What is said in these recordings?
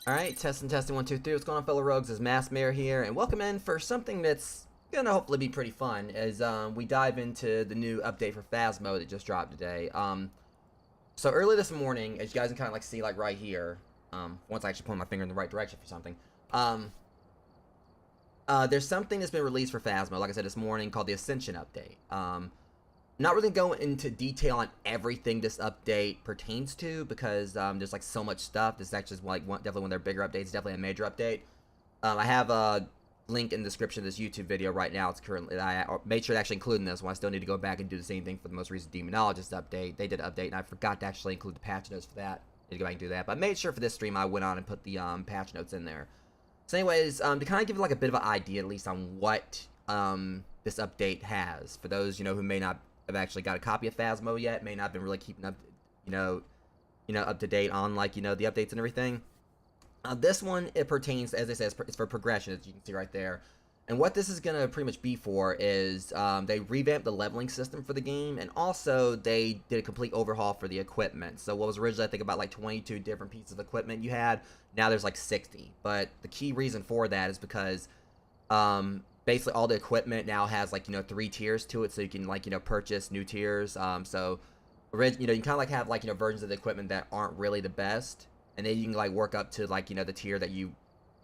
Alright, testing, 1, 2, 3. What's going on, fellow rogues? It's Mayor here, and welcome in for something that's gonna hopefully be pretty fun as we dive into the new update for Phasmo that just dropped today. So early this morning, as you guys can kind of like see like right here, once I actually point my finger in the right direction for something, there's something that's been released for Phasmo, like I said this morning, called the Ascension update. Not really going into detail on everything this update pertains to because there's like so much stuff. This is actually like definitely one of their bigger updates, definitely a major update. I have a link in the description of this YouTube video right now. It's currently, I made sure to actually include in this one. I still need to go back and do the same thing for the most recent Demonologist update. They did an update and I forgot to actually include the patch notes for that. I need to go back and do that. But I made sure for this stream I went on and put the patch notes in there. So anyways, to kind of give like a bit of an idea at least on what this update has. For those, you know, who may not have actually got a copy of Phasmo yet, may not have been really keeping up, up to date on like, the updates and everything. This one, it pertains, as I said, it's for progression, as you can see right there. And what this is going to pretty much be for is they revamped the leveling system for the game, and also they did a complete overhaul for the equipment. So what was originally, I think, about like 22 different pieces of equipment you had, now there's like 60. But the key reason for that is because basically all the equipment now has like 3 tiers to it, so you can like purchase new tiers. So you can kind of like have like versions of the equipment that aren't really the best, and then you can like work up to like the tier that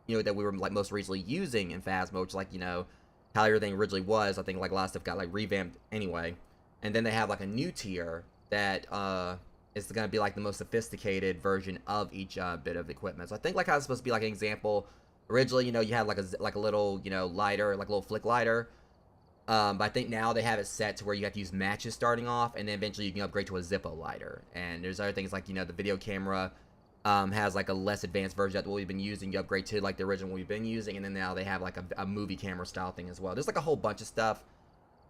that we were like most recently using in Phasmo, which like how everything originally was. I think like a lot of stuff got like revamped anyway, and then they have like a new tier that is going to be like the most sophisticated version of each bit of equipment. So I think like how it's supposed to be like an example. Originally, you had like a little, lighter, like a little flick lighter. But I think now they have it set to where you have to use matches starting off, and then eventually you can upgrade to a Zippo lighter. And there's other things like, the video camera has like a less advanced version of what we've been using. You upgrade to like the original we've been using, and then now they have like a movie camera style thing as well. There's like a whole bunch of stuff.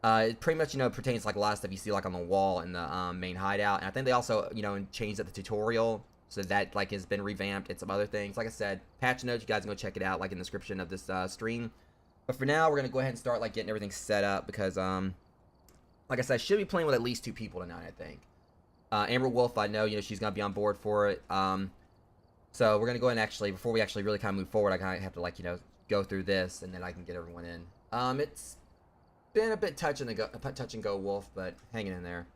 It pretty much, pertains to like a lot of stuff you see like on the wall in the main hideout. And I think they also, changed up the tutorial. So that like has been revamped and some other things. Like I said, patch notes, you guys can go check it out like in the description of this stream. But for now, we're gonna go ahead and start like getting everything set up because like I said, I should be playing with at least 2 people tonight, I think. Amber Wolf, I know, she's gonna be on board for it. So we're gonna go ahead and actually, before we actually really kind of move forward, I kind of have to like go through this and then I can get everyone in. It's been a bit touch and go, Wolf, but hanging in there.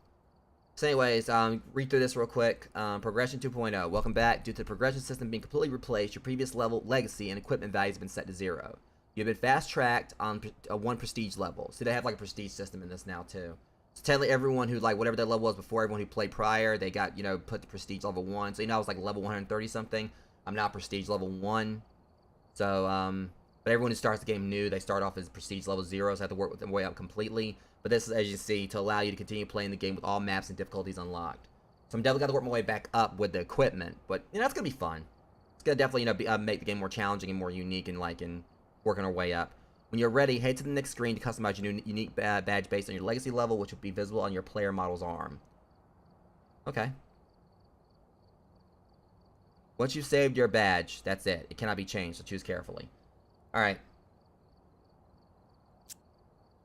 So anyways, read through this real quick. Progression 2.0. Welcome back. Due to the progression system being completely replaced, your previous level, legacy, and equipment values have been set to 0. You've been fast-tracked on a 1 prestige level. So they have like a prestige system in this now too. So technically everyone who like whatever their level was before, everyone who played prior, they got, put the prestige level 1. So I was like level 130 something. I'm now prestige level 1. So but everyone who starts the game new, they start off as prestige level 0, so I have to work with their way up completely. But this is, as you see, to allow you to continue playing the game with all maps and difficulties unlocked. So I'm definitely got to work my way back up with the equipment, but it's gonna be fun. It's gonna definitely make the game more challenging and more unique and like in working our way up. When you're ready, head to the next screen to customize your new unique badge based on your legacy level, which will be visible on your player model's arm. Okay. Once you've saved your badge, that's it. It cannot be changed, so choose carefully. Alright.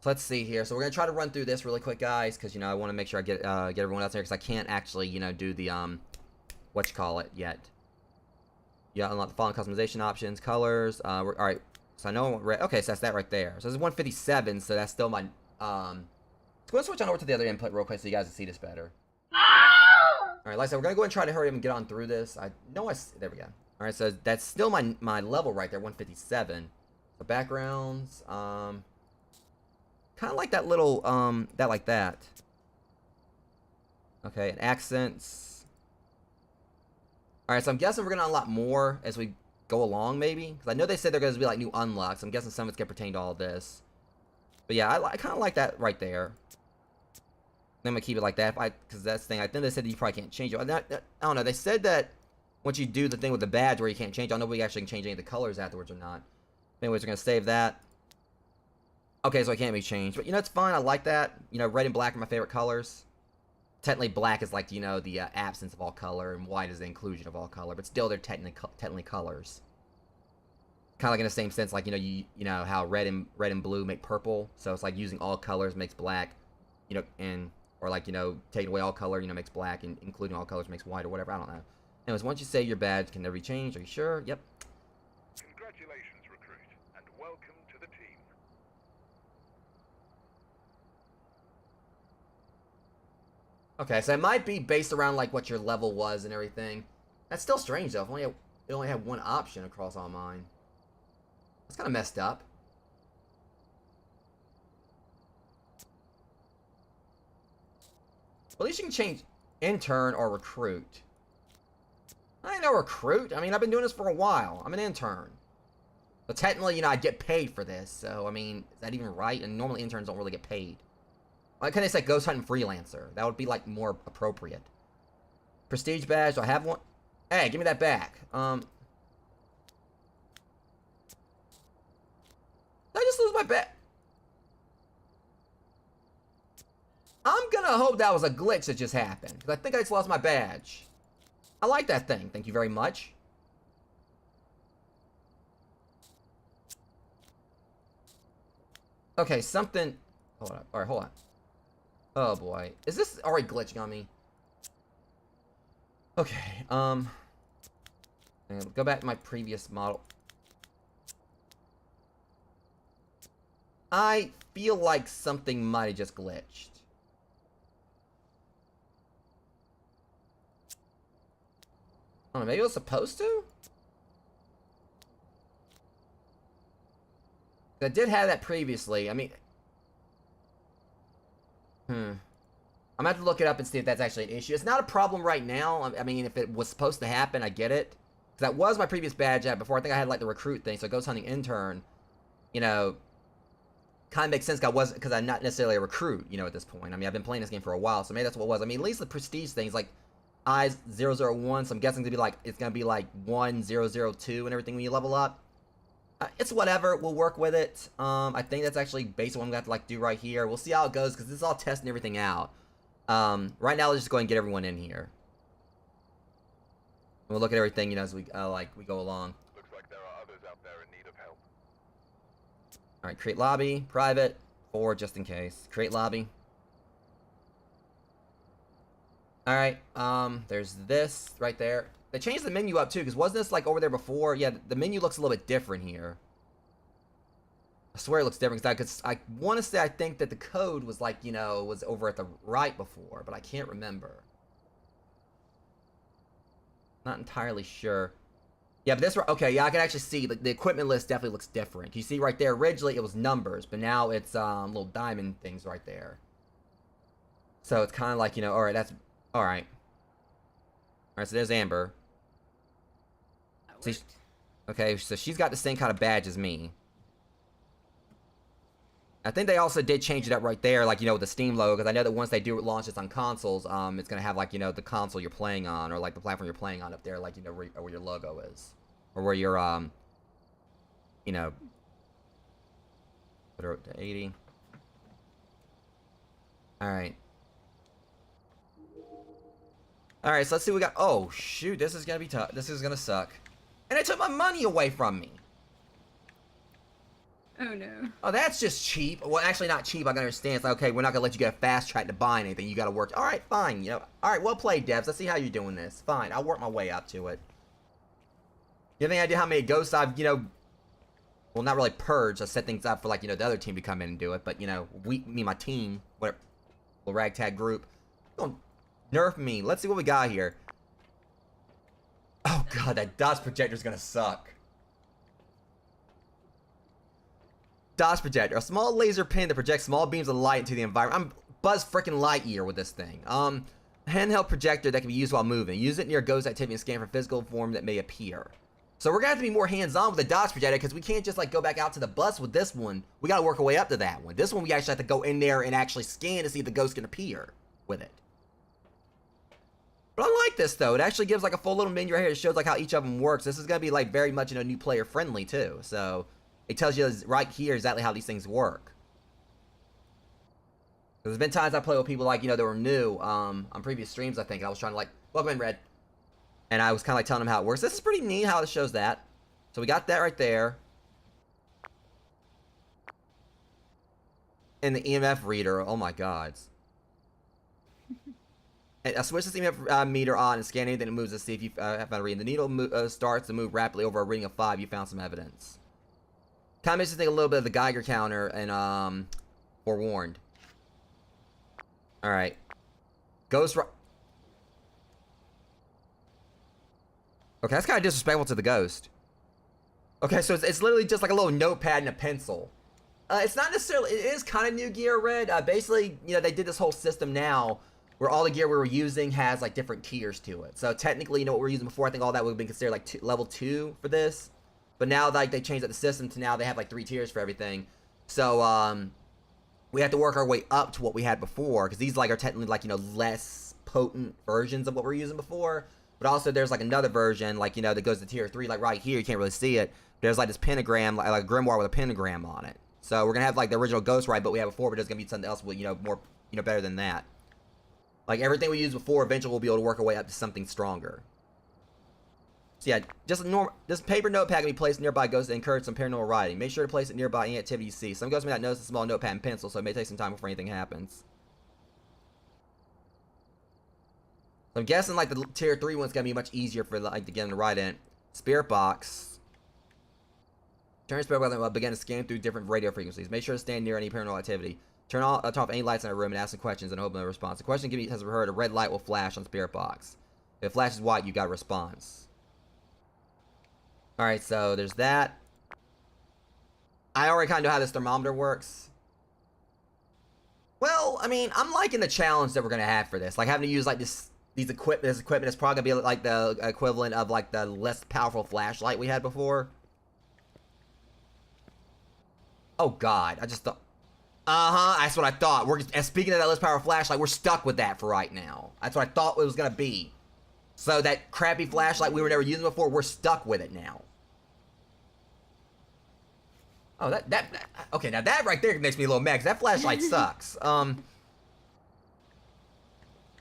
So let's see here. So we're going to try to run through this really quick, guys, because, you know, I want to make sure I get everyone else there, because I can't actually, you know, do the, whatchamacallit yet. Yeah, unlock the following customization options, colors. Alright. So I know okay, so that's that right there. So this is 157, so that's still my, let's go and switch on over to the other input real quick so you guys can see this better. Alright, like I said, we're going to go ahead and try to hurry up and get on through this. I know there we go. Alright, so that's still my level right there, 157. The backgrounds, kind of like that little, that like that. Okay, and accents. Alright, so I'm guessing we're going to unlock more as we go along, maybe? Because I know they said they're going to be, like, new unlocks. I'm guessing some of it's going to pertain to all of this. But yeah, I kind of like that right there. I'm going to keep it like that, because that's the thing. I think they said that you probably can't change it. I don't know. They said that once you do the thing with the badge where you can't change, I don't know if we actually can change any of the colors afterwards or not. Anyways, we're going to save that. Okay, so it can't be changed. But, you know, it's fine. I like that. You know, red and black are my favorite colors. Technically, black is like, you know, the absence of all color, and white is the inclusion of all color. But still, they're technically colors. Kind of like in the same sense, like, you know, you know how red and blue make purple. So it's like using all colors makes black, you know, or like, you know, taking away all color, you know, makes black, and including all colors makes white or whatever. I don't know. Anyways, once you say your badge can never be changed, are you sure? Yep. Congratulations, recruit, and welcome to the team. Okay, so it might be based around like what your level was and everything. That's still strange though. It only had one option across all mine. That's kind of messed up. Well, at least you can change intern or recruit. I ain't no recruit. I mean, I've been doing this for a while. I'm an intern. But technically, you know, I get paid for this. So, I mean, is that even right? And normally interns don't really get paid. Why can't they say ghost hunting freelancer? That would be, like, more appropriate. Prestige badge. Do I have one? Hey, give me that back. Did I just lose my badge? I'm gonna hope that was a glitch that just happened. Because I think I just lost my badge. I like that thing. Thank you very much. Okay, something... Hold on. Alright, hold on. Oh, boy. Is this already glitching on me? Okay, and go back to my previous model. I feel like something might have just glitched. I don't know, maybe it was supposed to? I did have that previously. I mean... I'm gonna have to look it up and see if that's actually an issue. It's not a problem right now. I mean, if it was supposed to happen, I get it. Because that was my previous badge app before. I think I had, like, the recruit thing. So ghost hunting intern, you know, kind of makes sense because I'm not necessarily a recruit, you know, at this point. I mean, I've been playing this game for a while, so maybe that's what it was. I mean, at least the prestige things, like, Eyes 001, so I'm guessing it's gonna be like 1002 and everything when you level up. It's whatever, we'll work with it. I think that's actually based on what I'm gonna have to like do right here. We'll see how it goes because this is all testing everything out. Right now, let's just go and get everyone in here. We'll look at everything, you know, as we we go along. Looks like there are others out there in need of help. All right, create lobby, private, or just in case. Create lobby. Alright, there's this right there. They changed the menu up too, because wasn't this like over there before? Yeah, the menu looks a little bit different here. I swear it looks different, because I want to say I think that the code was like, you know, was over at the right before, but I can't remember. Not entirely sure. Yeah, but this, okay, yeah, I can actually see, the equipment list definitely looks different. You see right there, originally it was numbers, but now it's little diamond things right there. So it's kind of like, you know, alright, that's... Alright. Alright, so there's Amber. See, okay, so she's got the same kind of badge as me. I think they also did change it up right there, like, you know, with the Steam logo, because I know that once they do launch this on consoles, it's going to have, like, you know, the console you're playing on, or, like, the platform you're playing on up there, like, you know, where your logo is. Or where your, you know... Put her up to 80. Alright. Alright, so let's see what we got. Oh, shoot. This is gonna be tough. This is gonna suck. And they took my money away from me. Oh, no. Oh, that's just cheap. Well, actually not cheap. I can understand. It's like, okay, we're not gonna let you get a fast track to buy anything. You gotta work. Alright, fine. You know. Alright, well played, devs. Let's see how you're doing this. Fine. I'll work my way up to it. You have any idea how many ghosts I've, well, not really purged. I set things up for, like, the other team to come in and do it. But, me, my team, whatever, little ragtag group, don't nerf me. Let's see what we got here. Oh, God, that DOS projector's gonna suck. DOS projector, a small laser pin that projects small beams of light into the environment. I'm Buzz freaking Lightyear with this thing. Handheld projector that can be used while moving. Use it near ghost activity and scan for physical form that may appear. So we're gonna have to be more hands-on with the DOS projector because we can't just like go back out to the bus with this one. We gotta work our way up to that one. This one we actually have to go in there and actually scan to see if the ghost can appear with it. But I like this though. It actually gives like a full little menu right here. It shows like how each of them works. This is gonna be like very much new player friendly too. So it tells you right here exactly how these things work. There's been times I play with people like that were new on previous streams I think. And I was trying to like welcome in Red. And I was kind of like telling them how it works. This is pretty neat how it shows that. So we got that right there. And the EMF reader. Oh my god. And I switch this EMF meter on and scan anything that moves to see if you have found a reading. The needle starts to move rapidly over a reading of 5. You found some evidence. Kind of makes you think a little bit of the Geiger counter and forewarned. Alright. Ghost... Okay, that's kind of disrespectful to the ghost. Okay, so it's literally just like a little notepad and a pencil. It's not necessarily... It is kind of new gear, Red. Basically, they did this whole system now where all the gear we were using has, like, different tiers to it. So, technically, what we were using before, I think all that would have been considered, like, level 2 for this. But now, like, they changed up the system to now they have, like, 3 tiers for everything. So, we have to work our way up to what we had before. Because these, like, are technically, like, less potent versions of what we were using before. But also, there's, like, another version, like, that goes to tier 3. Like, right here, you can't really see it. There's, like, this pentagram, like a grimoire with a pentagram on it. So, we're going to have, like, the original Ghost Ride, but we had before, but there's going to be something else with, more, better than that. Like, everything we used before, eventually we'll be able to work our way up to something stronger. So, yeah, this paper notepad can be placed nearby ghosts to encourage some paranormal writing. Make sure to place it nearby any activity you see. Some ghosts may not notice a small notepad and pencil, so it may take some time before anything happens. So I'm guessing, like, the tier 3 one's gonna be much easier for, like, to get them to write in. Spirit box. Turn your spirit box and begin to scan through different radio frequencies. Make sure to stand near any paranormal activity. Turn off any lights in a room and ask some questions and hope for a response. The question has heard, a red light will flash on spirit box. If it flashes white, you got a response. Alright, so there's that. I already kind of know how this thermometer works. Well, I mean, I'm liking the challenge that we're going to have for this. Like, having to use, like, this equipment is probably going to be, like, the equivalent of, like, the less powerful flashlight we had before. Oh, God. I just thought... that's what I thought. And speaking of that less powerful flashlight, we're stuck with that for right now. That's what I thought it was going to be. So that crappy flashlight we were never using before, we're stuck with it now. Oh, okay, now that right there makes me a little mad, because that flashlight sucks. And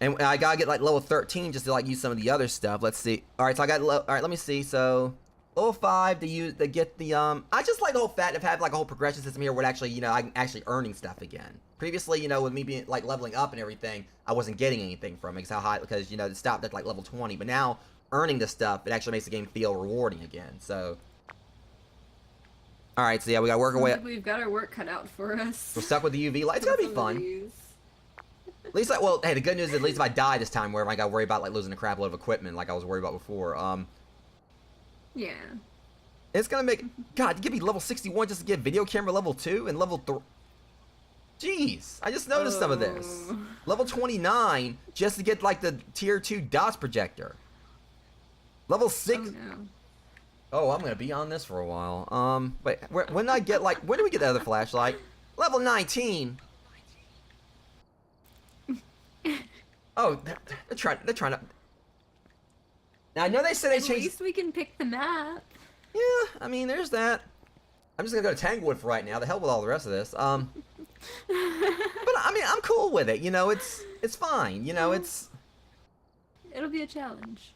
I gotta get, like, level 13 just to, like, use some of the other stuff. Let's see. Alright, so I got, alright, let me see. So, level 5 to get the, I just like the whole fact of having, like, a whole progression system here where actually, I'm actually earning stuff again. Previously, with me being, like, leveling up and everything, I wasn't getting anything from it, because it stopped at, like, level 20. But now, earning the stuff, it actually makes the game feel rewarding again, so. Alright, so yeah, we gotta work our way up. We've got our work cut out for us. We're stuck with the UV light. It's gonna be fun. At least, well, hey, the good news is at least if I die this time, where I gotta worry about, like, losing a crap load of equipment like I was worried about before. Yeah. It's gonna make... God, give me level 61 just to get video camera level 2 and level 3... Jeez, I just noticed some of this. Level 29 just to get, like, the tier 2 DOS projector. Level 6... Oh, no. Oh, I'm gonna be on this for a while. Wait, when did I get, like... Where do we get the other flashlight? Level 19! Oh, they're trying to... Now, I know they said they changed... At least we can pick the map. Yeah, I mean, there's that. I'm just gonna go to Tanglewood for right now. The hell with all the rest of this. But I mean, I'm cool with it. You know, it's fine. You know, it's. It'll be a challenge.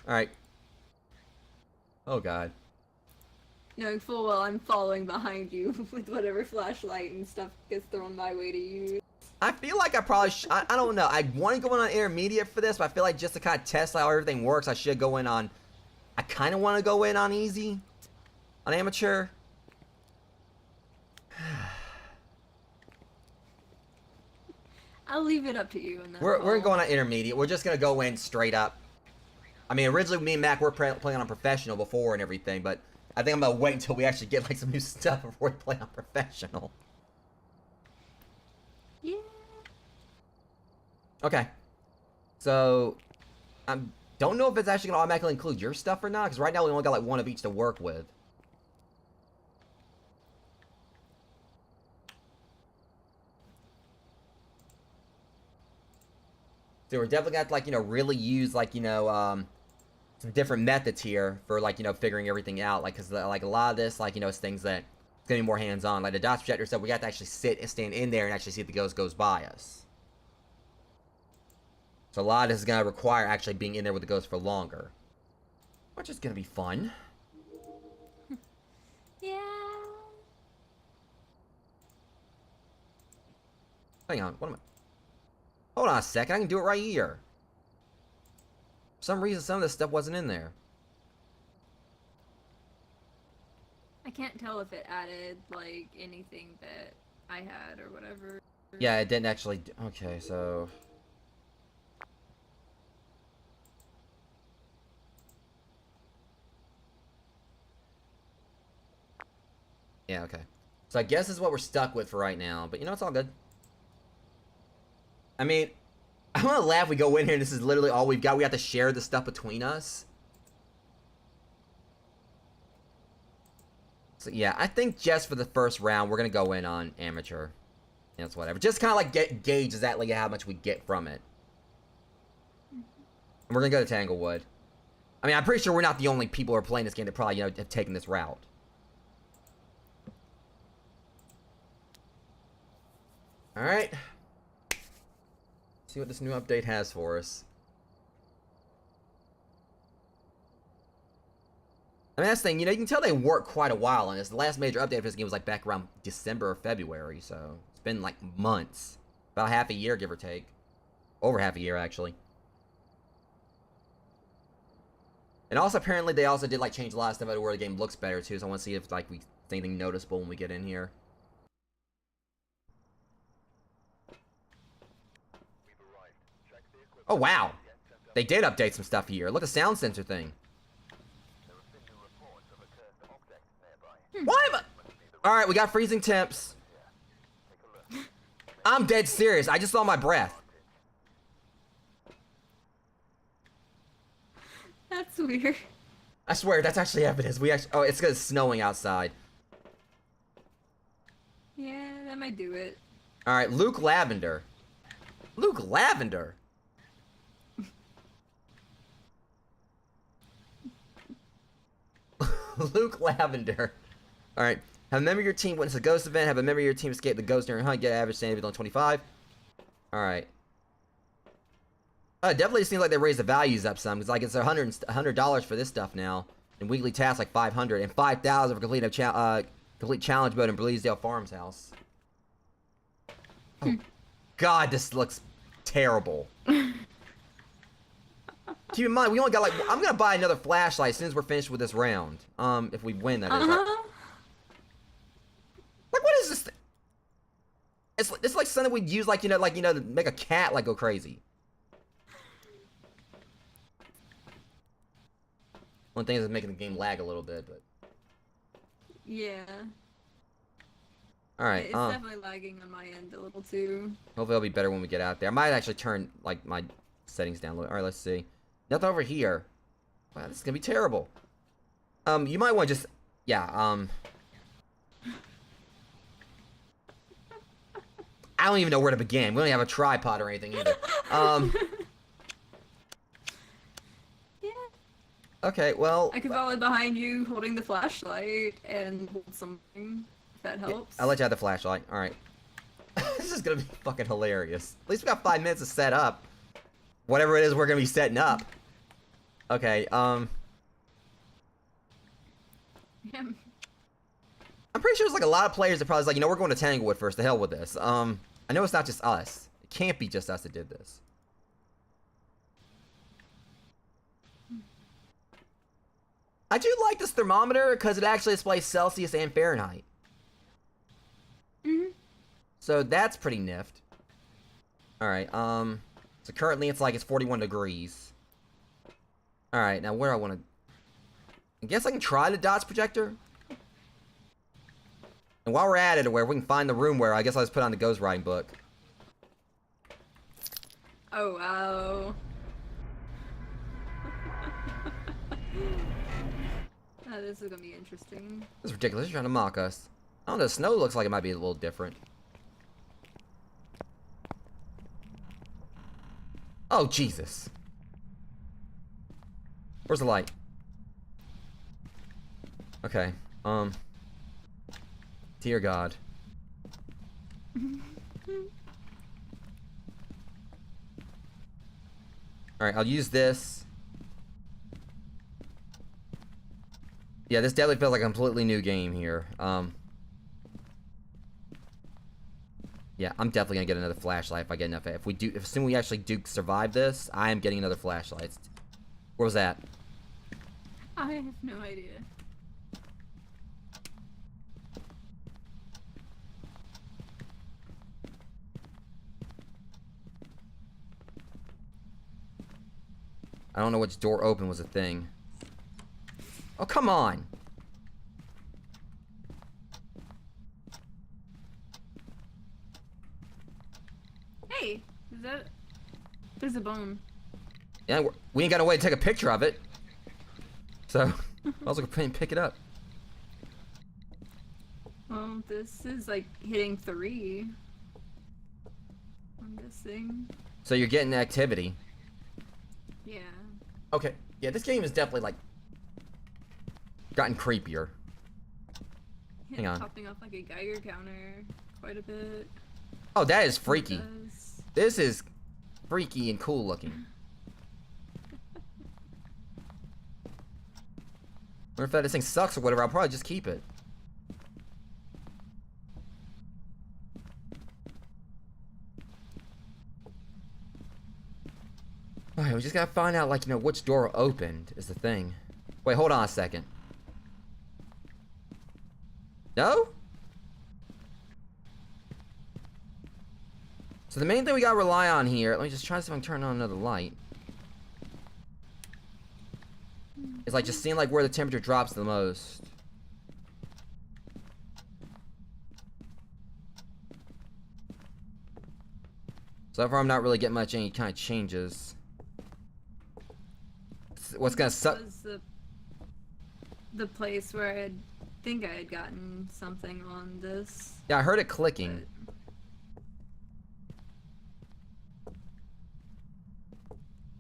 All right. Oh God. Knowing full well I'm following behind you with whatever flashlight and stuff gets thrown my way to use. I feel like I probably I don't know. I want to go in on intermediate for this, but I feel like just to kind of test how everything works, I should go in on. I kind of want to go in on easy, on amateur. I'll leave it up to you. And We're going on intermediate. We're just gonna go in straight up. I mean, originally me and Mac were playing on professional before and everything, but I think I'm gonna wait until we actually get like some new stuff before we play on professional. Yeah. Okay. So, I don't know if it's actually gonna automatically include your stuff or not, because right now we only got like one of each to work with. So we're definitely gonna have to, like, you know, really use, like, you know, some different methods here for, like, you know, figuring everything out. Like, because, like, a lot of this, like, you know, is things that it's gonna be more hands-on. Like, the dots projector stuff, we have to actually sit and stand in there and actually see if the ghost goes by us. So a lot of this is gonna require actually being in there with the ghost for longer. Which is gonna be fun. Yeah. Hang on, what am I... Hold on a second, I can do it right here. For some reason, some of this stuff wasn't in there. I can't tell if it added, like, anything that I had or whatever. Yeah, it didn't actually... Okay, so... Yeah, okay. So I guess this is what we're stuck with for right now, but you know, it's all good. I mean, I'm gonna laugh if we go in here and this is literally all we've got. We have to share the stuff between us. So yeah, I think just for the first round, we're gonna go in on amateur. Yeah, it's whatever. Just kind of like gauge exactly how much we get from it. And we're gonna go to Tanglewood. I mean, I'm pretty sure we're not the only people who are playing this game that probably, you know, have taken this route. Alright. See what this new update has for us. I mean, that's the thing, you know, you can tell they worked quite a while on this. The last major update for this game was like back around December or February, so it's been like months. About half a year, give or take. Over half a year, actually. And also, apparently, they also did like change a lot of stuff about where the game looks better, too, so I want to see if like we see anything noticeable when we get in here. Oh, wow. They did update some stuff here. Look at the sound sensor thing. Why am I... Alright, we got freezing temps. I'm dead serious. I just saw my breath. That's weird. I swear, that's actually evidence. We actually... Oh, it's because it's snowing outside. Yeah, that might do it. Alright, Luke Lavender. Luke Lavender? Luke Lavender. Alright. Have a member of your team witness a ghost event. Have a member of your team escape the ghost during a hunt. Get average sanity on 25. Alright. It definitely seems like they raised the values up some. It's like it's $100 for this stuff now. And weekly tasks like 500 and 5,000 for complete challenge mode in Bleasdale Farms House. Oh, God, this looks terrible. Keep in mind, we only got like... I'm gonna buy another flashlight as soon as we're finished with this round. If we win, that is. Like, what is this thing? It's like something we'd use, like, you know, to make a cat, like, go crazy. One thing is making the game lag a little bit, but... Yeah. Alright, It's definitely lagging on my end a little, too. Hopefully it'll be better when we get out there. I might actually turn, like, my settings down a little. Alright, let's see. Nothing over here. Wow, this is gonna be terrible. You might want to just... Yeah, I don't even know where to begin. We don't have a tripod or anything either. Yeah. Okay, well... I could follow behind you holding the flashlight and hold something, if that helps. I'll let you have the flashlight. Alright. This is gonna be fucking hilarious. At least we got 5 minutes to set up. Whatever it is we're gonna be setting up. Okay, Yeah. I'm pretty sure there's like a lot of players that probably like, you know, we're going to Tanglewood first. The hell with this. I know it's not just us. It can't be just us that did this. I do like this thermometer because it actually displays Celsius and Fahrenheit. So that's pretty nift. Alright, so currently it's 41 degrees. Alright, now where do I want to... I guess I can try the dots projector. And while we're at it, where we can find the room where, I guess I'll just put on the ghostwriting book. Oh, wow. Oh, this is gonna be interesting. This is ridiculous. They're trying to mock us. I don't know, the snow looks like it might be a little different. Oh, Jesus. Where's the light? Okay, dear God. Alright, I'll use this. Yeah, this definitely feels like a completely new game here. Yeah, I'm definitely gonna get another flashlight if I get enough. Assuming we actually do survive this, I am getting another flashlight. Where was that? I have no idea. I don't know which door open was a thing. Oh, come on! Hey, is that... There's a bone. Yeah, we ain't got no way to take a picture of it. So, I was gonna pick it up. Well, this is like hitting 3. I'm guessing. So you're getting activity. Yeah. Okay. Yeah, this game is definitely like gotten creepier. Hang on. Popping off like a Geiger counter quite a bit. Oh, that is freaky. It does. This is freaky and cool looking. Or if this thing sucks or whatever, I'll probably just keep it. Alright, we just gotta find out, like, you know, which door opened is the thing. Wait, hold on a second. No? So the main thing we gotta rely on here, let me just try to see if I can turn on another light. Is like just seeing like where the temperature drops the most. So far I'm not really getting much any kind of changes. What's gonna suck? Was the place where I think I had gotten something on this. Yeah, I heard it clicking.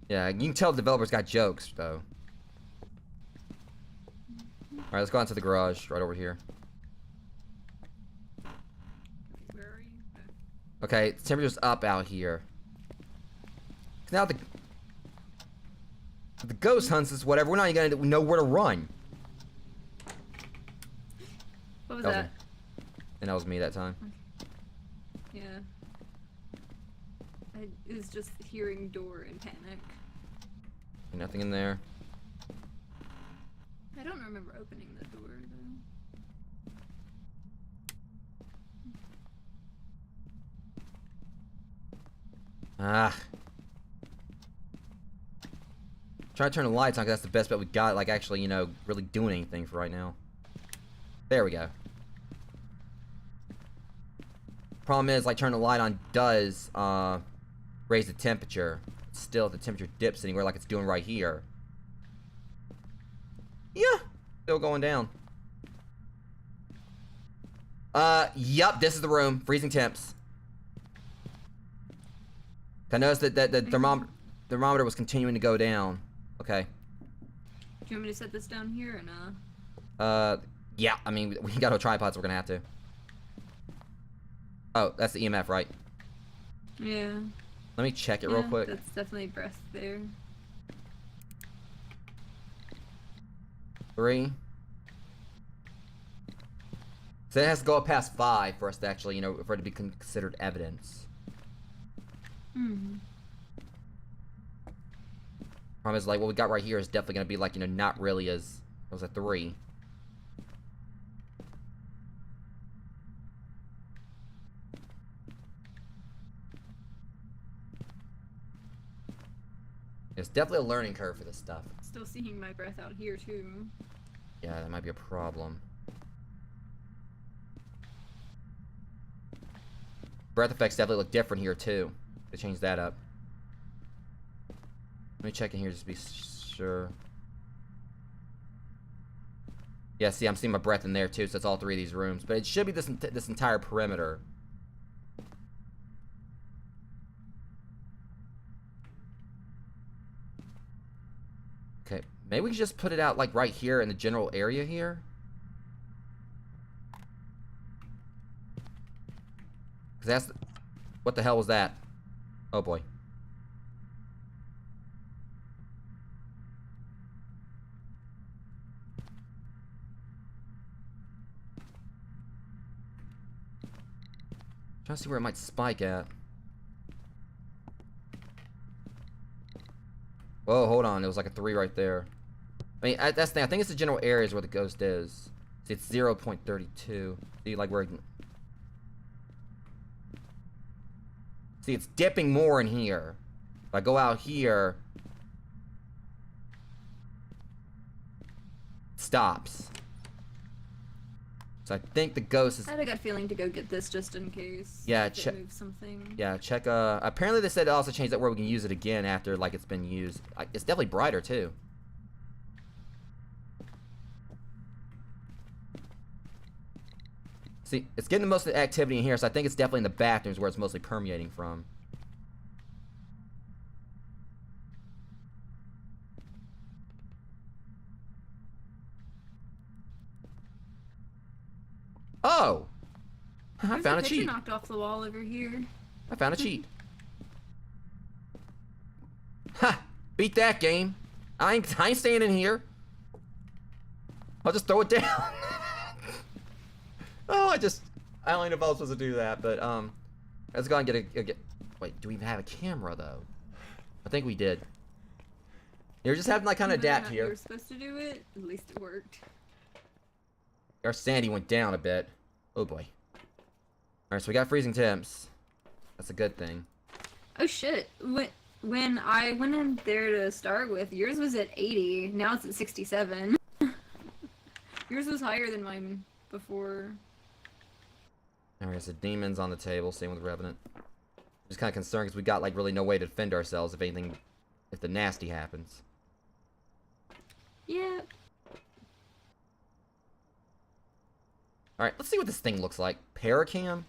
Yeah, you can tell the developers got jokes though. Alright, let's go out to the garage right over here. Where are you? Okay, the temperature's up out here. Now the ghost hunts us, whatever, we're not even gonna know where to run. What was That was that? me. And that was me that time. Yeah. I was just hearing door in panic. Nothing in there. I don't remember opening the door though. Ah. Try to turn the lights on because that's the best bet we got, like actually, you know, really doing anything for right now. There we go. Problem is, like, turning the light on does raise the temperature. Still, if the temperature dips anywhere like it's doing right here. Yeah, still going down. Yup, this is the room. Freezing temps. I noticed that the thermometer was continuing to go down. Okay. you want me to set this down here or nah? Yeah, I mean, we got no tripods, we're gonna have to. Oh, that's the EMF, right? Yeah. Let me check it real quick. That's definitely breath there. 3. So it has to go up past 5 for us to actually, you know, for it to be considered evidence. Hmm. Problem is, like, what we got right here is definitely gonna be, like, you know, not really as... It was a 3. It's definitely a learning curve for this stuff. Still seeing my breath out here, too. Yeah, that might be a problem. Breath effects definitely look different here, too. They changed that up. Let me check in here just to be sure. Yeah, see, I'm seeing my breath in there, too, so it's all 3 of these rooms. But it should be this entire perimeter. Okay, maybe we can just put it out, like, right here in the general area here. Because that's... What the hell was that? Oh, boy. Trying to see where it might spike at. Whoa, hold on. It was like a 3 right there. I mean, that's the thing. I think it's the general areas where the ghost is. See, it's 0.32. See, like, where... See, it's dipping more in here. If I go out here... It stops. So I think the ghost is... I had a gut feeling to go get this just in case. Yeah, check. Move something. Yeah, check, apparently they said it also changed that where we can use it again after, like, it's been used. It's definitely brighter, too. See, it's getting the most of the activity in here, so I think it's definitely in the bathrooms where it's mostly permeating from. Oh! I found a cheat. Knocked off the wall over here. I found a cheat. Ha! Beat that game. I ain't staying in here. I'll just throw it down. Oh, I don't know if I was supposed to do that, but let's go and get. Wait, do we even have a camera though? I think we did. You're just having like kind of adapt here. You were supposed to do it. At least it worked. Our sanity went down a bit. Oh boy. Alright, so we got freezing temps. That's a good thing. Oh shit. When I went in there to start with, yours was at 80. Now it's at 67. Yours was higher than mine before. Alright, so demons on the table, same with Revenant. I'm just kind of concerned because we got like really no way to defend ourselves if anything, if the nasty happens. Yeah. Alright, let's see what this thing looks like. Paracam?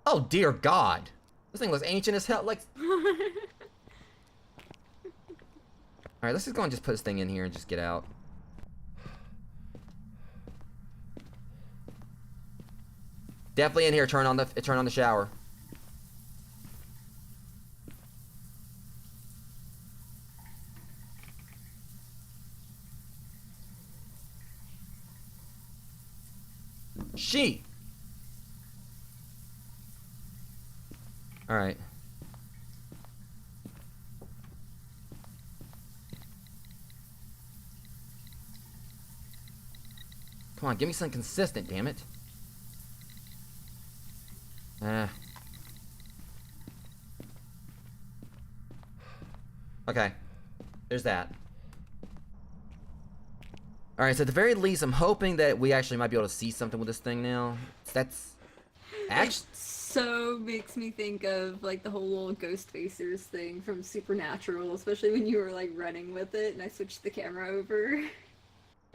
Oh dear God! This thing looks ancient as hell, like... Alright, let's just go and just put this thing in here and just get out. Definitely in here, turn on the shower. She. Alright. Come on, give me something consistent, damn it. Okay. There's that. Alright, so at the very least, I'm hoping that we actually might be able to see something with this thing now. That's... actually... So makes me think of like the whole little ghost facers thing from Supernatural, especially when you were like running with it and I switched the camera over.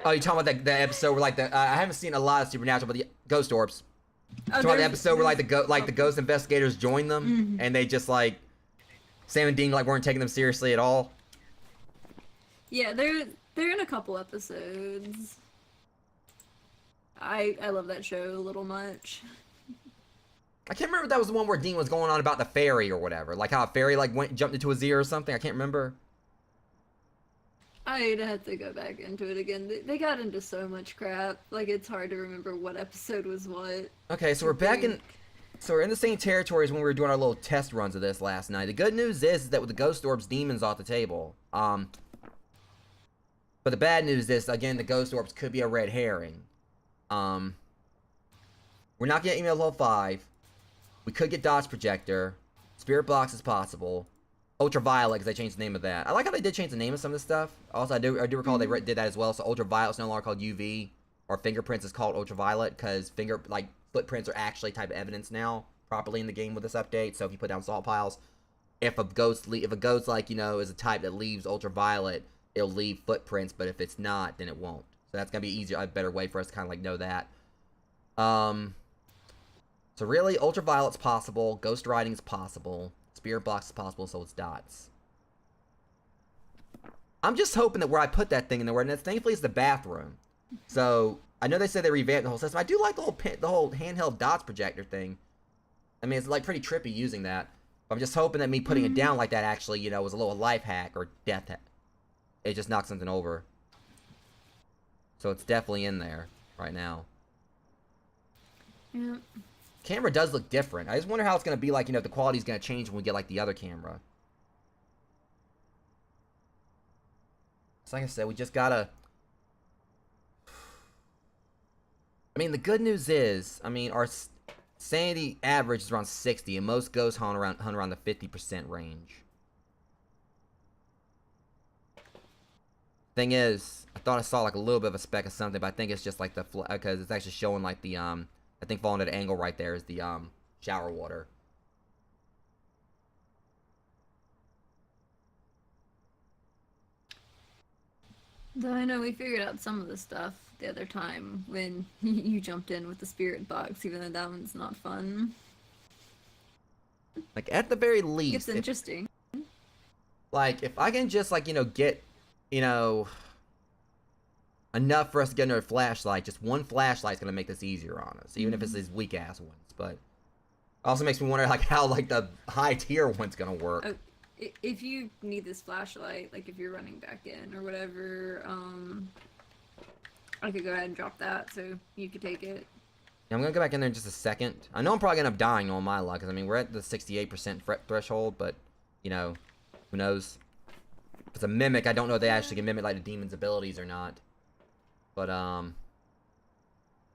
Oh, you're talking about that episode where like the... I haven't seen a lot of Supernatural, but the ghost orbs. Oh, Talking about the episode where like the ghost investigators joined them, and they just like Sam and Dean like weren't taking them seriously at all. Yeah, they're in a couple episodes. I love that show a little much. I can't remember if that was the one where Dean was going on about the fairy or whatever. Like how a fairy like jumped into his ear or something. I can't remember. I'd have to go back into it again. They got into so much crap. Like, it's hard to remember what episode was what. Okay, so we're back in... So we're in the same territory as when we were doing our little test runs of this last night. The good news is that with the Ghost Orbs, Demon's off the table. But the bad news is, again, the Ghost Orbs could be a red herring. We're not getting email level 5. We could get Dodge Projector. Spirit Box is possible. Ultraviolet, because they changed the name of that. I like how they did change the name of some of this stuff. Also, I do recall they did that as well. So Ultraviolet's no longer called UV, or Fingerprints is called Ultraviolet, because footprints are actually type of evidence now, properly in the game with this update. So if you put down salt piles, if a ghost like, you know, is a type that leaves ultraviolet, it'll leave footprints, but if it's not, then it won't. So that's gonna be easier, a better way for us to kind of like know that. So really, ultraviolet's possible, ghost writing's possible, spirit box is possible, so it's dots. I'm just hoping that where I put that thing in there, and thankfully it's the bathroom. So I know they said they revamped the whole system. I do like the whole handheld dots projector thing. I mean, it's like pretty trippy using that. But I'm just hoping that me putting it down like that actually, you know, was a little life hack or death hack. It just knocked something over. So it's definitely in there right now. Yeah. Camera does look different. I just wonder how it's going to be like, you know, if the quality's going to change when we get like the other camera. So like I said, we just gotta... I mean, the good news is, I mean, our sanity average is around 60, and most ghosts hunt around the 50% range. Thing is, I thought I saw like a little bit of a speck of something, but I think it's just like the because it's actually showing like the I think falling at an angle right there is the shower water. Though I know we figured out some of the stuff the other time when you jumped in with the spirit box, even though that one's not fun. Like at the very least, It's interesting. Like if I can just like, you know, get, you know, enough for us to get another flashlight, just one flashlight's gonna make this easier on us, even if it's these weak ass ones. But also makes me wonder like how like the high tier one's gonna work. Oh, if you need this flashlight, like if you're running back in or whatever, I could go ahead and drop that so you could take it. Yeah, I'm gonna go back in there in just a second. I know I'm probably gonna end up dying on my luck, because I mean we're at the 68% threshold, but you know, who knows? If it's a mimic, I don't know if they actually can mimic like the demon's abilities or not. But trying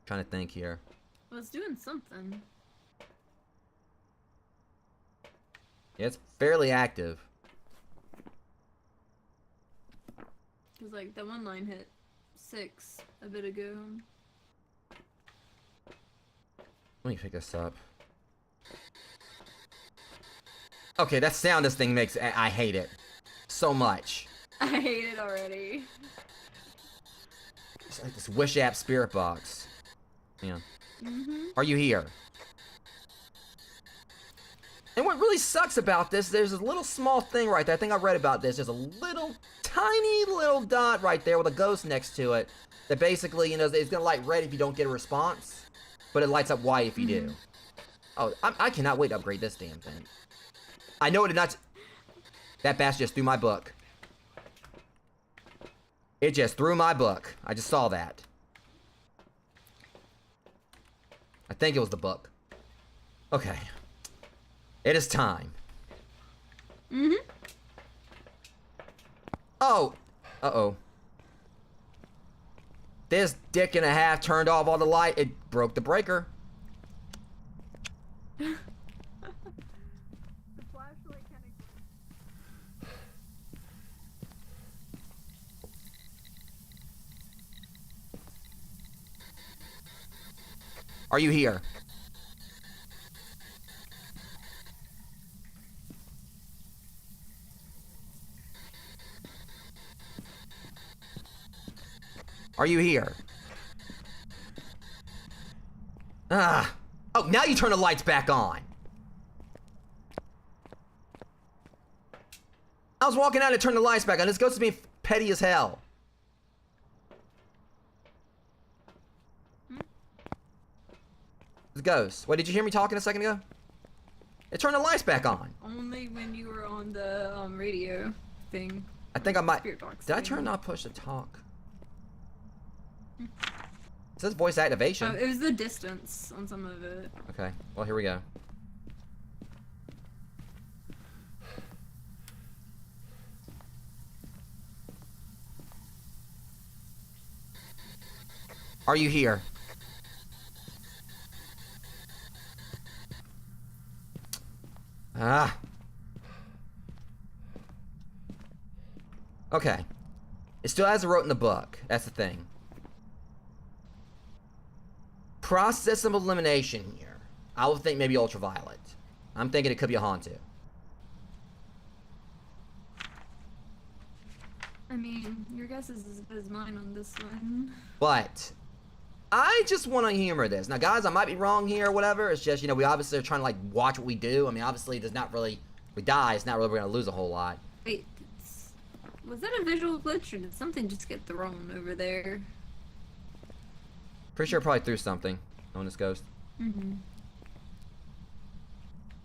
to think here. Well, it's doing something. Yeah, it's fairly active. Cause like that one line hit 6 a bit ago. Let me pick this up. Okay, that sound this thing makes, I hate it so much. I hate it already. It's like this Wish app spirit box. Yeah. Are you here? And what really sucks about this, there's a little small thing right there. I think I read about this. There's a little, tiny little dot right there with a ghost next to it. That basically, you know, it's gonna light red if you don't get a response. But it lights up white if you do. Oh, I cannot wait to upgrade this damn thing. I know it did not... That bastard just threw my book. It just threw my book. I just saw that. I think it was the book. Okay. It is time. Oh! Uh-oh. This dick and a half turned off all the light. It broke the breaker. The flashlight kind of... Are you here? Are you here? Ah. Oh, now you turn the lights back on. I was walking out and turned the lights back on. This ghost is being petty as hell. It's a ghost. Wait, did you hear me talking a second ago? It turned the lights back on. Only when you were on the radio thing. I think I might. Spirit box Did I thing. turn not push to talk? It says voice activation. It was the distance on some of it. Okay, well, here we go. Are you here? Ah. Okay. It still hasn't wrote in the book. That's the thing. Process of elimination here. I would think maybe ultraviolet. I'm thinking it could be a Hantu. I mean, your guess is as good as mine on this one. But I just want to humor this. Now, guys, I might be wrong here or whatever. It's just, you know, we obviously are trying to, like, watch what we do. I mean, obviously, there's not really... If we die, it's not really we're going to lose a whole lot. Wait, was that a visual glitch or did something just get thrown over there? Pretty sure I probably threw something on this ghost. Mm-hmm.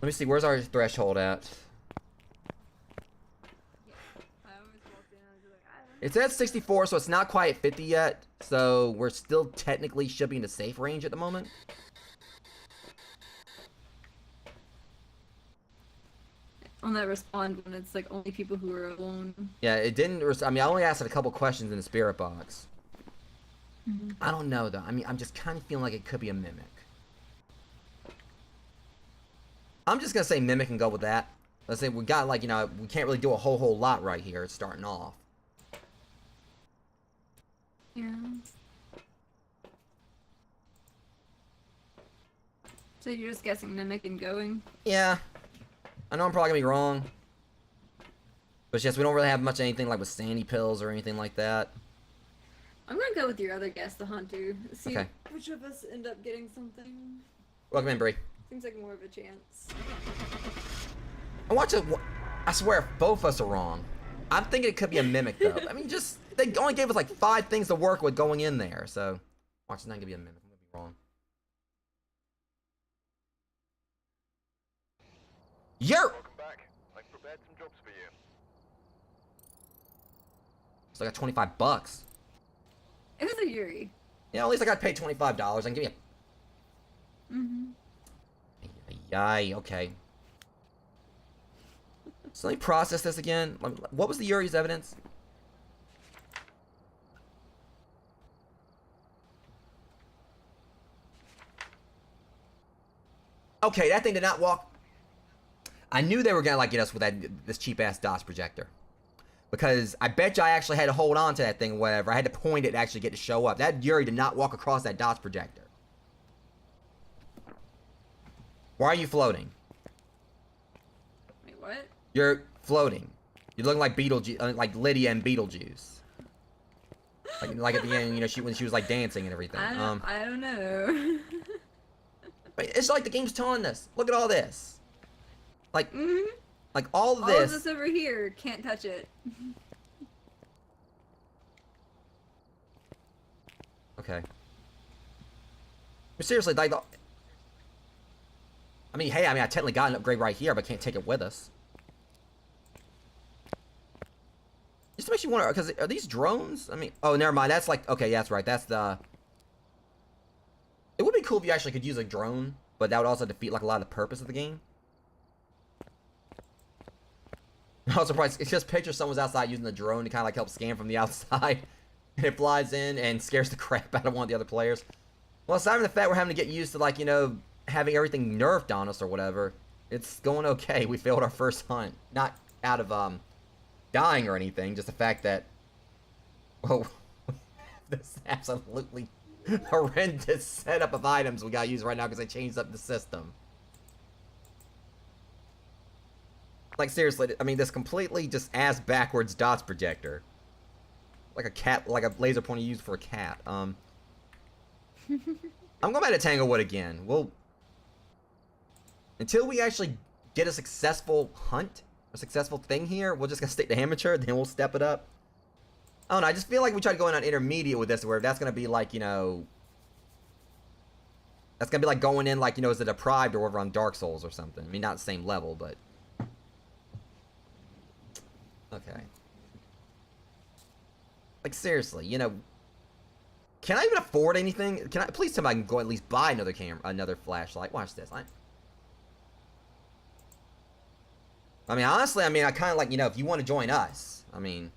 Let me see, where's our threshold at? It's at 64, so it's not quite at 50 yet. So we're still technically should be in the safe range at the moment. On that respond when it's like only people who are alone. Yeah, it didn't. I mean, I only asked a couple questions in the spirit box. Mm-hmm. I don't know though. I mean, I'm just kind of feeling like it could be a mimic. I'm just gonna say mimic and go with that. Let's say we got, like, you know, we can't really do a whole lot right here. It's starting off. Yeah. So you're just guessing mimic and going? Yeah. I know I'm probably gonna be wrong. But yes, we don't really have much anything like with sandy pills or anything like that. I'm gonna go with your other guess, the Hantu. See Okay. which of us end up getting something. Welcome in, Bree. Seems like more of a chance. I swear, both of us are wrong. I'm thinking it could be a mimic, though. I mean, just... They only gave us, like, 5 things to work with going in there, so... Watch, it's not gonna be a mimic. I'm gonna be wrong. Welcome back. I've prepared some jobs for you. So I got 25 bucks. It was a Yuri. Yeah, at least I got paid $25. I can give you Mm-hmm. Yay, okay. So let me process this again. What was the Yuri's evidence? Okay, that thing did not walk. I knew they were gonna, like, get us with this cheap ass DOS projector, because I bet you I actually had to hold on to that thing or whatever. I had to point it to actually get to show up. That Yuri did not walk across that DOS projector. Why are you floating? Wait, what? You're floating. You're looking like Beetlejuice, like Lydia and Beetlejuice. Like at the end, you know, when she was like dancing and everything. I don't know. It's like the game's telling us. Look at all this. Like, like all of All this. of this over here, can't touch it. Okay. But seriously, like, I mean, hey, I technically got an upgrade right here, but can't take it with us. Just makes you wonder, because are these drones? I mean, oh, never mind. That's like, okay, yeah, that's right. That's the... It would be cool if you actually could use a drone, but that would also defeat, like, a lot of the purpose of the game. I was surprised. It's just picture someone's outside using the drone to kind of, like, help scan from the outside. And it flies in and scares the crap out of one of the other players. Well, aside from the fact we're having to get used to, like, you know, having everything nerfed on us or whatever, it's going okay. We failed our first hunt. Not out of, dying or anything, just the fact that, oh, this absolutely horrendous setup of items we gotta use right now because they changed up the system. Like, seriously, I mean, this completely just ass backwards dots projector. Like a cat, like a laser pointer used for a cat. I'm going back to Tanglewood again. We'll... Until we actually get a successful hunt, a successful thing here, we're just gonna stick to amateur, then we'll step it up. I don't know, I just feel like we tried going on intermediate with this, where that's gonna be like, you know... That's gonna be like going in like, you know, as a Deprived or whatever on Dark Souls or something. I mean, not the same level, but... Okay. Like, seriously, you know... Can I even afford anything? Can I... Please tell me I can go at least buy another camera, another flashlight. Watch this. I mean, honestly, I mean, I kind of like, you know, if you want to join us, I mean,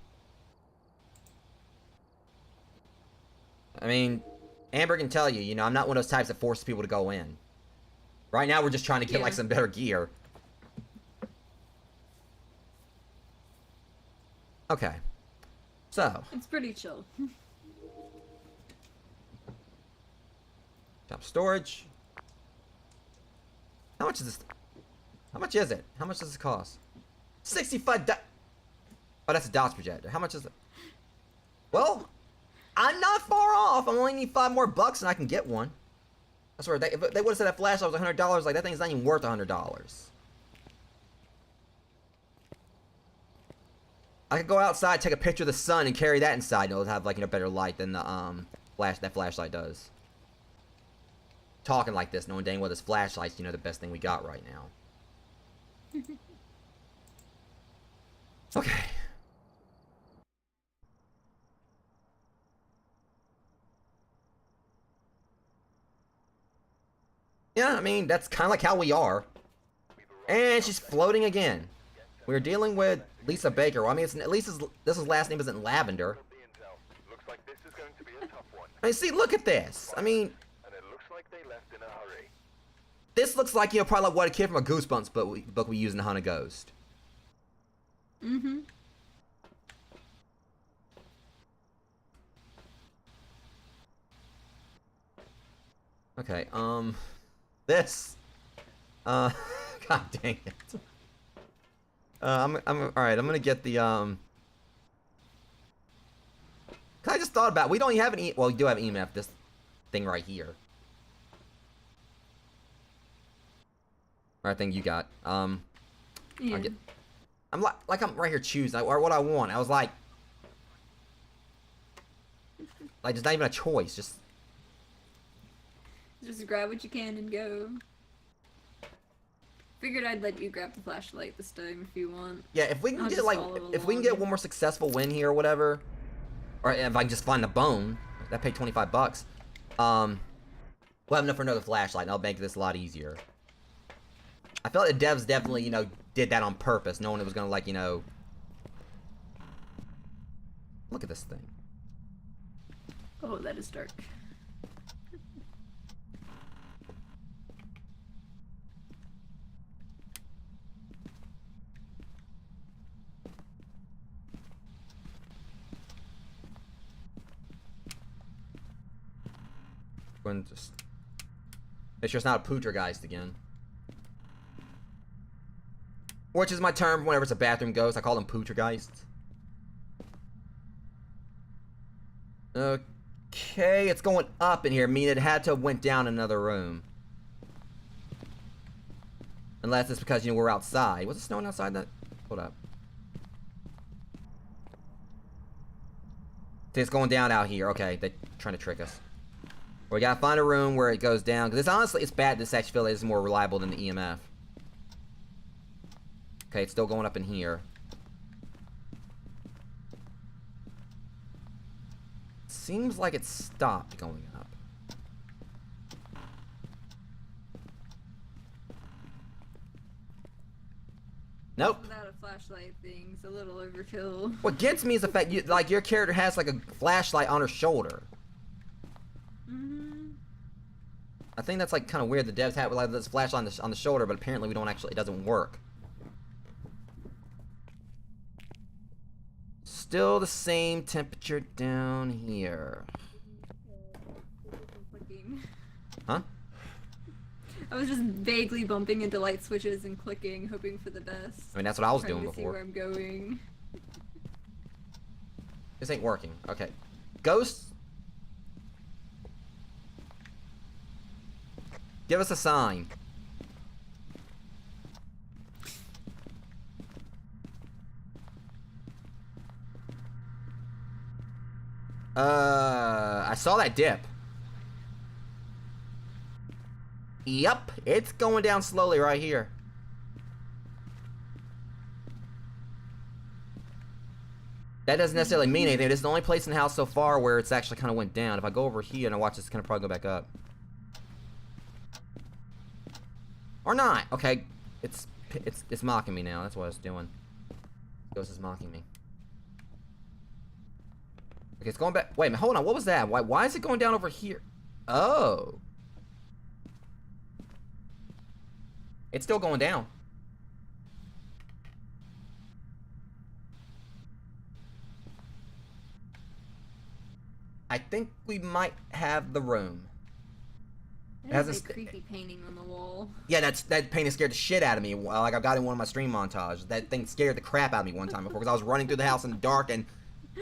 Amber can tell you, you know, I'm not one of those types that forces people to go in. Right now, we're just trying to get, like, some better gear. Okay. So. It's pretty chill. Top storage. How much is this? How much is it? How much does this cost? 65 Oh, that's a DOTS projector. How much is it? Well, I'm not far off. I only need $5 more and I can get one. I swear, if they would have said that flashlight was $100, like, that thing's not even worth $100. I could go outside, take a picture of the sun, and carry that inside, and it'll have, like, you know, better light than the, that flashlight does. Talking like this, knowing dang well this flashlight's, you know, the best thing we got right now. Okay. Yeah, I mean, that's kind of like how we are. And she's floating again. We're dealing with Lisa Baker. Well, I mean, it's, at least this last name isn't Lavender. I mean, see, look at this. I mean, this looks like, you know, probably like what a kid from a Goosebumps book we use in Hunt a Ghost. Mm-hmm. Okay, this, god dang it. Alright, I'm gonna get the, I just thought about it. We don't even have an well, we do have an EMF, this thing right here. Alright, thing you got, Yeah. I'm right here choosing, or what I want. I was like, there's not even a choice, just grab what you can and go. Figured I'd let you grab the flashlight this time if you want. yeah, if we can I'll get, just like, follow if we can along. get one more successful win here or whatever, or if I can just find the bone, that paid $25, we'll have enough for another flashlight, and I'll make this a lot easier. I felt like the devs definitely, you know, did that on purpose, knowing it was gonna, like, you know... Look at this thing. Oh, that is dark. Going to just... Make sure it's not a pootergeist again. Which is my term whenever it's a bathroom ghost. I call them pootergeists. Okay, it's going up in here, meaning it had to have went down another room. Unless it's because, you know, we're outside. Was it snowing outside that? Hold up. See, it's going down out here. Okay, they're trying to trick us. We gotta find a room where it goes down. Because honestly, it's bad. This actually feels like it's more reliable than the EMF. Okay, it's still going up in here. Seems like it stopped going up. Nope. Without a flashlight thing's a little overkill. What gets me is the fact, like, your character has, like, a flashlight on her shoulder. Mm-hmm. I think that's, like, kind of weird. The devs have, like, this flashlight on the shoulder, but apparently we don't actually, it doesn't work. Still the same temperature down here. Huh? I was just vaguely bumping into light switches and clicking, hoping for the best. I mean, that's what I was Trying doing to see where before. I'm going. This ain't working. Okay. Ghost? Give us a sign. I saw that dip. Yep, it's going down slowly right here. That doesn't necessarily mean anything. This is the only place in the house so far where it's actually kind of went down. If I go over here and I watch this, it's gonna probably go back up. Or not. Okay, it's mocking me now. That's what it's doing. Ghost is mocking me. Okay, it's going back. Wait a minute, hold on. What was that? Why is it going down over here? Oh. It's still going down. I think we might have the room. There's a creepy painting on the wall. Yeah, that painting scared the shit out of me. Like I've got in one of my stream montages. That thing scared the crap out of me one time before because I was running through the house in the dark and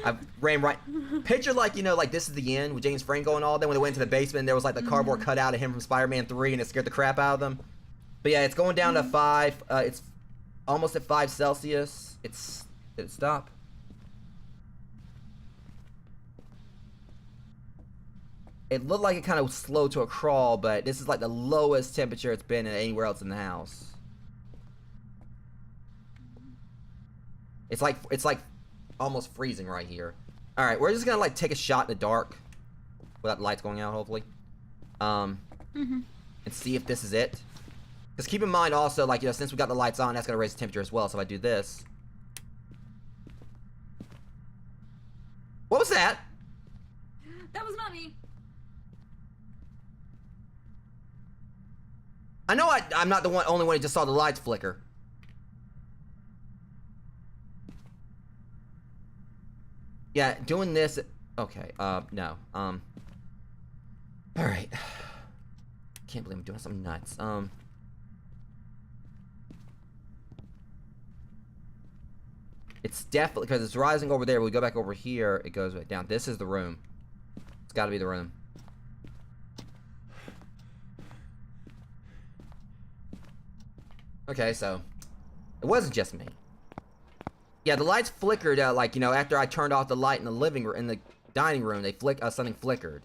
I ran right. Picture like, you know, like This Is the End with James Franco and all. Then when they went into the basement, there was like the cardboard cutout of him from Spider-Man 3 and it scared the crap out of them. But yeah, it's going down to 5. It's almost at 5 Celsius. Did it stop? It looked like it kind of slowed to a crawl, but this is like the lowest temperature it's been anywhere else in the house. It's like almost freezing right here. All right, we're just gonna like take a shot in the dark without the lights going out, hopefully, and see if this is it. Because keep in mind also, like, you know, since we got the lights on, that's gonna raise the temperature as well. So if I do this, what was that? That was not me. I know I'm not the only one who just saw the lights flicker. Yeah, doing this. Okay, no. Alright. Can't believe I'm doing something nuts. It's definitely, because it's rising over there. We go back over here, it goes back down. This is the room. It's gotta be the room. Okay, so it wasn't just me. Yeah, the lights flickered, like, you know, after I turned off the light in the living room, in the dining room, something flickered.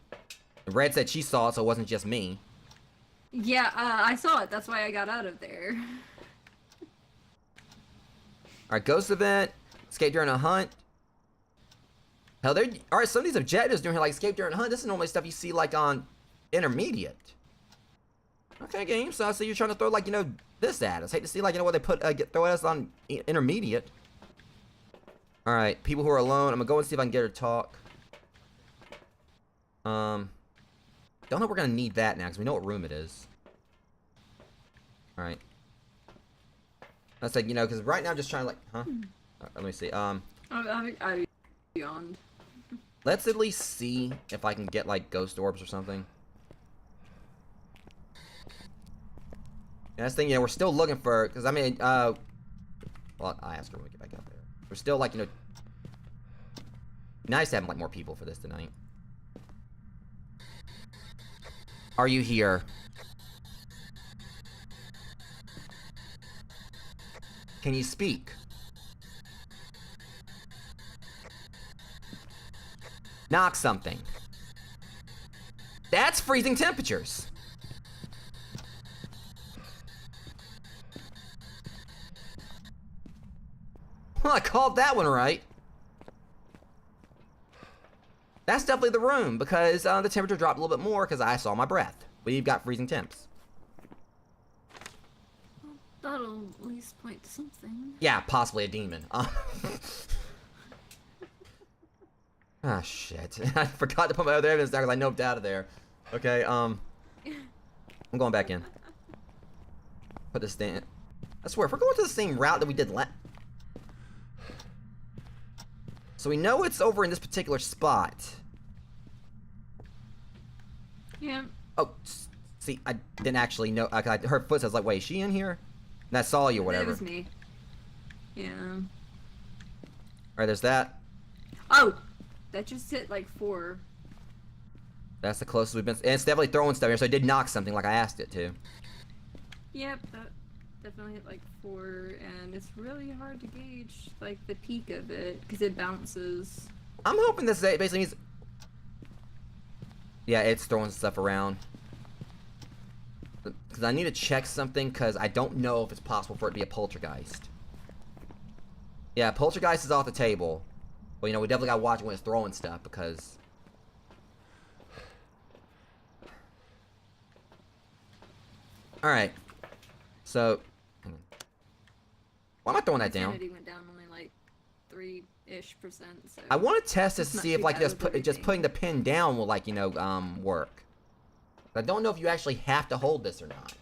And Red said she saw it, so it wasn't just me. Yeah, I saw it. That's why I got out of there. Alright, ghost event, escape during a hunt. Hell, alright, some of these objectives doing here, like escape during a hunt, this is normally stuff you see, like, on intermediate. Okay, game, so I see you're trying to throw, like, you know, this at us. Hate to see, like, you know, what they throw at us on intermediate. Alright, people who are alone. I'm gonna go and see if I can get her to talk. Don't know if we're gonna need that now, because we know what room it is. Alright. That's like, you know, because right now I'm just trying to, like, huh? Let me see, I beyond. let's at least see if I can get, like, ghost orbs or something. And that's the thing, you know, we're still looking for, because, I mean, well, I asked her when we get back out there. We're still, like, you know, nice to have, like, more people for this tonight. Are you here? Can you speak? Knock something. That's freezing temperatures. Well, I called that one right. That's definitely the room, because the temperature dropped a little bit more because I saw my breath. We've got freezing temps. Well, that'll at least point to something. Yeah, possibly a demon. Ah, shit. I forgot to put my other evidence down because I noped out of there. Okay, I'm going back in. Put this thing. I swear, if we're going to the same route that we did so we know it's over in this particular spot. Yeah. Oh, see, I didn't actually know. I heard footsteps. I was like, wait, is she in here? And I saw you or whatever. It was me. Yeah. Alright, there's that. Oh! That just hit like 4. That's the closest we've been. And it's definitely throwing stuff here, so it did knock something like I asked it to. Yep, that definitely hit like 4, and it's really hard to gauge like the peak of it because it bounces. I'm hoping this basically means Yeah, it's throwing stuff around. Because I need to check something, because I don't know if it's possible for it to be a poltergeist. Yeah, poltergeist is off the table. Well, you know, we definitely gotta watch it when it's throwing stuff, because... Alright. So... Why am I throwing that down? Sanity went down only like 3-ish%. So I want to test to it's not see if, too like, bad with just everything. putting the pin down will, like, you know, work. But I don't know if you actually have to hold this or not.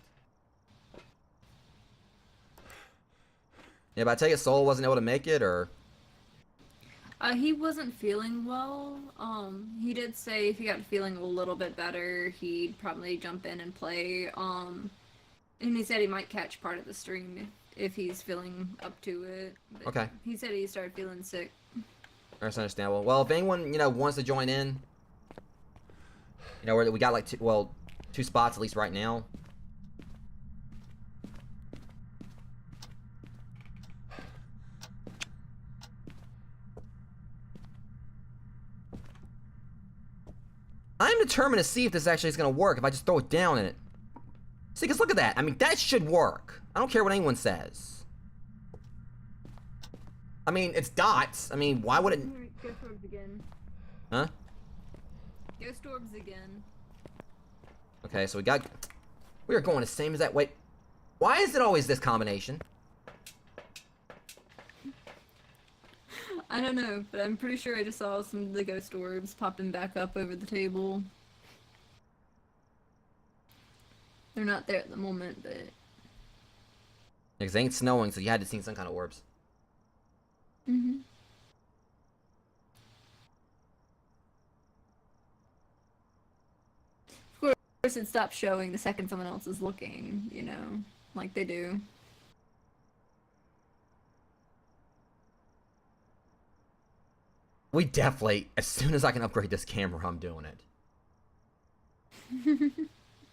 Yeah, but I tell you, Soul wasn't able to make it, or... He wasn't feeling well. He did say if he got feeling a little bit better, he'd probably jump in and play. And he said he might catch part of the stream if he's feeling up to it. But Okay. He said he started feeling sick. That's understandable. Well, if anyone, you know, wants to join in, you know, we got like two spots at least right now. I'm determined to see if this actually is going to work if I just throw it down in it. See, because look at that. I mean, that should work. I don't care what anyone says. I mean, it's dots. I mean, why would it... Ghost orbs again. Huh? Ghost orbs again. Okay, so we are going the same as that. Wait. Why is it always this combination? I don't know, but I'm pretty sure I just saw some of the ghost orbs popping back up over the table. They're not there at the moment, but... Because it ain't snowing, so you had to see some kind of orbs. Mm-hmm. Of course, it stops showing the second someone else is looking, you know, like they do. We definitely, as soon as I can upgrade this camera, I'm doing it.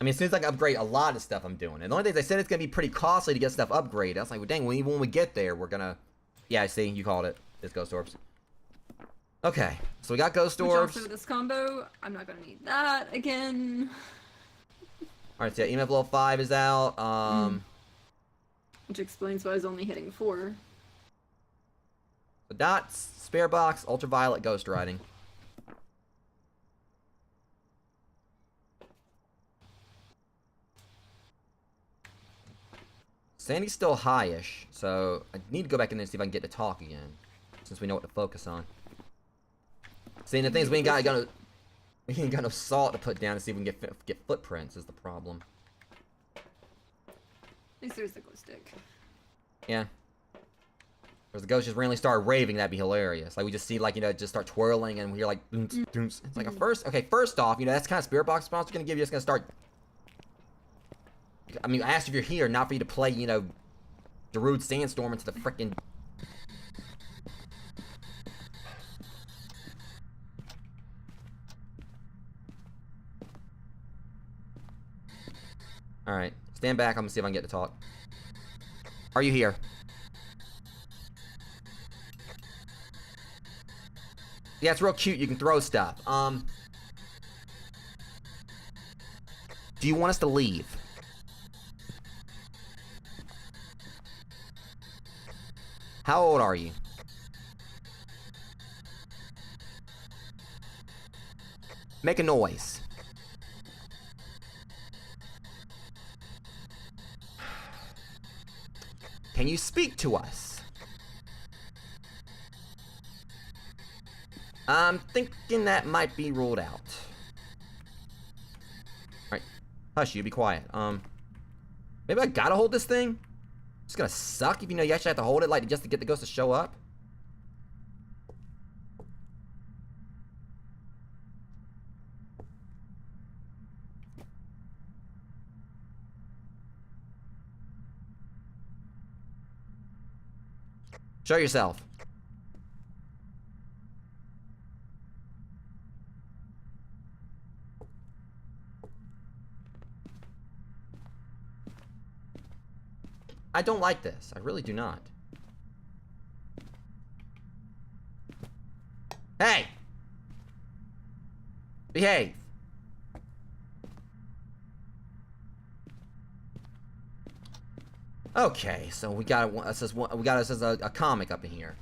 I mean, as soon as I can upgrade a lot of stuff, I'm doing it. The only thing they said it's going to be pretty costly to get stuff upgraded. I was like, well, dang, when we get there, we're going to... Yeah, see, you called it. It's Ghost Orbs. Okay, so we got Ghost Orbs. Also, this combo, I'm not going to need that again. Alright, so yeah, EMF level 5 is out. Which explains why I was only hitting 4. The dots, spare box, ultraviolet, ghost riding. Sandy's still high-ish, so I need to go back in there and see if I can get to talk again, since we know what to focus on. See, the thing is, we ain't got no salt to put down to see if we can get footprints. Is the problem? At least there's the glow stick. Yeah. Or the ghost just randomly start raving, that'd be hilarious. Like, we just see, like, you know, just start twirling, and we hear, like, doons, doons. It's like, first off, you know, that's kind of spirit box response we're gonna give you. It's gonna start... I mean, I asked if you're here, not for you to play, you know, Darude Sandstorm into the frickin'... Alright, stand back, I'm gonna see if I can get to talk. Are you here? Yeah, it's real cute, you can throw stuff. Do you want us to leave? How old are you? Make a noise. Can you speak to us? I'm thinking that might be ruled out. Alright. Hush, you be quiet. Maybe I gotta hold this thing? It's gonna suck if you know you actually have to hold it, like, just to get the ghost to show up. Show yourself. I don't like this. I really do not. Hey! Behave. Okay, so we got us as a comic up in here.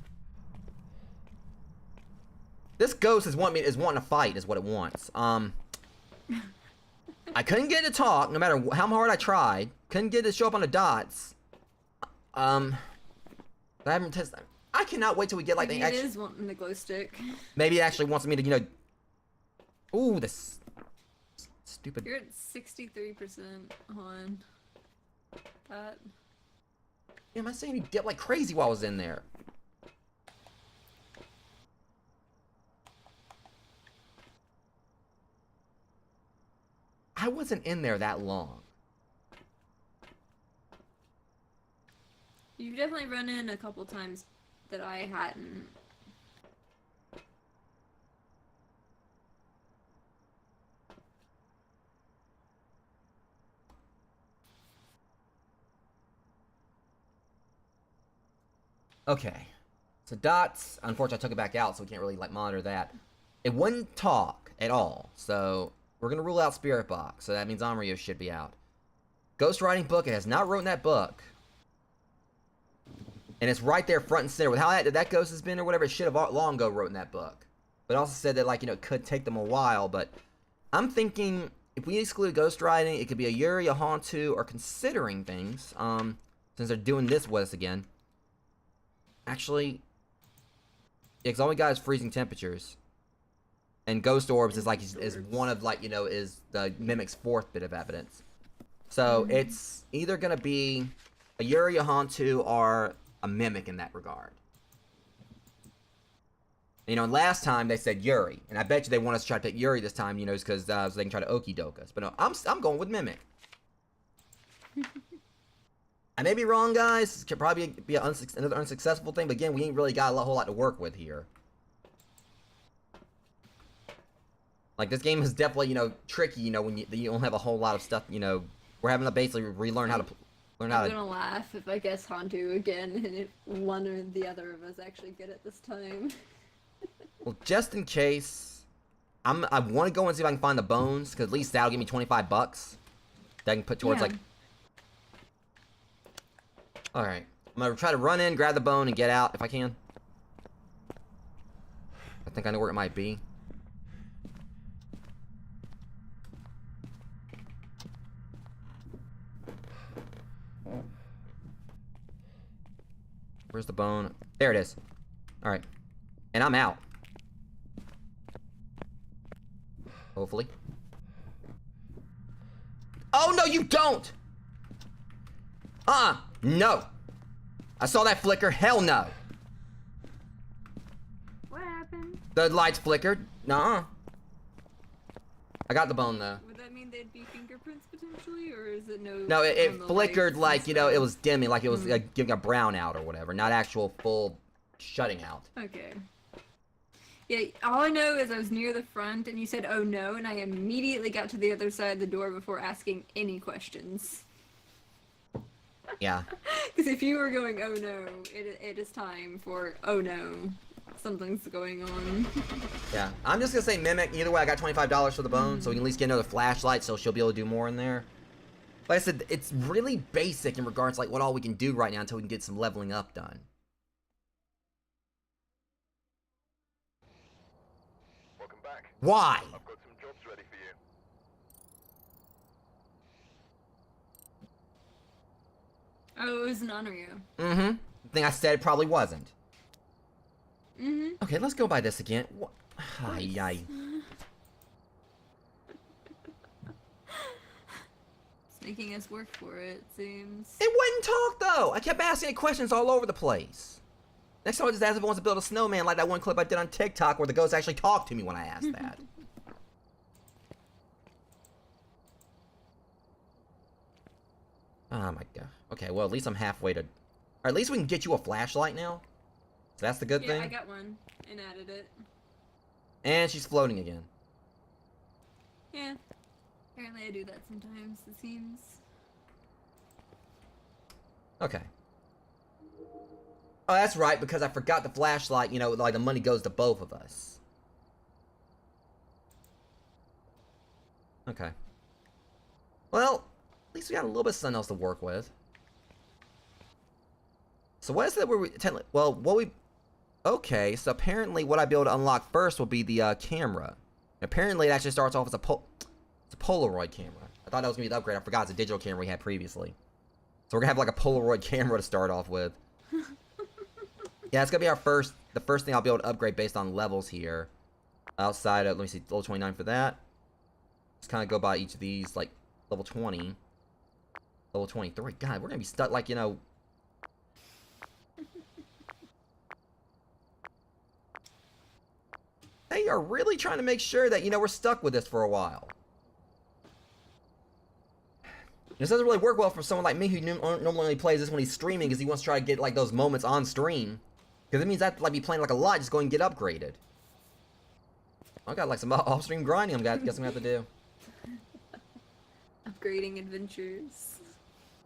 This ghost is wanting to fight, is what it wants. I couldn't get it to talk, no matter how hard I tried. Couldn't get it to show up on the dots. I haven't tested. I cannot wait till we get like Maybe the it is wanting the glow stick. Maybe it actually wants me to, you know. Ooh, this stupid. You're at 63% on that. Yeah, am I saying you dipped like crazy while I was in there? I wasn't in there that long. You've definitely run in a couple times that I hadn't. Okay. So dots, unfortunately I took it back out, so we can't really like monitor that. It wouldn't talk at all, so we're gonna rule out Spirit Box, so that means Amrio should be out. Ghost Writing Book, it has not written that book. And it's right there front and center with how that ghost has been or whatever. It should have long ago written that book. But also said that, like, you know, it could take them a while. But I'm thinking if we exclude ghost writing, it could be a Yuri, a Hantu, or considering things. Since they're doing this with us again. Actually, yeah, because all we got is freezing temperatures. And ghost orbs is like is one of, like, you know, is the Mimic's fourth bit of evidence. So it's either gonna be a Yuri, a Hantu, or a Mimic in that regard. You know, and last time they said Yuri, and I bet you they want us to try to pick Yuri this time, you know, just because so they can try to okie doke us. But no, I'm going with Mimic. I may be wrong, guys. This could probably be another unsuccessful thing, but again, we ain't really got a whole lot to work with here. Like, this game is definitely, you know, tricky, you know, when you don't have a whole lot of stuff, you know. We're having to basically relearn how to I'm gonna laugh if I guess Hantu again, and if one or the other of us actually get it this time. Well, just in case, I want to go and see if I can find the bones, because at least that'll give me 25 bucks. That I can put towards, like... Alright. I'm gonna try to run in, grab the bone, and get out if I can. I think I know where it might be. Where's the bone? There it is. Alright. And I'm out. Hopefully. Oh, no, you don't! No! I saw that flicker. Hell no! What happened? The lights flickered. Nuh-uh. I got the bone, though. Would that mean they'd be fingerprints potentially, or is it no? No, it flickered like, you know, it was dimming, like it was Hmm. giving a brown out or whatever, not actual full shutting out. Okay. Yeah, all I know is I was near the front and you said, oh no, and I immediately got to the other side of the door before asking any questions. Yeah. Because if you were going, oh no, it is time for, oh no, something's going on. Yeah. I'm just gonna say Mimic. Either way, I got $25 for the bone, so we can at least get another flashlight, so she'll be able to do more in there. Like I said, it's really basic in regards to, like, what all we can do right now until we can get some leveling up done. Welcome back. Why? I've got some jobs ready for you. Oh, it was an Onryo. Mm-hmm. The thing I said probably wasn't. Mm-hmm. Okay, let's go by this again. What? Ay, ay. It's making us work for it, it seems. It wouldn't talk, though. I kept asking it questions all over the place. Next time I just ask if it wants to build a snowman like that one clip I did on TikTok where the ghost actually talked to me when I asked that. Oh my god. Okay, well, at least I'm halfway to... Or at least we can get you a flashlight now. So that's the good thing. Yeah, I got one and added it. And she's floating again. Yeah. Apparently I do that sometimes, it seems. Okay. Oh, that's right, because I forgot the flashlight, you know, like the money goes to both of us. Okay. Well, at least we got a little bit of something else to work with. So what is it where we... Well, what we... Okay, so apparently what I'd be able to unlock first will be the camera. Apparently it actually starts off as it's a Polaroid camera. I thought that was going to be the upgrade. I forgot it's a digital camera we had previously. So we're going to have like a Polaroid camera to start off with. Yeah, it's going to be the first thing I'll be able to upgrade based on levels here. Outside of, let me see, level 29 for that. Just kind of go by each of these, like, level 20. Level 23. God, we're going to be stuck, like, you know... They are really trying to make sure that, you know, we're stuck with this for a while. This doesn't really work well for someone like me who normally only plays this when he's streaming because he wants to try to get, like, those moments on stream. Because it means I have to, like, be playing, like, a lot just go and get upgraded. I got, like, some off-stream grinding guess I'm gonna have to do. Upgrading adventures.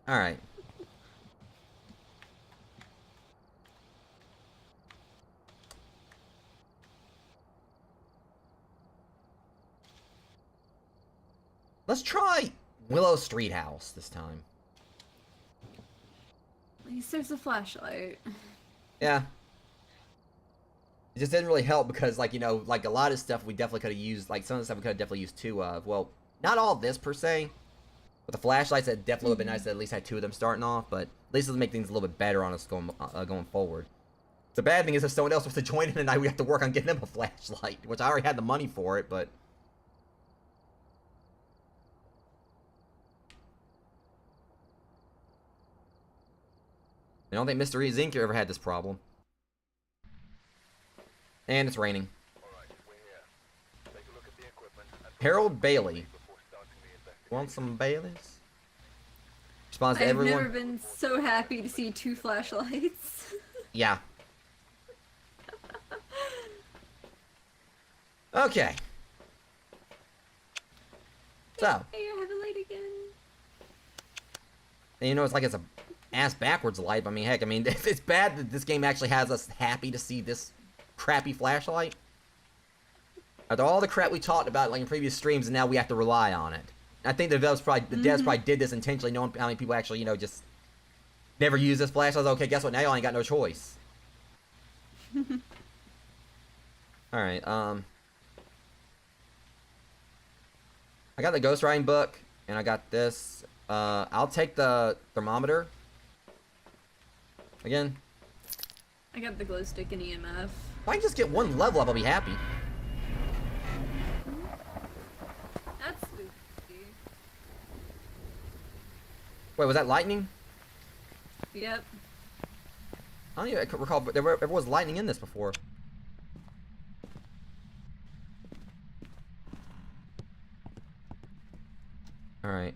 Alright. Let's try Willow Street House this time. At least there's a flashlight. Yeah. It just didn't really help because, like, you know, like, a lot of stuff we definitely could have used, like, some of the stuff we could have definitely used two of. Well, not all this, per se. But the flashlights, it definitely would have been nice to at least have two of them starting off, but at least it'll make things a little bit better on us going forward. The bad thing is if someone else was to join in tonight, we have to work on getting them a flashlight, which I already had the money for it, but... I don't think Mr. Zinker ever had this problem. And it's raining. Harold Bailey. Want some Baileys? Responds to everyone. I've never been so happy to see two flashlights. Yeah. Okay. So. Hey, I have a light again. And you know, it's like it's a ass backwards light. I mean, heck, I mean, it's bad that this game actually has us happy to see this crappy flashlight. After all the crap we talked about, like, in previous streams, and now we have to rely on it. I think the devs probably did this intentionally, knowing how many people actually, you know, just never use this flashlight. Okay, guess what? Now y'all ain't got no choice. Alright, I got the ghostwriting book, and I got this. I'll take the thermometer. Again. I got the glow stick and EMF. If I can just get one level up, I'll be happy. That's spooky. Wait, was that lightning? Yep. I don't even recall, but there was lightning in this before. Alright,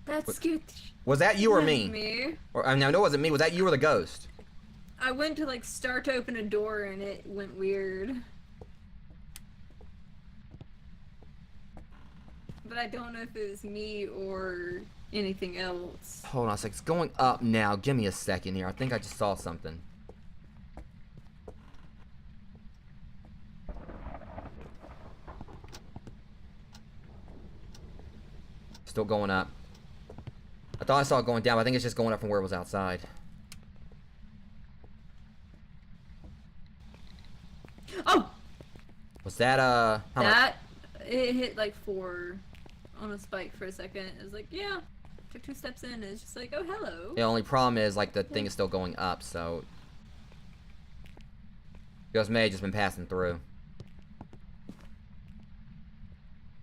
That's cute. was that you or me? Or I mean, I know it wasn't me. Was that you or the ghost? I went to, like, start to open a door and it went weird. But I don't know if it was me or anything else. Hold on a sec. It's going up now. Give me a second here. I think I just saw something. Still going up. I thought I saw it going down, but I think it's just going up from where it was outside. Oh! Was that, how much? That, it hit, like, 4 on a spike for a second. It was like, yeah. Took 2 steps in, and it's just like, oh, hello. The only problem is, like, the thing is still going up, so... Ghost may have just been passing through.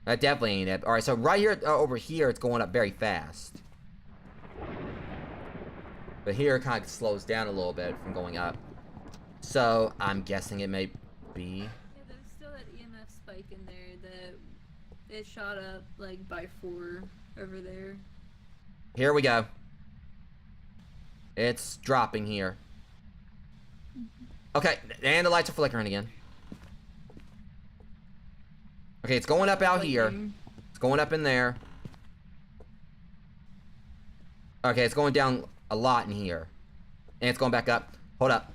That definitely ain't it. Alright, so right here, over here, it's going up very fast. But here it kind of slows down a little bit from going up. So, I'm guessing it may be... Yeah, there's still that EMF spike in there that it shot up, like, by 4 over there. Here we go. It's dropping here. Okay, and the lights are flickering again. Okay, it's going up out here. It's going up in there. Okay, it's going down a lot in here. And it's going back up. Hold up.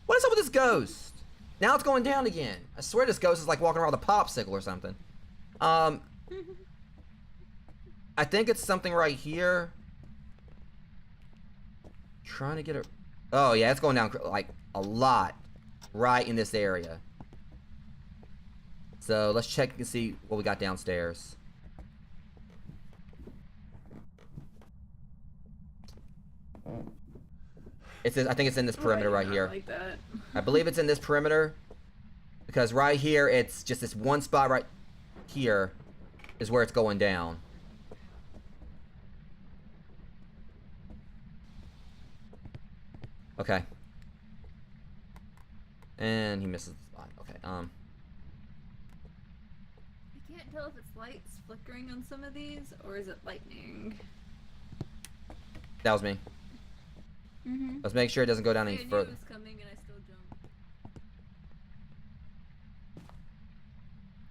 What is up with this ghost? Now it's going down again. I swear this ghost is like walking around with a popsicle or something. I think it's something right here. Trying to get it. Oh yeah, it's going down like a lot right in this area. So let's check and see what we got downstairs. I think it's in this perimeter right here. Like that. I believe it's in this perimeter because right here it's just this one spot right here is where it's going down. Okay. And he misses the spot. Okay. I can't tell if it's lights flickering on some of these or is it lightning. That was me. Let's make sure it doesn't go down any I knew further. it was coming and I still jumped.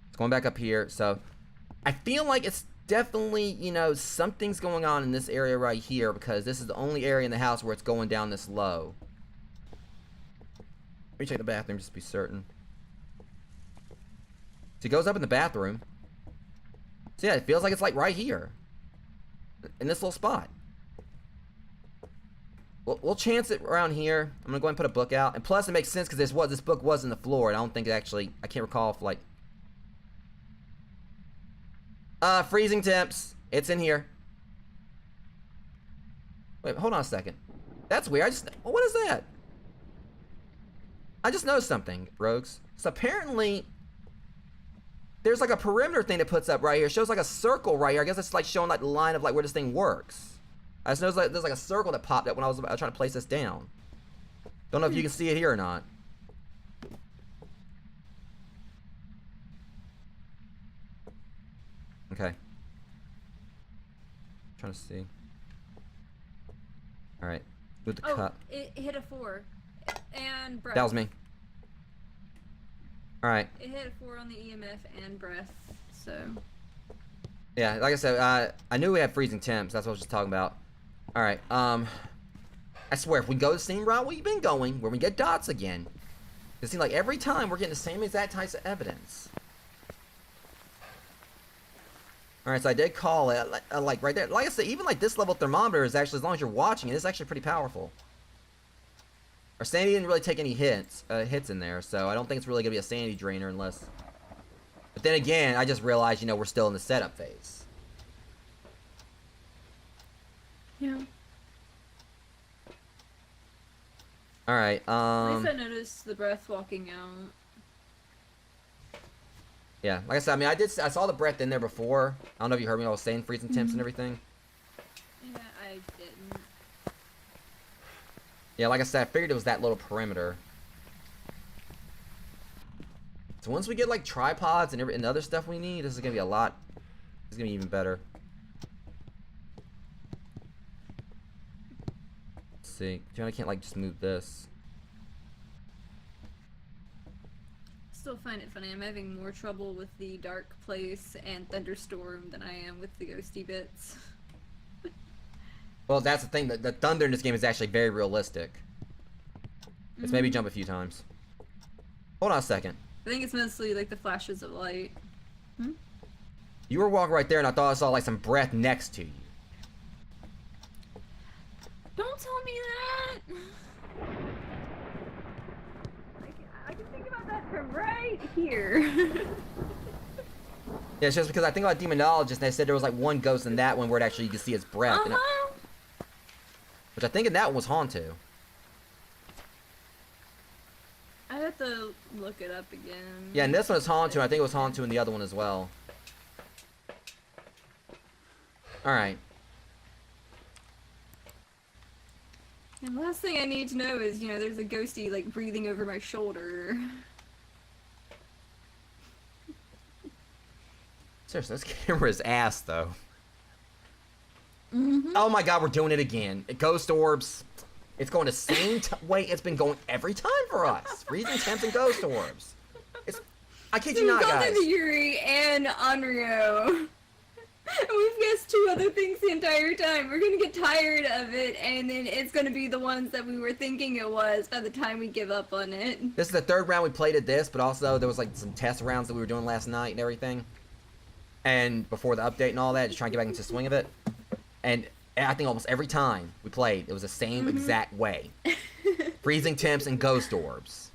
It's going back up here. So I feel like it's definitely, you know, something's going on in this area right here because this is the only area in the house where it's going down this low. Let me check the bathroom just to be certain. So he goes up in the bathroom. So yeah, it feels like it's like right here. In this little spot. We'll chance it around here. I'm gonna go ahead and put a book out. And plus it makes sense because this book was in the floor and I don't think it actually, I can't recall if like... freezing temps. It's in here. Wait, hold on a second. That's weird. What is that? I just noticed something, Rogues. So apparently, there's like a perimeter thing that puts up right here. It shows like a circle right here. I guess it's like showing like the line of like where this thing works. I just noticed like there's like a circle that popped up when I was trying to place this down. Don't know if you can see it here or not. Okay. Trying to see. All right. With the cup. It hit a 4. And breath. That was me. All right. It hit a 4 on the EMF and breath, so. Yeah, like I said, I knew we had freezing temps. That's what I was just talking about. All right. I swear, if we go the same route we've been going, where we get dots again, it seems like every time we're getting the same exact types of evidence. All right, so I did call it, like right there. Like I said, even like this level thermometer is actually, as long as you're watching it, it's actually pretty powerful. Our sanity didn't really take any hits in there, so I don't think it's really gonna be a sanity drainer unless. But then again, I just realized, you know, we're still in the setup phase. Yeah. All right. At least I noticed the breath walking out. Yeah, like I said, I mean, I saw the breath in there before. I don't know if you heard me. I was saying freezing temps and everything. Yeah, I didn't. Yeah, like I said, I figured it was that little perimeter. So once we get like tripods and the other stuff we need, this is gonna be a lot. This is gonna be even better. Let's see. I can't like just move this. Still find it funny. I'm having more trouble with the dark place and thunderstorm than I am with the ghosty bits. Well, that's the thing. The thunder in this game is actually very realistic. It's made me jump a few times. Hold on a second. I think it's mostly like the flashes of light. You were walking right there, and I thought I saw like some breath next to you. Don't tell me that! I can think about that from right here. Yeah, it's just because I think about demonologists, and they said there was like one ghost in that one where it actually you could see his breath. Which I think in that one was Hauntu. I have to look it up again. Yeah, and this one is Hauntu, and I think it was Hauntu in the other one as well. Alright. And the last thing I need to know is, you know, there's a ghosty like breathing over my shoulder. Seriously, this camera is ass, though. Oh my god, we're doing it again. Ghost orbs. It's going the same way it's been going every time for us. Freezing temps and ghost orbs. I kid you not, guys. We've gone through the Yuri and Onryo. We've guessed 2 other things the entire time. We're gonna get tired of it, and then it's gonna be the ones that we were thinking it was by the time we give up on it. This is the 3rd round we played at this, but also there was like some test rounds that we were doing last night and everything. And before the update and all that, just trying to get back into the swing of it. And I think almost every time we played, it was the same exact way. Freezing temps and ghost orbs.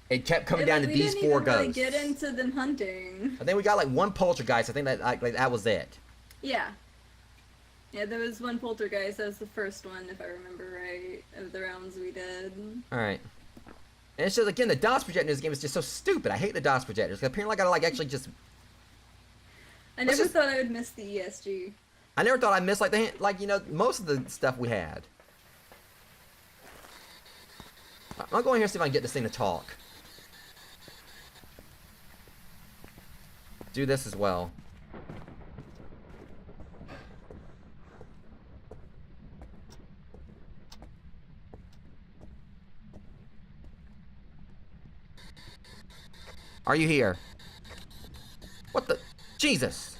It kept coming down to these 4 ghosts. Really get into them hunting. I think we got like 1 poltergeist. I think that like that was it. Yeah. Yeah, there was 1 poltergeist. That was the first one, if I remember right, of the rounds we did. Alright. And it's just, again, the DOS projector in this game is just so stupid. I hate the DOS projectors. Apparently I gotta like actually just... I never thought I would miss the ESG. I never thought I'd miss like you know, most of the stuff we had. I'll go in here and see if I can get this thing to talk. Do this as well. Are you here? What the? Jesus!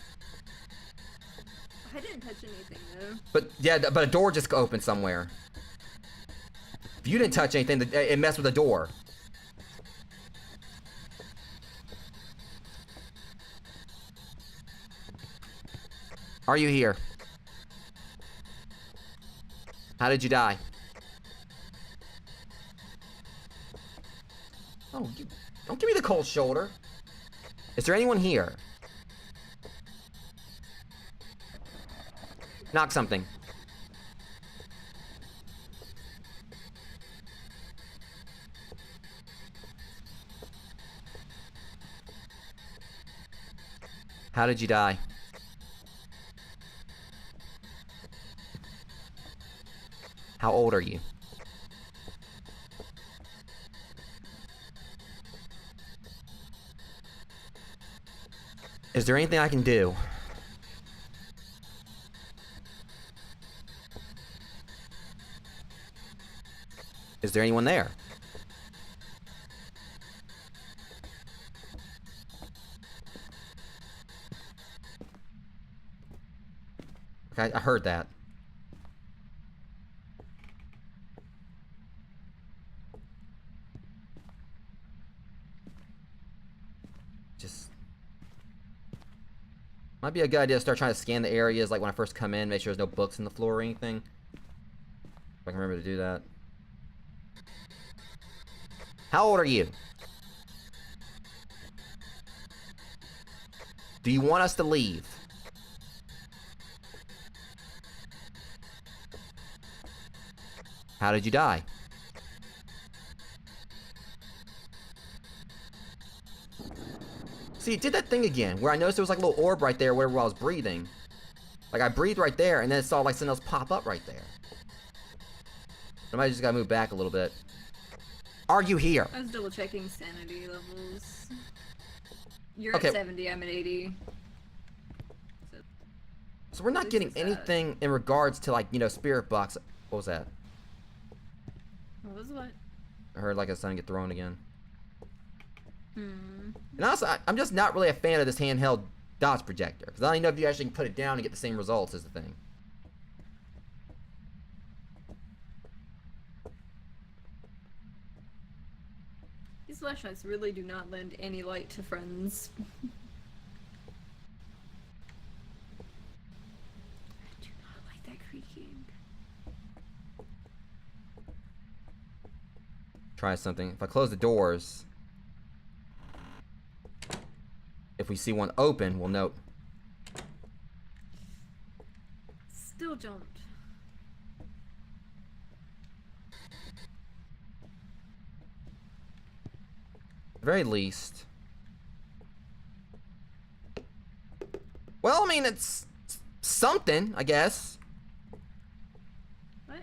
I didn't touch anything though. But yeah, but a door just opened somewhere. If you didn't touch anything, it messed with the door. Are you here? How did you die? Oh, you don't give me the cold shoulder. Is there anyone here? Knock something. How did you die? How old are you? Is there anything I can do? Is there anyone there? Okay, I heard that. Might be a good idea to start trying to scan the areas like when I first come in, make sure there's no books on the floor or anything. If I can remember to do that. How old are you? Do you want us to leave? How did you die? See, it did that thing again, where I noticed there was like a little orb right there where I was breathing. Like, I breathed right there, and then it saw like something else pop up right there. I might just gotta move back a little bit. Are you here? I was double checking sanity levels. You're Okay. at 70, I'm at 80. So we're not This getting is anything in regards to like, you know, spirit box. What was that? What was what? I heard like a son get thrown again. Hmm. And also, I'm just not really a fan of this handheld DOS projector. Because I don't even know if you actually can put it down and get the same results as the thing. These flashlights really do not lend any light to friends. I do not like that creaking. Try something. If I close the doors, if we see one open, we'll note. Still jumped. At the very least. Well, I mean, it's something, I guess. What? I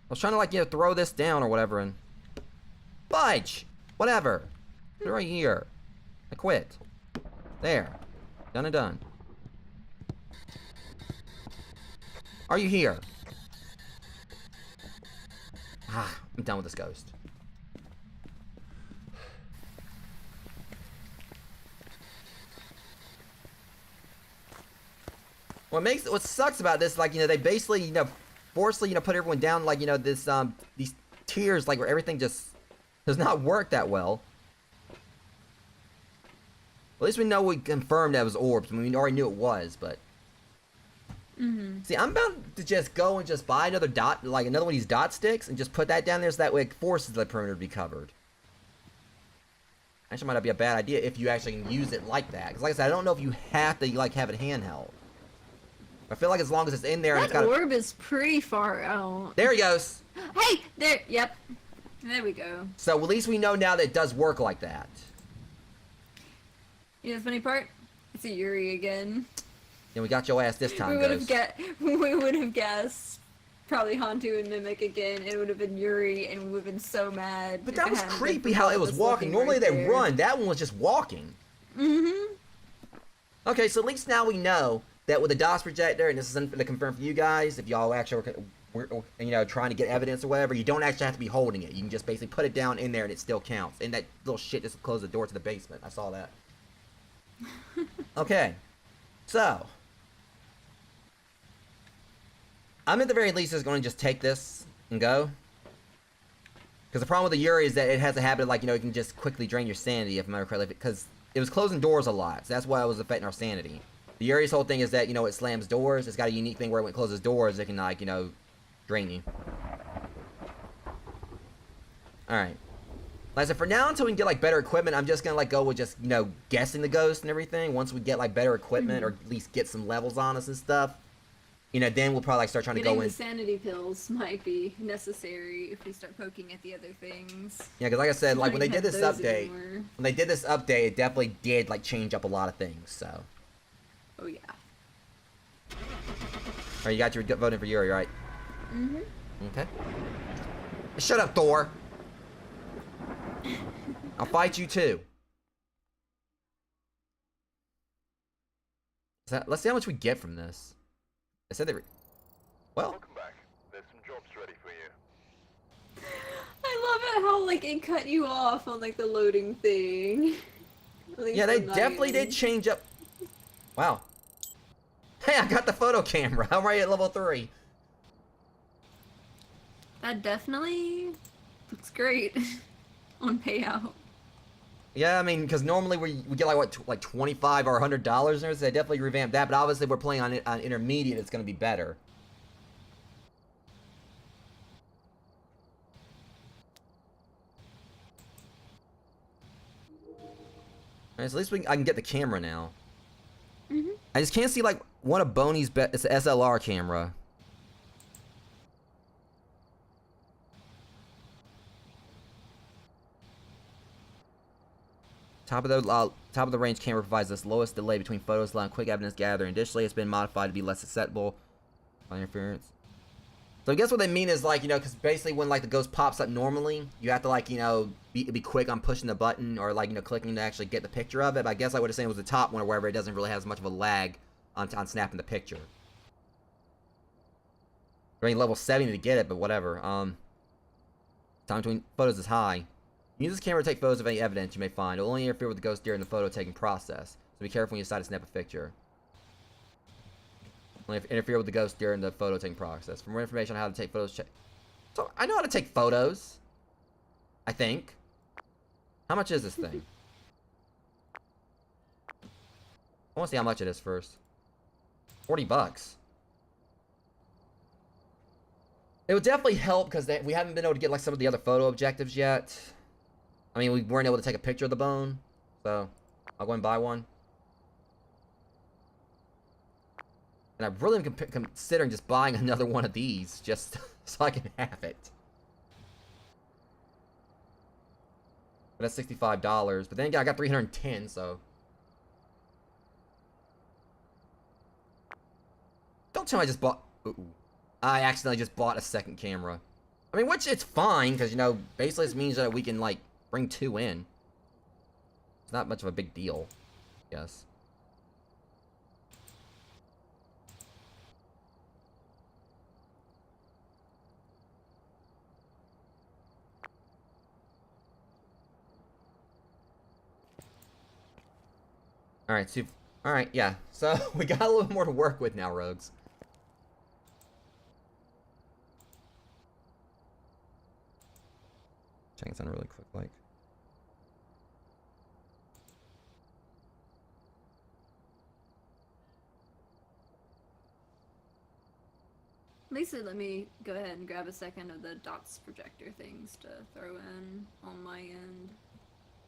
was trying to, like, you know, throw this down or whatever and... Fudge! Whatever. Put it right here. I quit. There. Done and done. Are you here? Ah, I'm done with this ghost. What sucks about this, like, they basically, forcefully, put everyone down, like, this, these tiers, like, where everything just does not work that well. At least we know we confirmed that it was orbs. I mean, we already knew it was, but... See, I'm about to just go and just buy another dot, like, another one of these dot sticks, and just put that down there so that way it forces the perimeter to be covered. Actually, might not be a bad idea if you actually can use it like that. Because, like I said, I don't know if you have to, like, have it handheld. I feel like as long as it's in there and it's got orb is pretty far out. There he goes! Hey! There! Yep. There we go. So, at least we know now that it does work like that. You know the funny part? It's a Yuri again. And we got your ass this time, we would have guessed probably Hantu and Mimic again. It would have been Yuri, and we would have been so mad. But that was creepy how it was walking. Normally they run. That one was just walking. Okay, so at least now we know that with the DOS projector, and this is to confirm for you guys, if y'all actually were, trying to get evidence or whatever, you don't actually have to be holding it. You can just basically put it down in there and it still counts. And that little shit just closed the door to the basement. I saw that. Okay, so I'm at the very least just going to just take this and go. Because the problem with the Yuri is that it has a habit of, like, it can just quickly drain your sanity, if I remember correctly. Because it was closing doors a lot, so that's why it was affecting our sanity. The Yuri's whole thing is that, it slams doors. It's got a unique thing where when it closes doors, it can, like, drain you. Alright. Like I said, for now, until we can get, like, better equipment, I'm just gonna, like, go with just, guessing the ghost and everything. Once we get, like, better equipment, or at least get some levels on us and stuff, then we'll probably, like, start trying to go in. The sanity pills might be necessary if we start poking at the other things. Yeah, because like I said, like, when they did this update, it definitely did, like, change up a lot of things, so. Oh, yeah. Alright, you got your voting for Yuri, right? Okay. Shut up, Thor! I'll fight you too. Let's see how much we get from this. I said they were... Well... Welcome back. There's some jobs ready for you. I love it how, like, it cut you off on, like, the loading thing. Yeah, they definitely did change up... Wow. Hey, I got the photo camera. I'm right at level 3. That definitely looks great on payout. Yeah, I mean, because normally we get like what, like $25 or $100, so they definitely revamped that. But obviously, we're playing on intermediate; it's going to be better. Alright, so at least I can get the camera now. I just can't see like one of Boney's it's an SLR camera. Top of the range camera provides the lowest delay between photos, allowing quick evidence gathering. Additionally, it's been modified to be less susceptible to interference. So I guess what they mean is like, because basically when like the ghost pops up normally, you have to like, be quick on pushing the button or like, clicking to actually get the picture of it. But I guess I would have said it was the top one or wherever it doesn't really have as much of a lag on snapping the picture. I mean, level 70 to get it, but whatever. Time between photos is high. Use this camera to take photos of any evidence you may find. It will only interfere with the ghost during the photo taking process. So be careful when you decide to snap a picture. Only interfere with the ghost during the photo taking process. For more information on how to take photos, check. So I know how to take photos. I think. How much is this thing? I want to see how much it is first. $40. It would definitely help because we haven't been able to get like some of the other photo objectives yet. I mean, we weren't able to take a picture of the bone, so I'll go and buy one. And I really am considering just buying another one of these just so I can have it. But that's $65. But then again, I got 310, so. Don't tell me I just bought. Ooh. I accidentally just bought a second camera. I mean, which it's fine, because, basically this means that we can, like, bring 2 in. It's not much of a big deal, I guess. Alright, see if Alright, yeah. So, we got a little more to work with now, rogues. Checking something really quick, like. Lisa, let me go ahead and grab a second of the dots projector things to throw in on my end.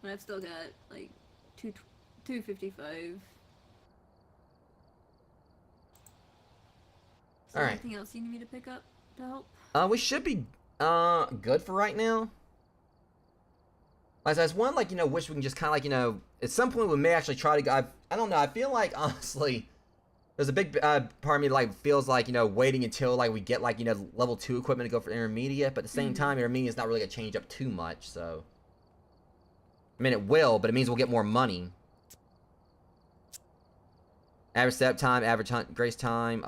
And I've still got like 255. Is there anything else you need me to pick up to help? We should be good for right now. As I was one, like, you know, wish we can just kind of like, you know, at some point we may actually try to go. I don't know. I feel like honestly, there's a big part of me that, like, feels like, you know, waiting until like we get like, you know, level 2 equipment to go for intermediate. But at the same time, intermediate is not really gonna change up too much. So, I mean, it will, but it means we'll get more money. Average step time, average grace time.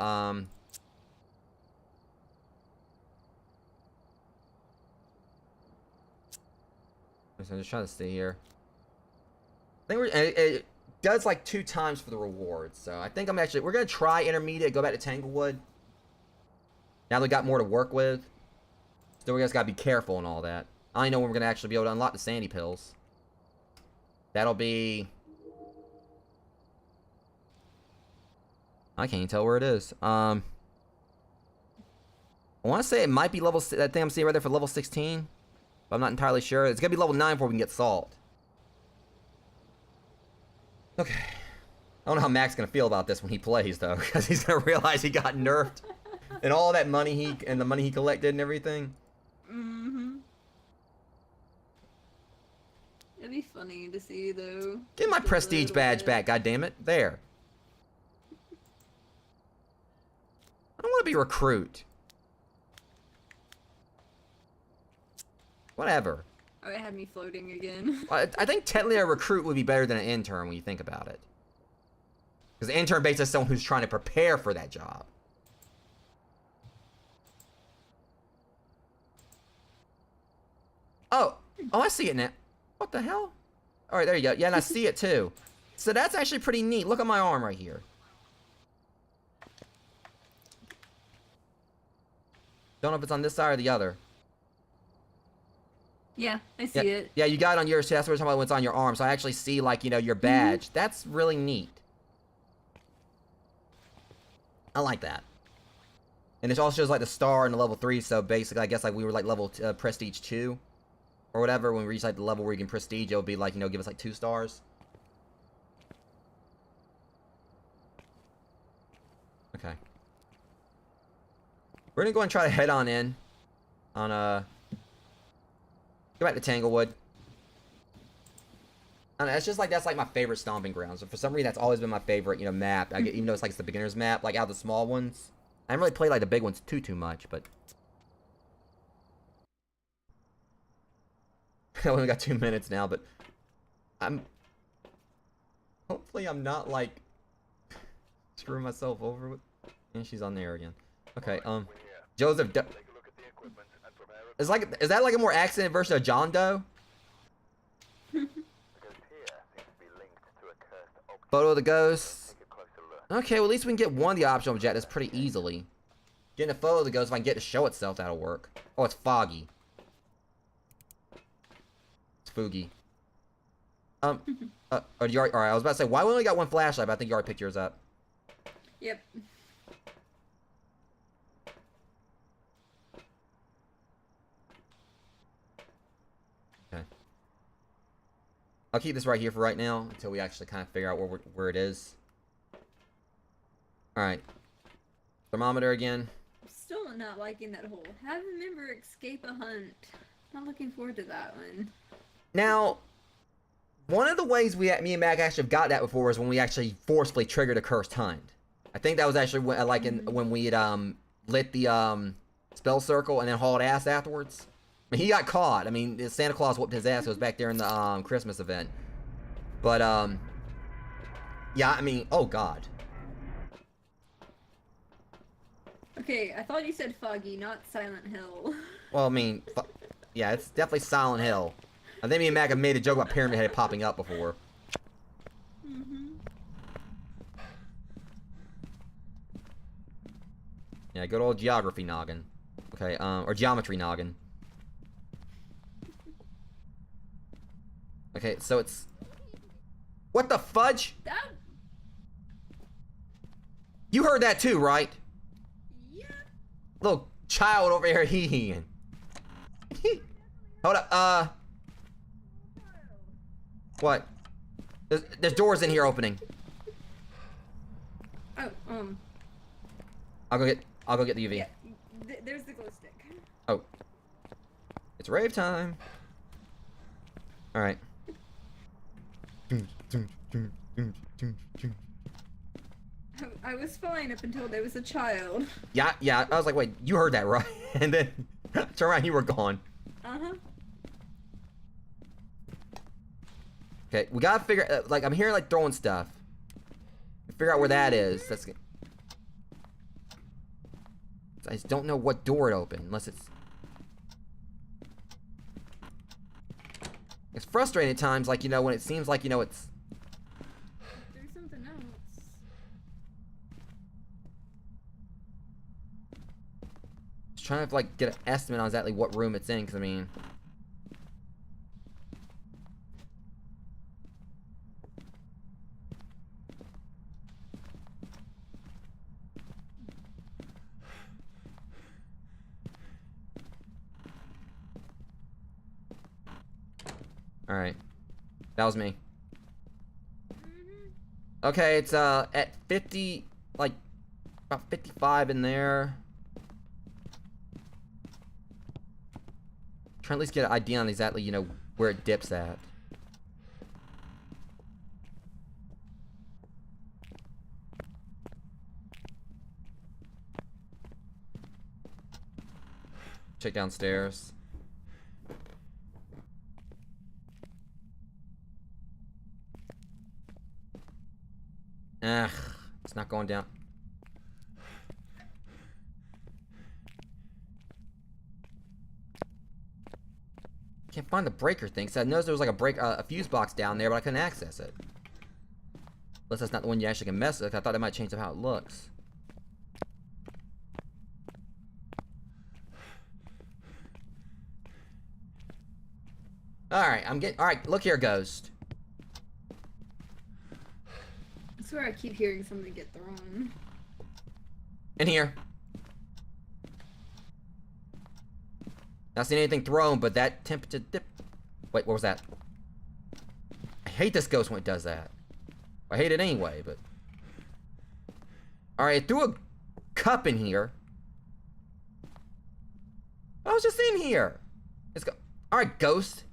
So I'm just trying to stay here. I think it does like 2 times for the rewards, so I think we're gonna try intermediate, go back to Tanglewood. Now that we got more to work with. Still, we just gotta be careful and all that. I only know when we're gonna actually be able to unlock the sandy pills. That'll be... I can't even tell where it is. I want to say it might be level... That thing I'm seeing right there for level 16. But I'm not entirely sure. It's gonna be level 9 before we can get salt. Okay. I don't know how Mac's gonna feel about this when he plays, though, because he's gonna realize he got nerfed, and all that money the money he collected and everything. Mm-hmm. It'd be funny to see, though. Get my prestige badge back, goddammit. There. I don't want to be a recruit. Whatever. Oh, it had me floating again. I think technically a recruit would be better than an intern when you think about it. Because an intern basically is someone who's trying to prepare for that job. Oh, I see it now. What the hell? Alright, there you go. Yeah, and I see it too. So that's actually pretty neat. Look at my arm right here. Don't know if it's on this side or the other. Yeah, I see it. Yeah, you got it on yours too. That's what we're talking about when it's on your arm. So I actually see, like, you know, your badge. That's really neat. I like that. And it also shows, like, the star and the level 3. So basically, I guess, like, we were, like, level prestige 2. Or whatever. When we reach, like, the level where you can prestige, it'll be, like, you know, give us, like, 2 stars. Okay. We're gonna go and try to head on in. On, go back to Tanglewood. I don't know, it's just like, that's like my favorite stomping grounds. So for some reason, that's always been my favorite, you know, map. Even though it's like it's the beginner's map, like out of the small ones. I haven't really played like the big ones too much, but... I only got 2 minutes now, but... Hopefully I'm not, like... screwing myself over with... And she's on there again. Okay, Joseph... Is that like a more accident version of John Doe? Photo of the ghost. Okay, well at least we can get one of the optional objectives pretty easily. Getting a photo of the ghost, if I can get it to show itself, that'll work. Oh, it's foggy. It's Foogie. Alright, I was about to say, why we only got one flashlight, but I think you already picked yours up. Yep. I'll keep this right here for right now until we actually kind of figure out where it is. Alright. Thermometer again. I'm still not liking that whole have a member escape a hunt. Not looking forward to that one. Now, one of the ways me and Mac actually have got that before is when we actually forcefully triggered a cursed hunt. I think that was actually when, like when we had lit the spell circle and then hauled ass afterwards. I mean, he got caught. I mean, Santa Claus whooped his ass. It was back there in the Christmas event. But yeah, I mean, oh god. Okay, I thought you said Foggy, not Silent Hill. Well, I mean, yeah, it's definitely Silent Hill. I think me and Mac have made a joke about Pyramid Head popping up before. Yeah, good old geography noggin. Okay, or geometry noggin. Okay, so it's... What the fudge? That. You heard that too, right? Yeah. Little child over here hee-heeing. Hold up, What? There's doors in here opening. Oh, I'll go get the UV. yeah. There's the glow stick. Oh. It's rave time. Alright. I was fine up until there was a child. Yeah, I was like, wait, you heard that, right? And then, turn around, you were gone. Uh-huh. Okay, we gotta figure, like, I'm hearing, like, throwing stuff. Figure out where that is. That's good. I just don't know what door it opened, unless it's... It's frustrating at times, like, you know, when it seems like, you know, it's... There's something else. Just trying to, like, get an estimate on exactly what room it's in, because, I mean... Alright. That was me. Okay, it's, at 50, like, about 55 in there. Trying to at least get an idea on exactly, you know, where it dips at. Check downstairs. Ugh, it's not going down. Can't find the breaker thing. So I noticed there was like a fuse box down there, but I couldn't access it. Unless that's not the one you actually can mess with. I thought that might change up how it looks. Alright, alright, look here, Ghost. I swear I keep hearing something get thrown. In here. Not seen anything thrown, but that temperature dip. Wait, what was that? I hate this ghost when it does that. I hate it anyway, but... Alright, it threw a cup in here. I was just in here. Let's go. Alright, ghost.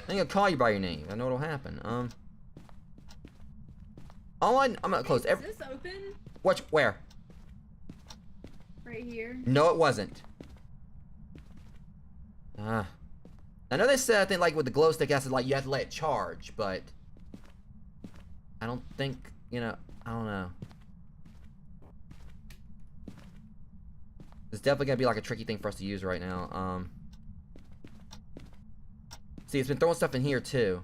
I'm gonna call you by your name. I know what'll happen. I'm gonna close Is this open? Where? Right here. No, it wasn't. I know they said, I think, like, with the glow stick acid, like, you have to let it charge, but... I don't think, you know, I don't know. It's definitely gonna be, like, a tricky thing for us to use right now. See, it's been throwing stuff in here, too.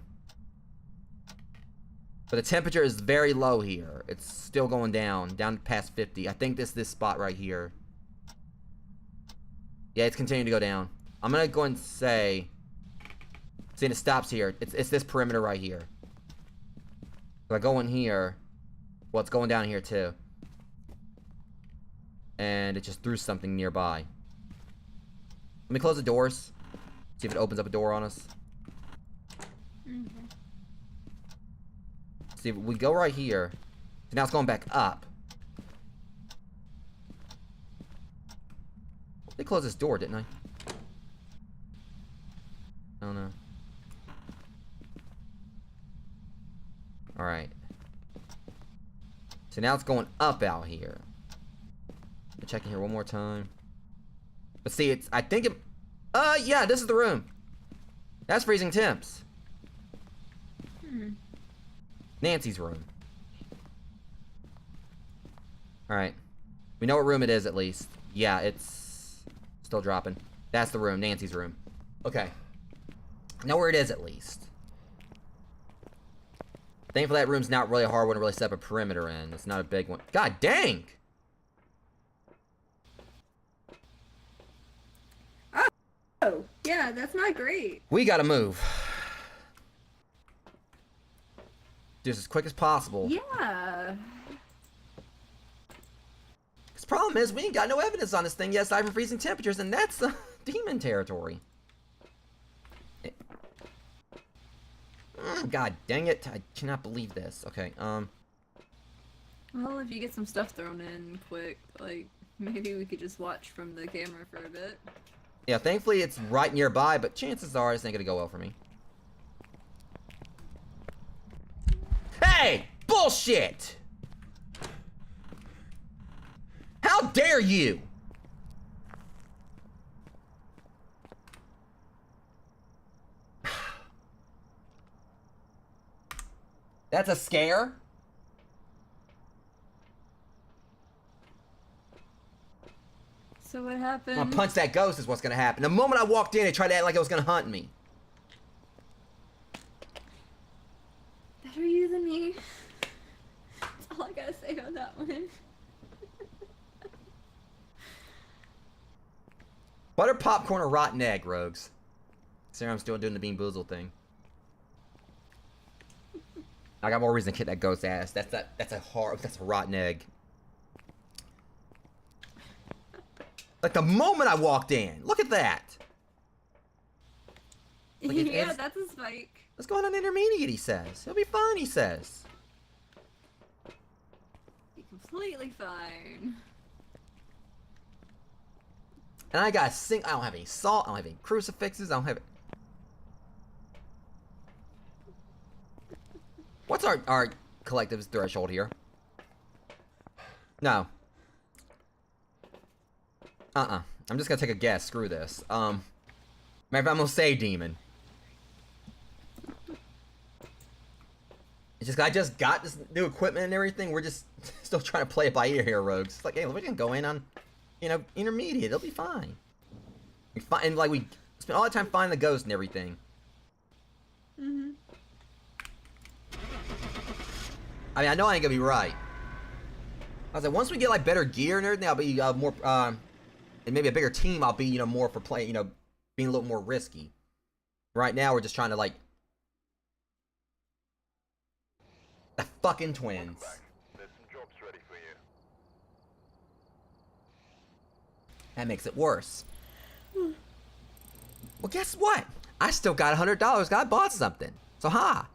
But the temperature is very low here. It's still going down past 50. I think this spot right here. Yeah, it's continuing to go down. I'm gonna go and say... See, and it stops here. It's this perimeter right here. If I go in here... Well, it's going down here, too. And it just threw something nearby. Let me close the doors. See if it opens up a door on us. Mm-hmm. See, if we go right here. So now it's going back up. They closed this door, didn't I? I don't know. Alright. So now it's going up out here. I'm checking here one more time. But see, I think it... yeah, this is the room. That's freezing temps. Nancy's room. Alright. We know what room it is, at least. Yeah, it's... still dropping. That's the room, Nancy's room. Okay. Know where it is, at least. Thankfully, that room's not really a hard one to really set up a perimeter in. It's not a big one. God dang! Oh, yeah, that's not great. We gotta move. Just as quick as possible. Yeah. The problem is, we ain't got no evidence on this thing yet aside from freezing temperatures, and that's demon territory. God dang it. I cannot believe this. Okay, Well, if you get some stuff thrown in quick, like, maybe we could just watch from the camera for a bit. yeah, thankfully it's right nearby, but chances are this ain't gonna go well for me. Hey! Bullshit! How dare you! That's a scare? So what happened? I'm gonna punch that ghost is what's gonna happen. The moment I walked in, it tried to act like it was gonna hunt me. Better you than me. That's all I gotta say on that one. Butter popcorn or rotten egg, rogues. Sarah, I'm still doing the Bean Boozled thing. I got more reason to kick that ghost ass. That's a rotten egg. Like the moment I walked in, look at that. Like Yeah, that's a spike. Let's go on an intermediate, he says. He'll be fine, he says. Be completely fine. And I got I don't have any salt, I don't have any crucifixes, I don't have it. What's our collective's threshold here? No. I'm just gonna take a guess. Screw this. Maybe I'm gonna say demon. It's just I just got this new equipment and everything. We're just still trying to play it by ear here, rogues. It's like, hey, we're gonna go in on, you know, intermediate. It'll be fine. And like we spent all the time finding the ghost and everything. Mhm. I mean, I know I ain't gonna be right. I was like, once we get like better gear and everything, I'll be more, and maybe a bigger team. I'll be, you know, more for playing, you know, being a little more risky. Right now, we're just trying to like the fucking twins. There's some jobs ready for you. That makes it worse. Well, guess what? I still got $100. I bought something. So ha.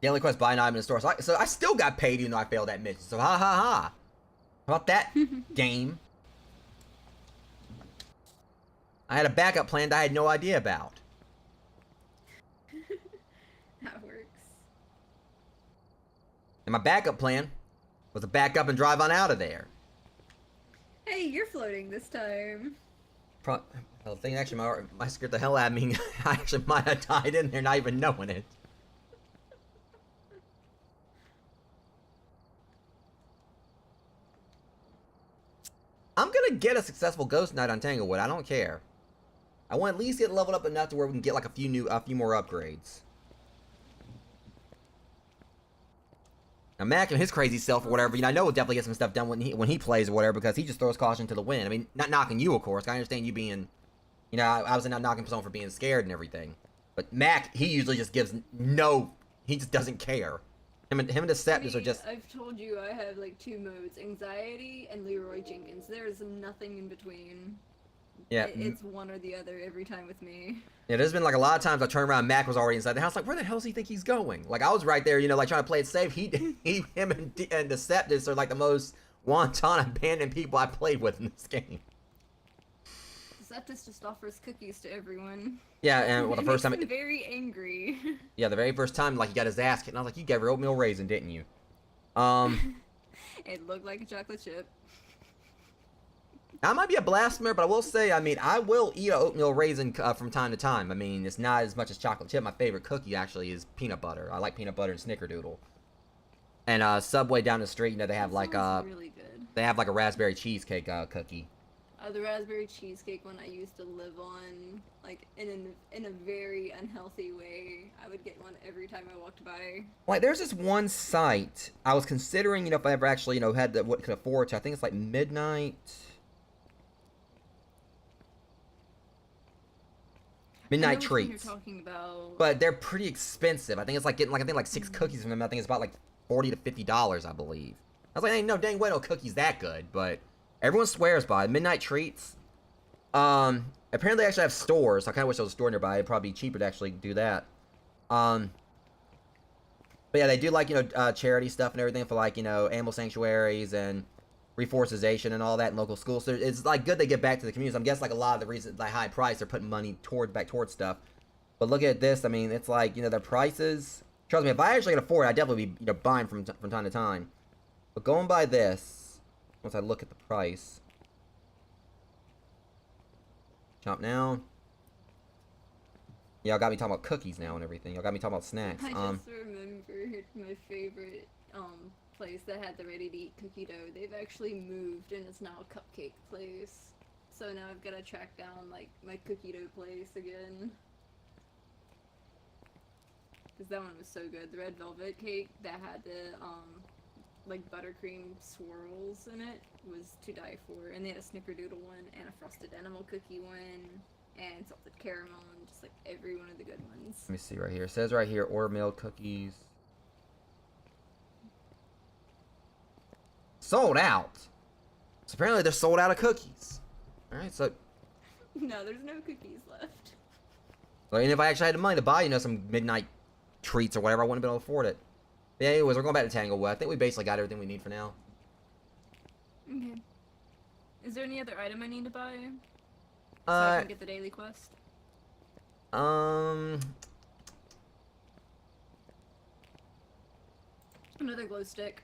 Daily quest buy an item in the store. So I still got paid even though I failed that mission. So ha ha ha. How about that game? I had a backup plan that I had no idea about. That works. And my backup plan was to back up and drive on out of there. Hey, you're floating this time. Well, the thing actually might scared the hell out of me. I actually might have died in there not even knowing it. I'm gonna get a successful ghost night on Tanglewood. I don't care. I want to at least get leveled up enough to where we can get like a few more upgrades. Now Mac and his crazy self or whatever, you know, I know we'll definitely get some stuff done when he plays or whatever because he just throws caution to the wind. I mean, not knocking you, of course. I understand you being, you know, I was not knocking someone for being scared and everything. But Mac, he usually just gives he just doesn't care. Him and Deceptus are just. I've told you I have like 2 modes: anxiety and Leroy Jenkins. There is nothing in between. Yeah. It's one or the other every time with me. Yeah, there's been like a lot of times I turned around and Mac was already inside the house. Like, where the hell does he think he's going? Like, I was right there, you know, like trying to play it safe. Him and Deceptus are like the most wanton, abandoned people I played with in this game. Deceptus just offers cookies to everyone. Yeah, and well, the first time. Makes him very angry. Yeah, the very first time, like, he got his ass kicked. And I was like, you gave her oatmeal raisin, didn't you? It looked like a chocolate chip. I might be a blasphemer, but I will say, I mean, I will eat an oatmeal raisin from time to time. I mean, it's not as much as chocolate chip. My favorite cookie, actually, is peanut butter. I like peanut butter and snickerdoodle. And Subway down the street, you know, they have like really good. They have like a raspberry cheesecake cookie. The raspberry cheesecake one I used to live on, like in a very unhealthy way. I would get one every time I walked by. Like, there's this one site I was considering, if I ever actually, had the what could afford to. I think it's like Midnight I know which one Treats. you're talking about. But they're pretty expensive. I think it's like getting like 6 cookies from them. I think it's about like $40 to $50, I believe. I was like, ain't no dang way no cookies that good, but everyone swears by it. Midnight Treats. Apparently they actually have stores. I kind of wish there was a store nearby. It'd probably be cheaper to actually do that. But yeah, they do like, charity stuff and everything for like, animal sanctuaries and reforestation and all that in local schools. So it's like good they get back to the communities. I'm guessing like a lot of the reasons like high price, they're putting money back towards stuff. But look at this. I mean, it's like, their prices. Trust me, if I actually can afford it, I'd definitely be, buying from time to time. But going by this, once I look at the price. Chomp now. Y'all got me talking about cookies now and everything. Y'all got me talking about snacks. I just remembered my favorite place that had the ready-to-eat cookie dough. They've actually moved and it's now a cupcake place. So now I've got to track down like my cookie dough place again. Because that one was so good. The red velvet cake that had the like buttercream swirls in it was to die for. And they had a snickerdoodle one and a frosted animal cookie one and salted caramel and just like every one of the good ones. Let me see right here. It says right here, order milled cookies. Sold out. So apparently they're sold out of cookies. Alright, so... No, there's no cookies left. Well, and if I actually had the money to buy, some midnight treats or whatever, I wouldn't have been able to afford it. But anyways, we're going back to Tanglewood. I think we basically got everything we need for now. Okay. Is there any other item I need to buy? So I can get the daily quest? Another glow stick.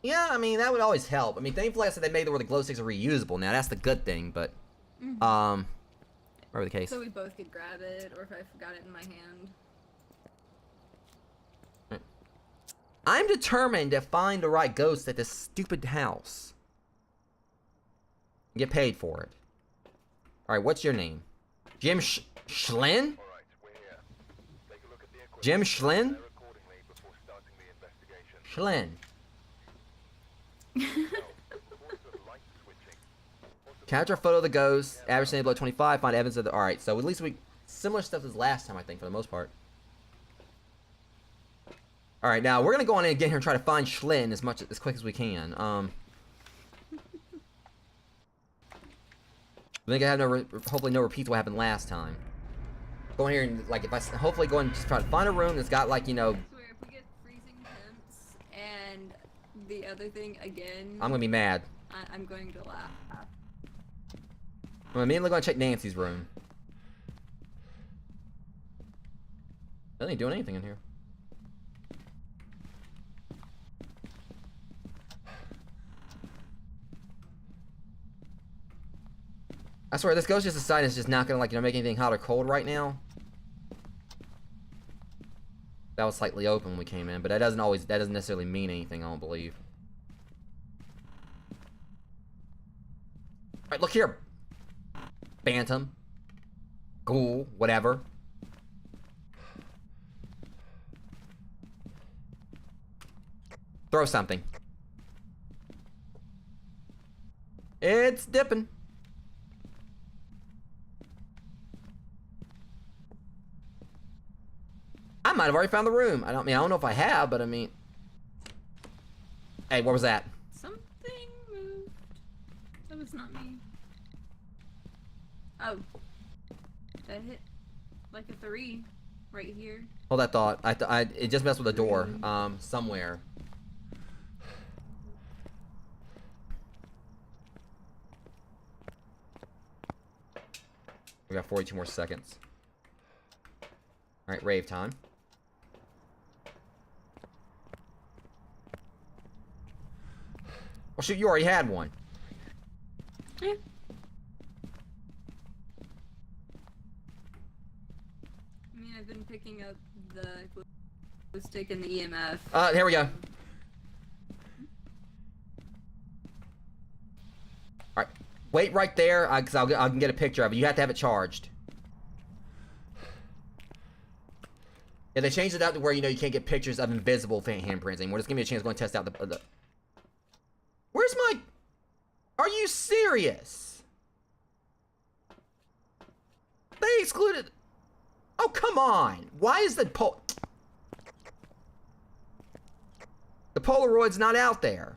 Yeah, I mean, that would always help. I mean, thankfully, I said they made where the glow sticks are reusable now. That's the good thing, but... whatever the case. So we both could grab it, or if I forgot it in my hand. Right. I'm determined to find the right ghost at this stupid house. Get paid for it. Alright, what's your name? Jim Schlin? Jim Schlin? Schlin. Capture a photo of the ghost. Average standing below 25. Find evidence of the... Alright, so at least we... Similar stuff as last time, I think, for the most part. Alright, now we're gonna go on in and get here and try to find Schlin as quick as we can. I think I have hopefully no repeats of what happened last time. Go in here and, like, if I hopefully go and just try to find a room that's got, like, I swear, if we get freezing temps and the other thing again... I'm gonna be mad. I'm going to laugh. I'm immediately gonna check Nancy's room. They ain't doing anything in here. I swear, this ghost just decided it's just not gonna, like, make anything hot or cold right now. That was slightly open when we came in, but that doesn't necessarily mean anything, I don't believe. Alright, look here. Phantom. Ghoul, whatever. Throw something. It's dipping. I might have already found the room. I don't know if I have, but I mean... Hey, what was that? Something moved. That was not me. Oh. That hit like a 3 right here. Hold that thought. It just messed with the door. Somewhere. We got 42 more seconds. Alright, rave time. Well, shoot, you already had one. Yeah. I mean, I've been picking up the glow stick and the EMF. Here we go. Alright. Wait right there, because I can get a picture of it. You have to have it charged. Yeah, they changed it out to where, you know, you can't get pictures of invisible handprints anymore. Just give me a chance to go and test out the... Where's my... Are you serious? They excluded... Oh, come on. Why is the The Polaroid's not out there.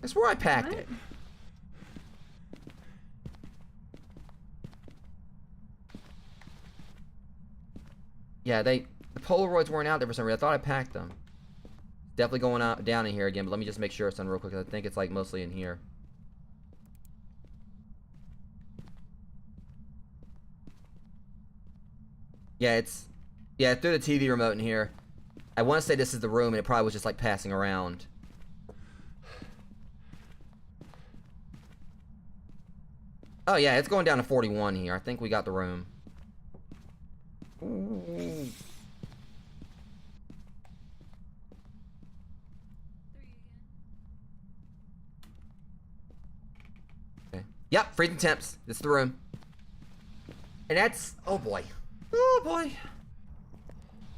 That's where I packed it. Yeah, the Polaroids weren't out there for some reason. I thought I packed them. Definitely going out down in here again, but let me just make sure it's done real quick, because I think it's like mostly in here. Yeah, yeah, through the TV remote in here. I want to say this is the room, and it probably was just like passing around. Oh yeah, it's going down to 41 here. I think we got the room. Ooh. Okay. Yep, freezing temps. This is the room. And that's... Oh boy. Oh boy.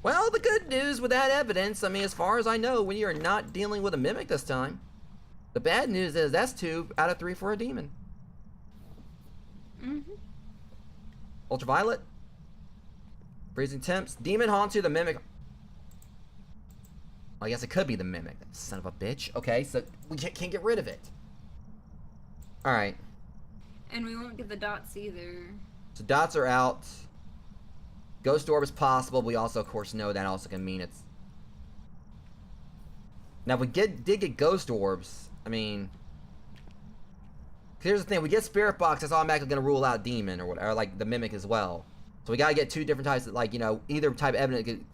Well, the good news with that evidence, I mean, as far as I know, we are not dealing with a mimic this time. The bad news is that's 2 out of 3 for a demon. Mm-hmm. Ultraviolet. Freezing temps. Demon, Hantu, the mimic. Well, I guess it could be the mimic. Son of a bitch. Okay, so we can't get rid of it. Alright. And we won't get the dots either. So dots are out. Ghost orb is possible. We also, of course, know that also can mean it's... Now, if we did get ghost orbs, I mean... Here's the thing, we get spirit box, that's automatically going to rule out demon or whatever, like the mimic as well. So we got to get 2 different types of, like, you know, either type of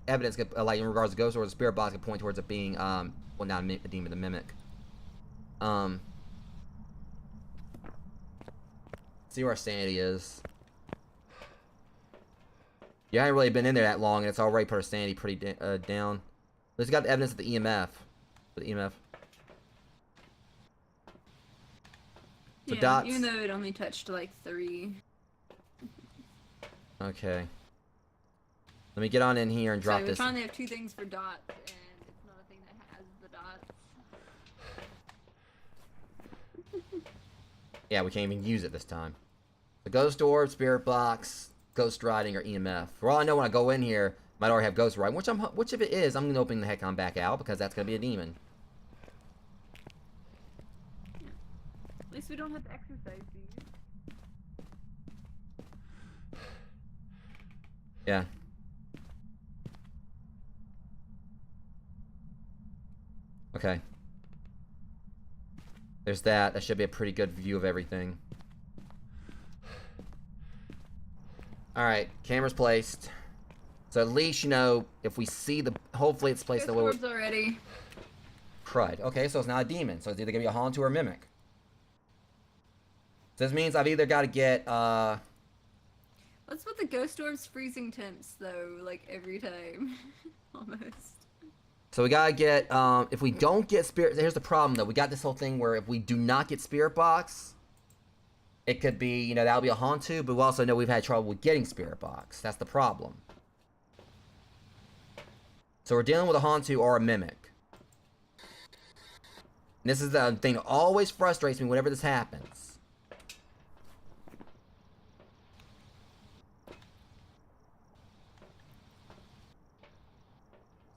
evidence like in regards to ghost or the spirit box could point towards it being, well, not a demon, the mimic. See where our sanity is. You haven't really been in there that long, and it's already put our sanity pretty down. Let's got the evidence of the EMF. The EMF. So yeah, dots. even though it only touched like 3. Okay. Let me get on in here and drop so this. we finally have 2 things for dots, and it's not a thing that has the dots. Yeah, we can't even use it this time. The ghost orb, spirit box, ghost riding, or EMF. For all I know, when I go in here, I might already have ghost riding. Which if it is, I'm gonna open the heck on back out, because that's gonna be a demon. At least we don't have to exercise these. Yeah. Okay. There's that. That should be a pretty good view of everything. Alright, camera's placed. So at least, you know, if we see the... Hopefully it's placed the way... Orbs already. Crud. Okay, so it's not a demon. So it's either going to be a Hantu or a mimic. So this means I've either got to get, What's with the ghost orbs freezing temps, though, like, every time? Almost. So we gotta get, if we don't get spirit... Here's the problem, though. We got this whole thing where if we do not get spirit box, it could be, you know, that'll be a Hantu, but we also know we've had trouble with getting spirit box. That's the problem. So we're dealing with a Hantu or a mimic. And this is the thing that always frustrates me whenever this happens.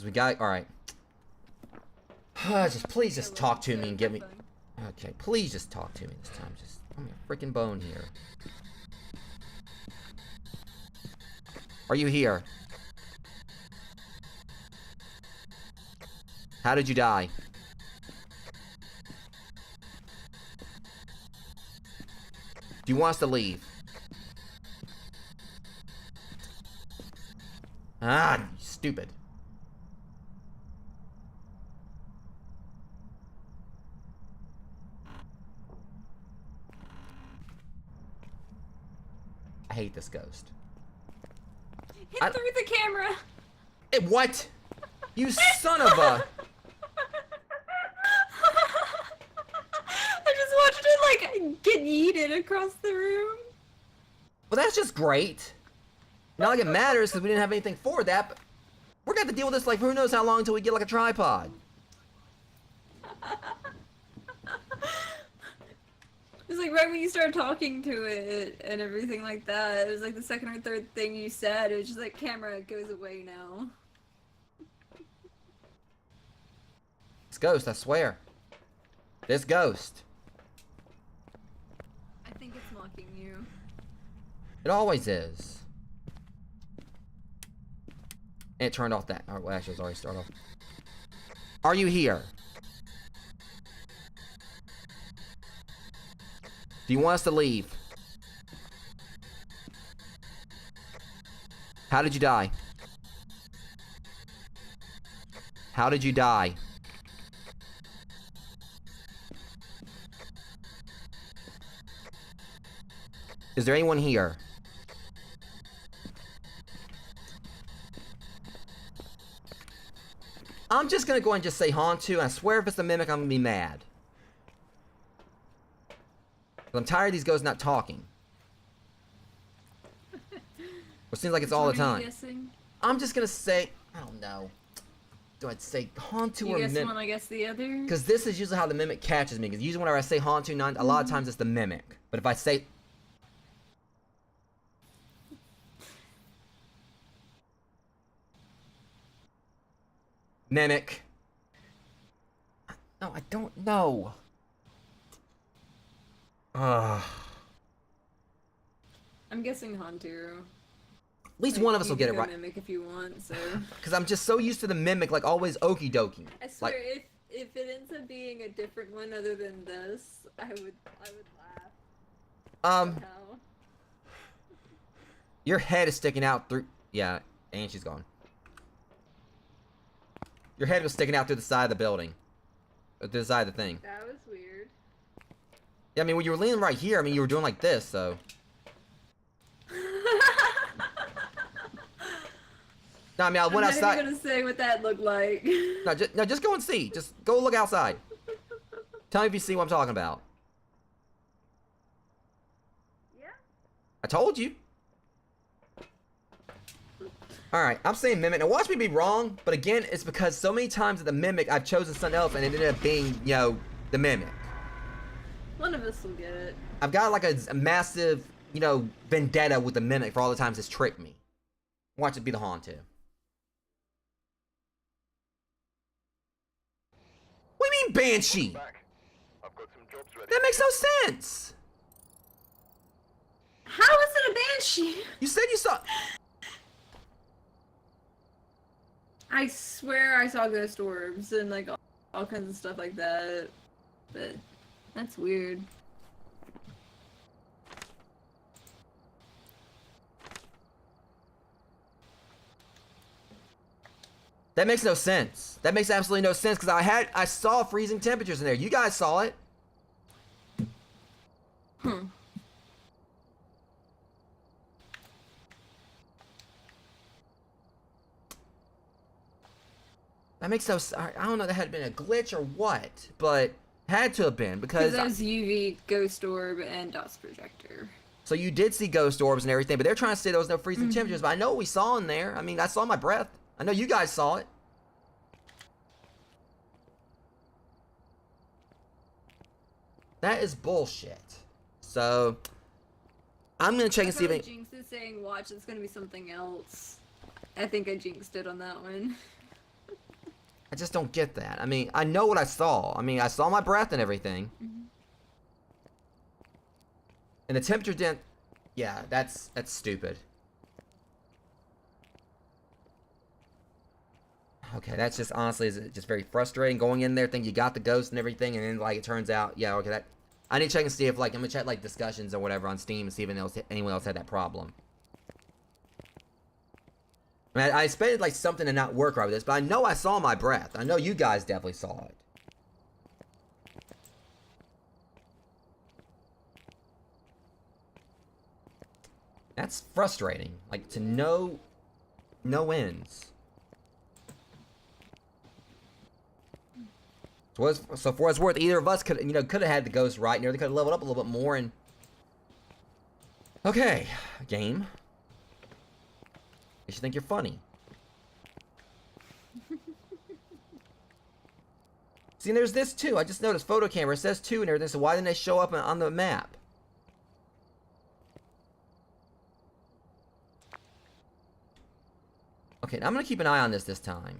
We got... Alright. Please just talk to me and give me... Okay, please just talk to me this time. Just give me a freaking bone here. Are you here? How did you die? Do you want us to leave? Ah, stupid. I hate this ghost. Hit through the camera! What? You son of a... I just watched like get yeeted across the room. Well, that's just great. Not like it matters because we didn't have anything for that, but we're gonna have to deal with this like who knows how long until we get like a tripod. It's like right when you started talking to it and everything like that, it was like the second or third thing you said, it was just like, camera goes away now. It's Ghost, I swear. This Ghost. I think it's mocking you. It always is. And it turned off that. Oh, well, actually, it's already started off. Are you here? Do you want us to leave? How did you die? How did you die? Is there anyone here? I'm just gonna go ahead and just say Hantu, and I swear if it's a mimic, I'm gonna be mad. I'm tired of these ghosts not talking. It seems like it's all the time. I'm just gonna say, I don't know. Do I say Hantu or mimic? You guess mimic? one, I guess the other? Because this is usually how the mimic catches me. Because usually whenever I say Hantu, a lot of times it's the mimic. But if I say... Mimic. No, I don't know. I'm guessing Hantu. At least one of us will get it right. Mimic if you want, so. Because I'm just so used to the mimic, like always okie dokie. I swear, like, if it ends up being a different one other than this, I would laugh. Somehow. Your head is sticking out through. Yeah, and she's gone. Your head was sticking out through the side of the building, through the side of the thing. That was weird. Yeah, I mean when you were leaning right here, I mean you were doing like this, so. No, I mean I went outside. I'm not even gonna say what that looked like. No, just go and see. Just go look outside. Tell me if you see what I'm talking about. Yeah. I told you. Alright, I'm saying mimic. Now watch me be wrong, but again, it's because so many times at the mimic, I've chosen something else and it ended up being, you know, the mimic. One of us will get it. I've got like a massive, you know, vendetta with the mimic for all the times it's tricked me. Watch it be the Hantu. What do you mean, Banshee? I've got some jobs ready. That makes no sense. How is it a banshee? You said you saw... I swear I saw ghost orbs and like all kinds of stuff like that, but that's weird. That makes no sense. That makes absolutely no sense because I saw freezing temperatures in there. You guys saw it. That makes no. I don't know. That had been a glitch or what, but had to have been because that was UV, ghost orb, and DOS projector. So you did see ghost orbs and everything, but they're trying to say there was no freezing temperatures. But I know what we saw in there. I mean, I saw my breath. I know you guys saw it. That is bullshit. So I'm gonna check and see if any... Jinx is saying, "Watch, it's gonna be something else." I think I jinxed it on that one. I just don't get that. I mean, I know what I saw. I mean, I saw my breath and everything. And the temperature didn't... Yeah, that's stupid. Okay, that's just honestly is just very frustrating. Going in there, think you got the ghost and everything, and then like it turns out, yeah, okay, that... I need to check and see if like, I'm gonna check like discussions or whatever on Steam and see if anyone else had that problem. I mean, I expected like something to not work right with this, but I know I saw my breath. I know you guys definitely saw it. That's frustrating. Like to no ends. So for what's worth, either of us could have had the ghost right, and they could have leveled up a little bit more. And okay, game. You should think you're funny. See, and there's this too. I just noticed photo camera. It says 2 and everything. So why didn't they show up on the map? Okay, now I'm gonna keep an eye on this time.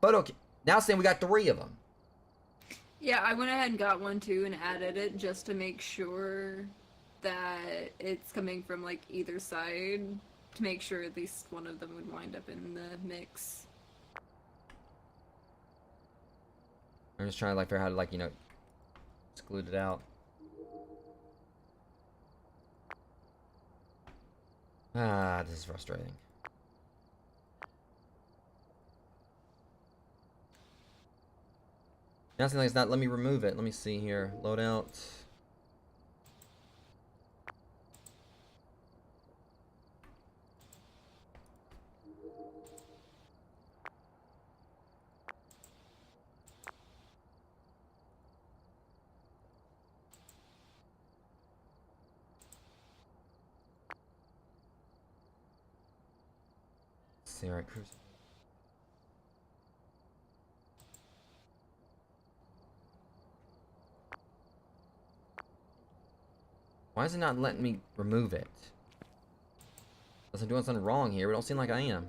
Now it's saying we got 3 of them. Yeah, I went ahead and got one too and added it just to make sure that it's coming from like either side, to make sure at least one of them would wind up in the mix. I'm just trying to figure out how to exclude it out. Ah, this is frustrating. Now it seems like it's not. Let me remove it. Let me see here. Loadout. See, alright, cruise. Why is it not letting me remove it? Unless I'm doing something wrong here, but it don't seem like I am.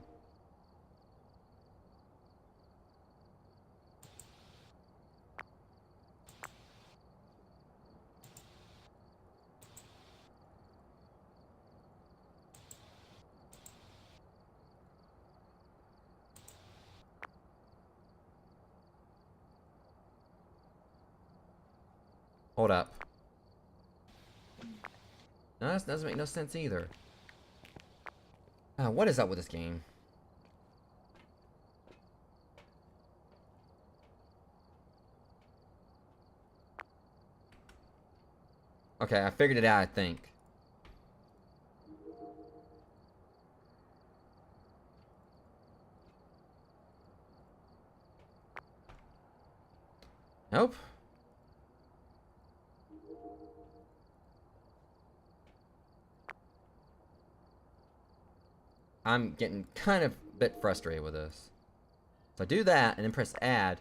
Hold up. No, that doesn't make no sense either. What is up with this game? Okay, I figured it out, I think. Nope. I'm getting kind of a bit frustrated with this. So I do that and then press add.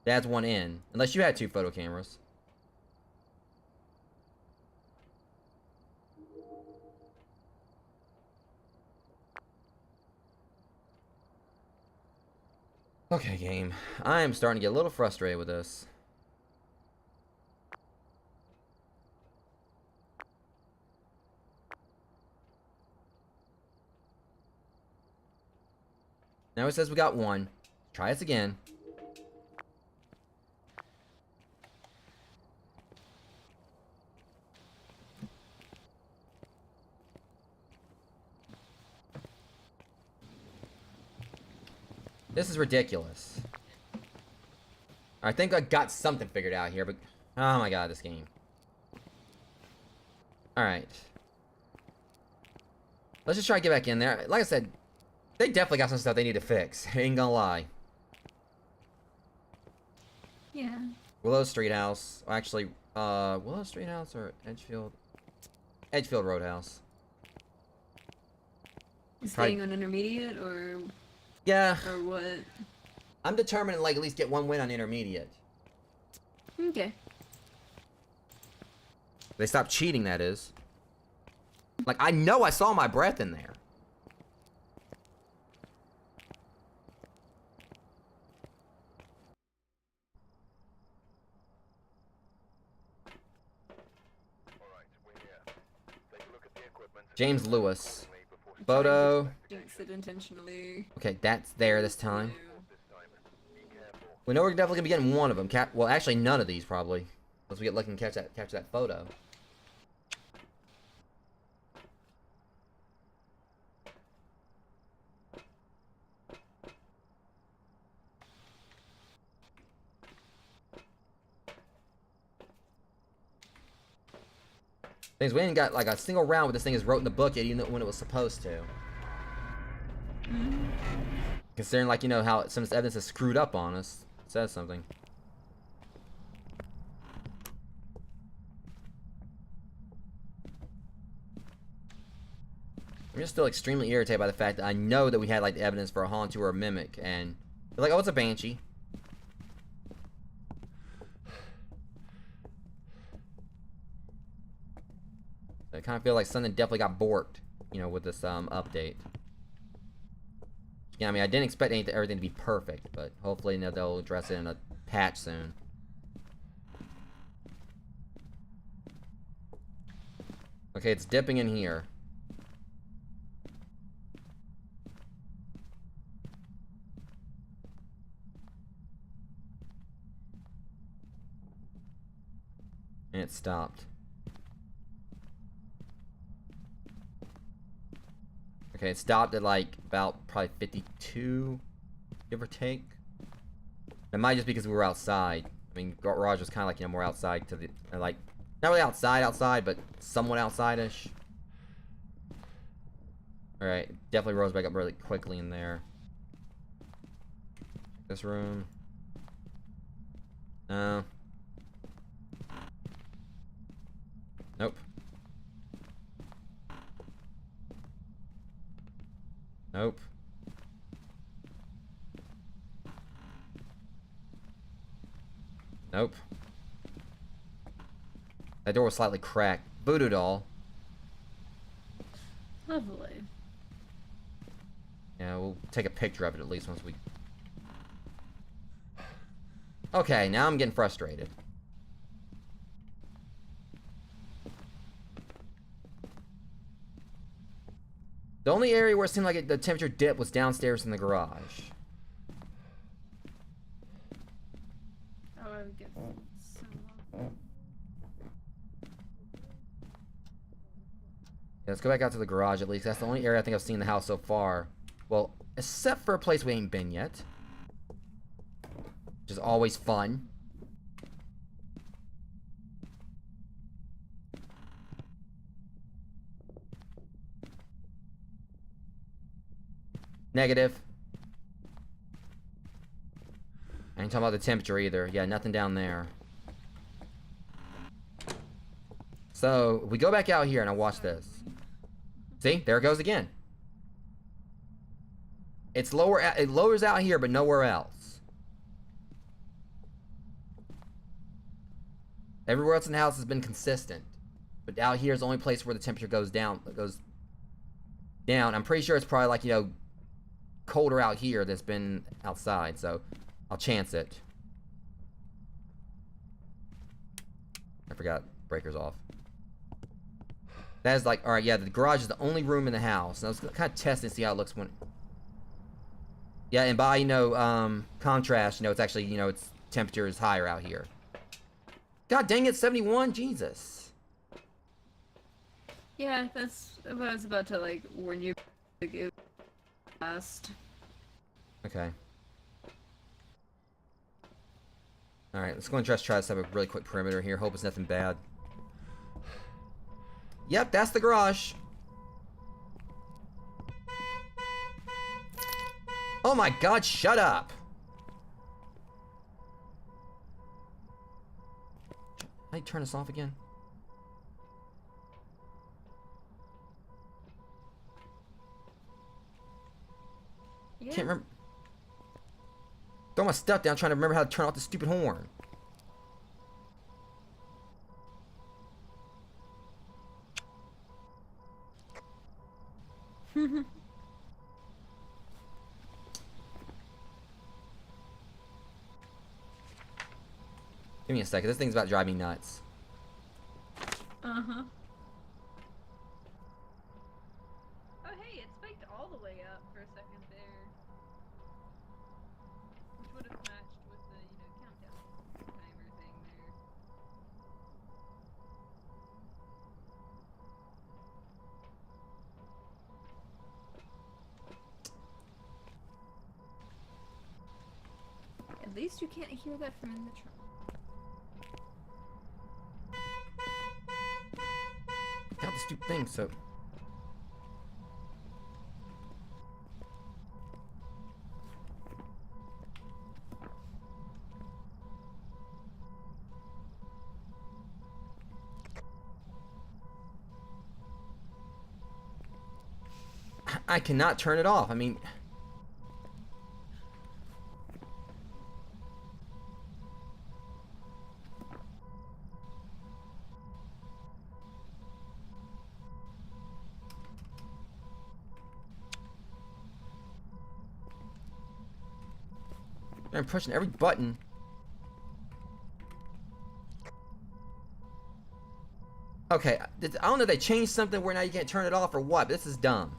It adds one in. Unless you had 2 photo cameras. Okay, game. I am starting to get a little frustrated with this. Now it says we got 1. Try this again. This is ridiculous. I think I got something figured out here, but oh my god, this game. Alright. Let's just try to get back in there. Like I said, they definitely got some stuff they need to fix. Ain't gonna lie. Yeah. Willow Street House. Actually, Willow Street House or Edgefield? Edgefield Roadhouse. Staying on intermediate or... Yeah. Or what? I'm determined to at least get 1 win on intermediate. Okay. They stopped cheating, that is. I know I saw my breath in there. James Lewis. Photo. Jinx it intentionally. Okay, that's there this time. We know we're definitely gonna be getting 1 of them. Well, actually, none of these probably, unless we get lucky and catch that photo. Things we ain't got a single round where this thing is wrote in the book yet, even when it was supposed to. Considering, like, you know, how some of this evidence is screwed up on us. It says something. I'm just still extremely irritated by the fact that I know that we had, like, the evidence for a Haunter or a Mimic, and they're like, oh, it's a Banshee. I kind of feel like something definitely got borked, you know, with this update. Yeah, I mean, I didn't expect everything to be perfect, but hopefully, you know, they'll address it in a patch soon. Okay, it's dipping in here. And it stopped. Okay, it stopped at like about probably 52, give or take. It might just be because we were outside. I mean, garage was kind of like, you know, more outside to the, like, not really outside, but somewhat outside-ish. Alright, definitely rose back up really quickly in there. This room. No. Nope. Nope. Nope. That door was slightly cracked. Voodoo doll. Lovely. Yeah, we'll take a picture of it at least once we... Okay, now I'm getting frustrated. The only area where it seemed like the temperature dip was downstairs in the garage. Oh, I would get so long. Yeah, let's go back out to the garage at least. That's the only area I think I've seen in the house so far. Well, except for a place we ain't been yet. Which is always fun. Negative. I ain't talking about the temperature either. Yeah, nothing down there. So, we go back out here and I watch this. See? There it goes again. It's lower, it lowers out here, but nowhere else. Everywhere else in the house has been consistent. But out here is the only place where the temperature goes down. I'm pretty sure it's probably like, you know, colder out here that's been outside, so I'll chance it. I forgot breakers off. That is like, alright, yeah, the garage is the only room in the house. And I was kind of testing to see how it looks when... Yeah, and by, you know, contrast, you know, it's actually, you know, its temperature is higher out here. God dang it, 71? Jesus. Yeah, that's what I was about to, like, warn you to give last. Okay. Alright, let's go and try to set up a really quick perimeter here. Hope it's nothing bad. Yep, that's the garage. Oh my god, shut up! How do you turn this off again? Yeah. Can't remember. Throw my stuff down trying to remember how to turn off the stupid horn. Give me a second. This thing's about to drive me nuts. Uh-huh. Oh, hey, it spiked all the way up for a second there. Which would have matched with the, you know, countdown timer thing there. At least you can't hear that from in the truck. Got the stupid thing, so... I cannot turn it off. I mean... I'm pushing every button. Okay, I don't know if they changed something where now you can't turn it off or what, but this is dumb.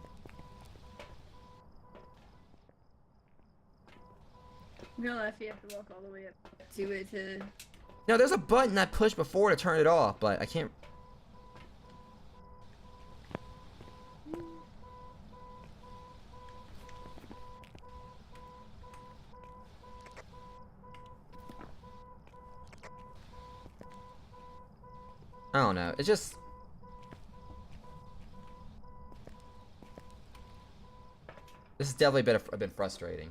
Real life, you have to walk all the way up to it to... No, there's a button I pushed before to turn it off, but I can't... I don't know, it's just... This has definitely been frustrating.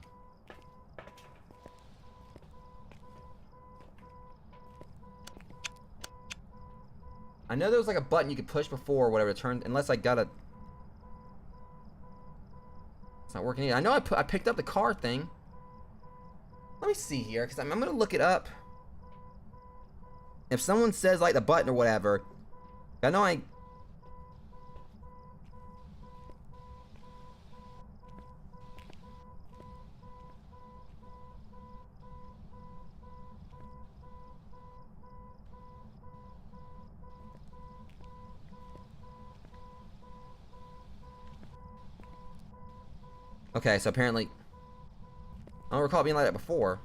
I know there was like a button you could push before or whatever to turn, unless I got a... It's not working either. I know I picked up the car thing. Let me see here, because I'm going to look it up. If someone says like the button or whatever, I know I... Okay, so apparently... I don't recall it being like that before.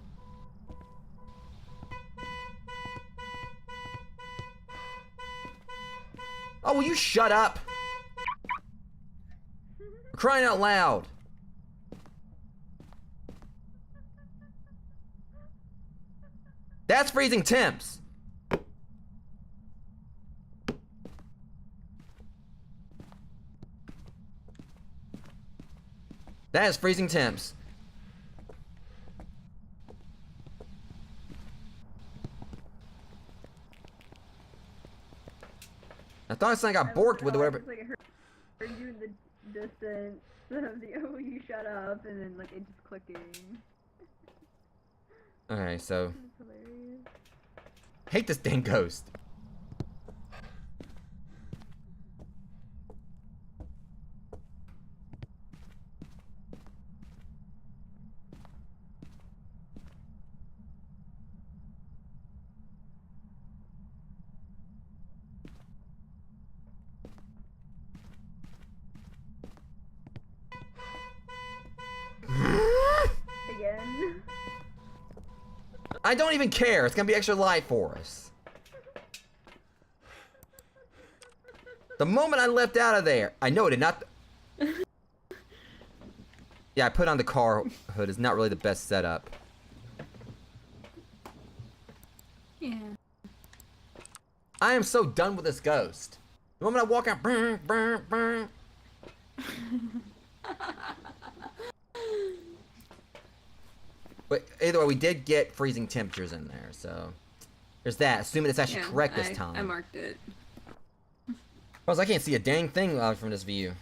Oh, will you shut up? We're crying out loud. That's freezing temps. That is freezing temps. I thought something got borked with or whatever. Like, I heard you in the distance of the oh, you shut up, and then like it just clicking. Okay, so That's hilarious. hate this dang ghost. Again. I don't even care. It's gonna be extra light for us. The moment I left out of there, I know it did not. Yeah, I put on the car hood. Is not really the best setup. Yeah. I am so done with this ghost. The moment I walk out, brr, brr, brr. But either way, we did get freezing temperatures in there, so there's that. Assuming it's actually correct this time. I marked it. Plus, I can't see a dang thing from this view.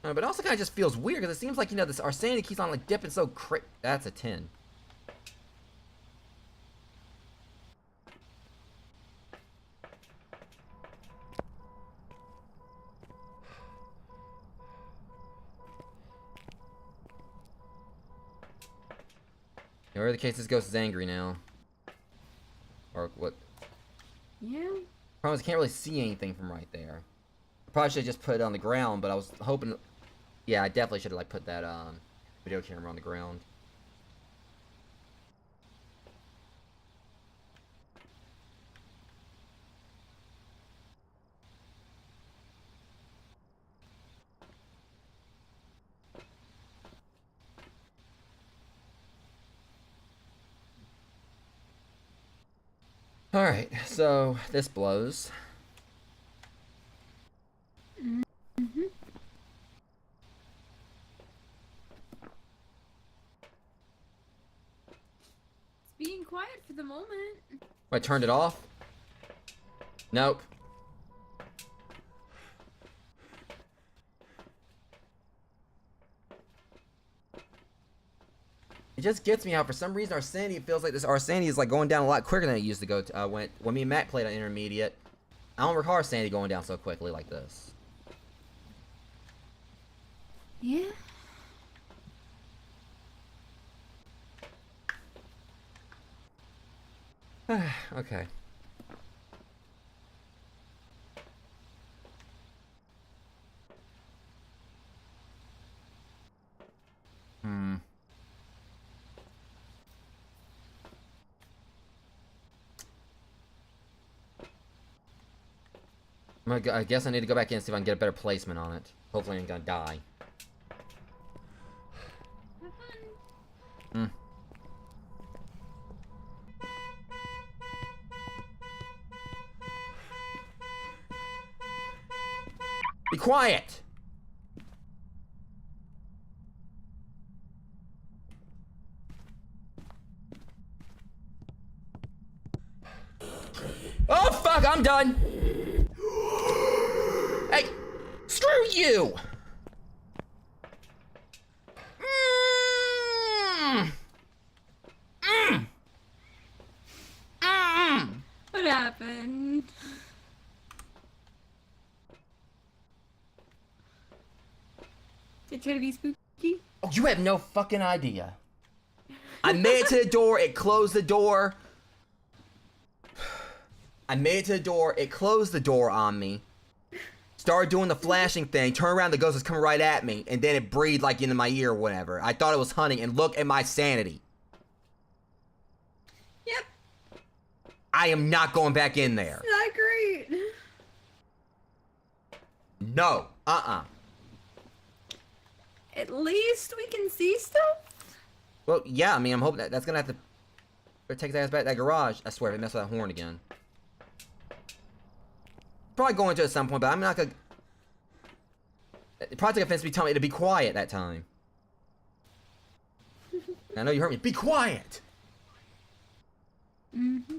But it also kind of just feels weird because it seems like, you know, our sanity keeps on like dipping so That's a 10. Whatever the case, this ghost is angry now. Or what? Yeah. Problem is, I can't really see anything from right there. Probably should have just put it on the ground, but I was hoping... Yeah, I definitely should have like put that video camera on the ground. Alright, so this blows. Mm-hmm. It's being quiet for the moment. I turned it off? Nope. It just gets me how for some reason our sanity feels like our sanity is like going down a lot quicker than it used to go when me and Matt played on intermediate. I don't recall our sanity going down so quickly like this. Yeah. Okay. I guess I need to go back in and see if I can get a better placement on it. Hopefully I ain't gonna die. Hmm. Be quiet! Oh fuck, I'm done! Hey! Screw you! What happened? Did it try to be spooky? Oh, you have no fucking idea. I made it to the door, it closed the door. I made it to the door, it closed the door on me. Started doing the flashing thing, turned around, the ghost was coming right at me, and then it breathed like into my ear or whatever. I thought it was hunting, and look at my sanity. Yep. I am not going back in there. Not great. No. At least we can see stuff. Well, yeah, I mean, I'm hoping that's gonna have to take that ass back to that garage. I swear, if it mess with that horn again. Probably going to at some point, but I'm not gonna... It probably took offense to me telling me to be quiet that time. I know you heard me. Be quiet! Mm-hmm.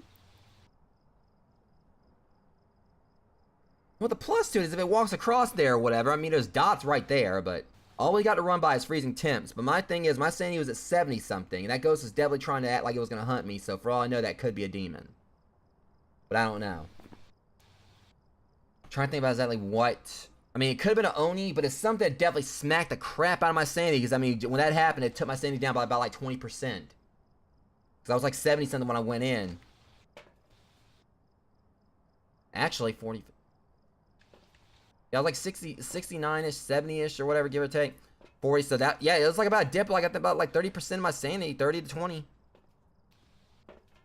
Well, the plus to it is if it walks across there or whatever, I mean, there's dots right there, but all we got to run by is freezing temps. But my thing is, my sanity was at 70-something, and that ghost is definitely trying to act like it was going to hunt me, so for all I know, that could be a demon. But I don't know. I'm trying to think about exactly what... I mean, it could have been an Oni, but it's something that definitely smacked the crap out of my sanity, because, I mean, when that happened, it took my sanity down by about, like, 20%. Because I was, like, 70-something when I went in. Actually, 40... Yeah, like 60, 69-ish, 70-ish, or whatever, give or take. 40, so that, yeah, it was like about a dip, like about like 30% of my sanity, 30 to 20.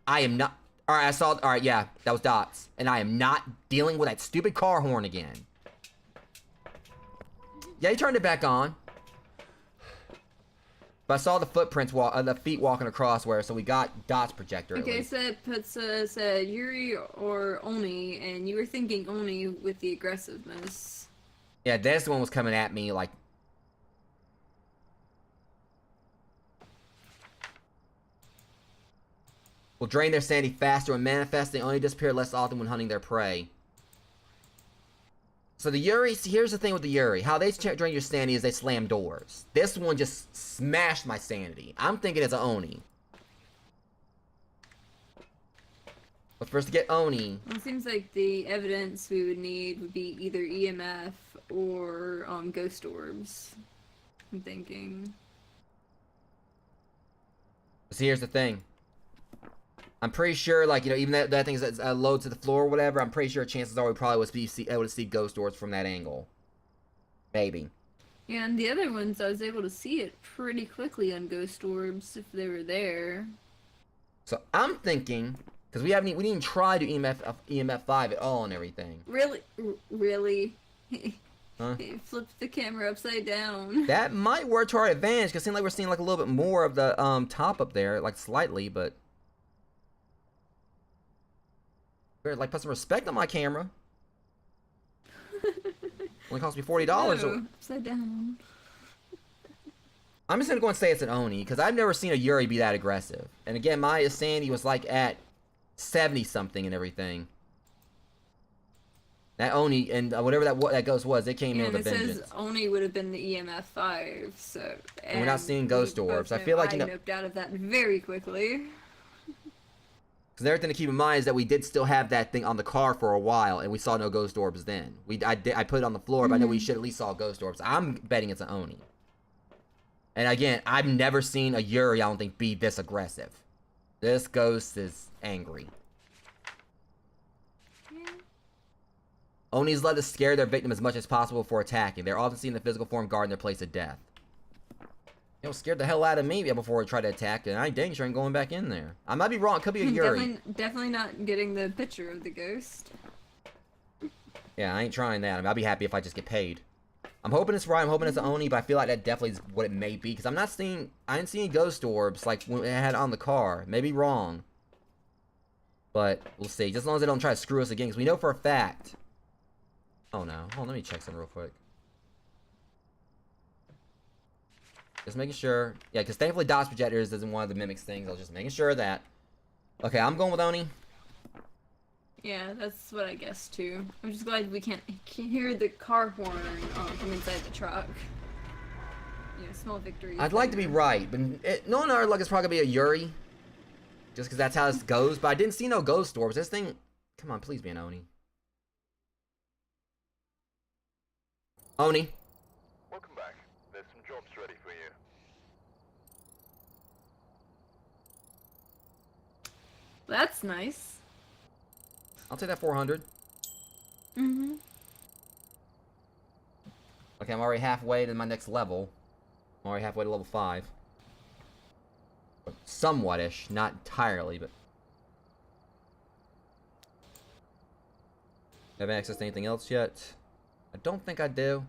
I am not, alright, I saw, alright, yeah, that was dots. And I am not dealing with that stupid car horn again. Yeah, he turned it back on. But I saw the footprints, the feet walking across where, so we got dots projector at Okay, least. so it puts said Yuri or Oni, and you were thinking Oni with the aggressiveness. Yeah, this one was coming at me like... Will drain their sanity faster when manifest. They only disappear less often when hunting their prey. So the Yuri, here's the thing with the Yuri. How they drain your sanity is they slam doors. This one just smashed my sanity. I'm thinking it's an Oni. But for us to get Oni... Well, it seems like the evidence we would need would be either EMF or ghost orbs. I'm thinking. So here's the thing. I'm pretty sure, like, you know, even that thing is low to the floor or whatever, I'm pretty sure chances are we probably would be able to see ghost orbs from that angle. Maybe. Yeah, and the other ones, I was able to see it pretty quickly on ghost orbs if they were there. So I'm thinking, because we didn't even try to EMF 5 at all and everything. Really? Really? Huh? He flipped the camera upside down. That might work to our advantage, because it seems like we're seeing like a little bit more of the top up there, like slightly, but... Better, like, put some respect on my camera. Only cost me $40. Oh, upside down. I'm just gonna go and say it's an Oni, because I've never seen a Yuri be that aggressive. And again, my sanity was like at 70-something and everything. That Oni and whatever that ghost was, it came in And with a it vengeance. says Oni would have been the EMF 5, so... And we're not seeing ghost we both orbs. I know feel like, I noped out of that very quickly. Because the other thing to keep in mind is that we did still have that thing on the car for a while, and we saw no ghost orbs then. I put it on the floor, but I know we should at least saw ghost orbs. I'm betting it's an Oni. And again, I've never seen a Yuri, I don't think, be this aggressive. This ghost is angry. Onis love to scare their victim as much as possible before attacking. They're often seen in the physical form guarding their place of death. You know, scared the hell out of me before I try to attack, and I dang sure ain't going back in there. I might be wrong. It could be a Yuri. Definitely not getting the picture of the ghost. Yeah, I ain't trying that. I mean, I'll be happy if I just get paid. I'm hoping it's right. I'm hoping it's an Oni, but I feel like that definitely is what it may be. Because I didn't see any ghost orbs like when it had on the car. Maybe wrong. But we'll see. Just as long as they don't try to screw us again. Because we know for a fact. Oh no. Hold on, let me check something real quick. Just making sure. Yeah, because thankfully DOS projectors isn't one of the mimics things. I was just making sure of that. Okay, I'm going with Oni. Yeah, that's what I guessed too. I'm just glad we can't hear the car horn from inside the truck. You know, small victory. I'd like to be right, but no one luck is probably going to be a Yuri. Just because that's how this goes. But I didn't see no ghost orbs. This thing... Come on, please be an Oni. Oni. Welcome back. There's some jobs ready for you. That's nice. I'll take that 400. Mm-hmm. Okay, I'm already halfway to my next level. I'm already halfway to level 5. Somewhat-ish, not entirely, but... Have access to anything else yet? I don't think I do.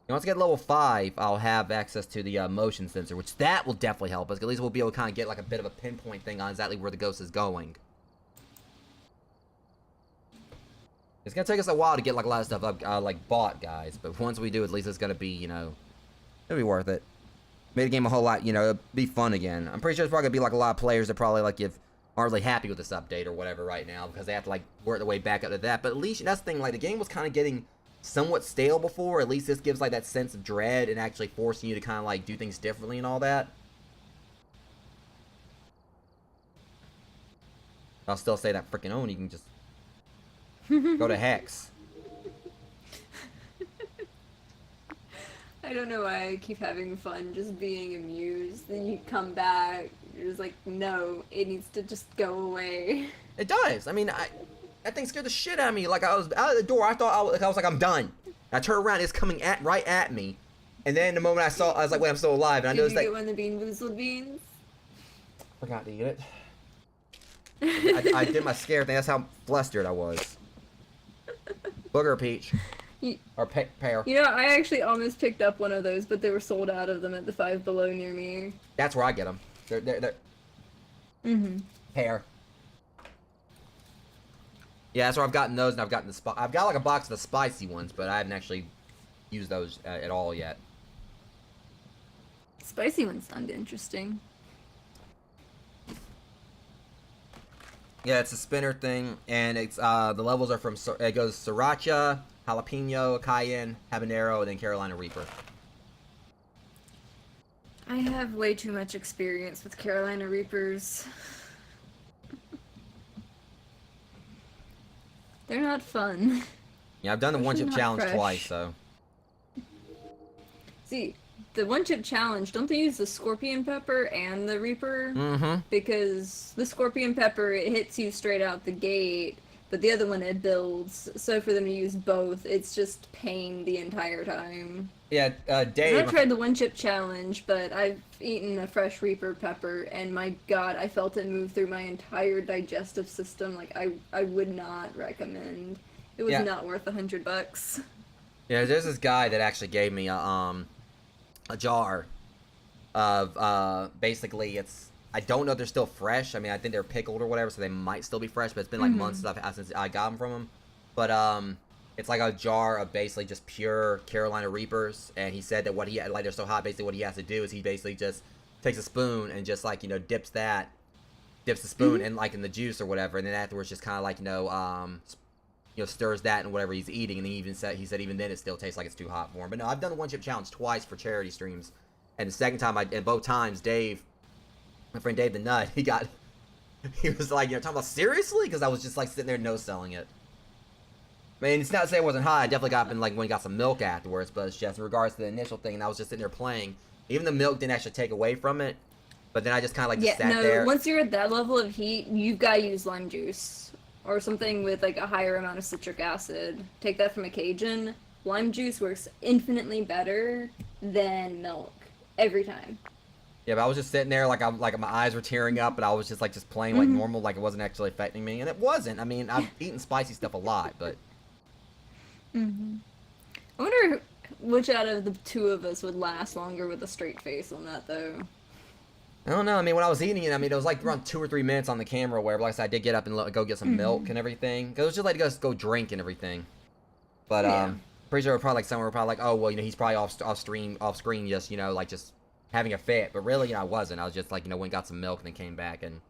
Once I get level 5, I'll have access to the motion sensor, which that will definitely help us. At least we'll be able to kind of get like a bit of a pinpoint thing on exactly where the ghost is going. It's gonna take us a while to get like a lot of stuff up, like bought, guys. But once we do, at least it's gonna be, you know, it'll be worth it. Made the game a whole lot, you know, it'll be fun again. I'm pretty sure there's probably gonna be like a lot of players that probably like aren't really happy with this update or whatever right now because they have to like work their way back up to that. But at least that's the thing, like the game was kind of getting somewhat stale before. At least this gives like that sense of dread and actually forcing you to kind of like do things differently and all that. I'll still say that freaking Oni can just go to Hex. I don't know why I keep having fun just being amused. Then you come back, you're just like, no, it needs to just go away. It does. I mean, that thing scared the shit out of me. Like I was out of the door, I thought I was like, I'm done. I turned around, it's coming right at me. And then the moment I was like, wait, I'm still alive. And I noticed Did you get one of the Bean Boozled beans? Forgot to eat it. I did my scare thing. That's how flustered I was. Booger Peach. Or pear. You know, I actually almost picked up one of those, but they were sold out of them at the Five Below near me. That's where I get them. They're pear. Yeah, that's where I've gotten those, and I've gotten I've got like a box of the spicy ones, but I haven't actually used those at all yet. Spicy ones sound interesting. Yeah, it's a spinner thing, and it's the levels are from it goes sriracha, jalapeno, cayenne, habanero, and then Carolina Reaper. I have way too much experience with Carolina Reapers. They're not fun. Yeah, I've done the one-chip not challenge fresh. twice, so. See, the one-chip challenge, don't they use the scorpion pepper and the Reaper? Mm-hmm. Because the scorpion pepper, it hits you straight out the gate, but the other one, it builds. So for them to use both, it's just pain the entire time. Yeah, Dave. I've tried the one-chip challenge, but I've eaten a fresh Reaper pepper, and my god, I felt it move through my entire digestive system. Like, I would not recommend. It was not worth $100. Yeah, there's this guy that actually gave me a jar of basically it's I don't know if they're still fresh. I mean, I think they're pickled or whatever, so they might still be fresh. But it's been like months since I got them from him. But it's like a jar of basically just pure Carolina Reapers, and he said that what he like they're so hot. Basically, what he has to do is he basically just takes a spoon and just like dips the spoon in like in the juice or whatever, and then afterwards just kind of like stirs that in whatever he's eating, and he said even then it still tastes like it's too hot for him. But no, I've done the one chip challenge twice for charity streams, and the second time and both times Dave, my friend Dave the Nut, he was like, talking about seriously, because I was just like sitting there no selling it. I mean, it's not to say it wasn't hot. I definitely got when he got some milk afterwards, but it's just in regards to the initial thing, and I was just sitting there playing. Even the milk didn't actually take away from it, but then I just kind of just sat there. Once you're at that level of heat, you've got to use lime juice or something with like a higher amount of citric acid. Take that from a Cajun. Lime juice works infinitely better than milk every time. Yeah, but I was just sitting there like my eyes were tearing up, but I was just playing like normal, like it wasn't actually affecting me, and it wasn't. I mean, I've eaten spicy stuff a lot, but. I wonder which out of the two of us would last longer with a straight face on that, though. I don't know. I mean, when I was eating it, I mean, it was like around 2 or 3 minutes on the camera where, like I said, I did get up and go get some milk and everything. Cause it was just like to go drink and everything. But pretty sure probably like, oh well, he's probably off screen, just like just having a fit. But really, I wasn't. I was just like, went and got some milk and then came back and.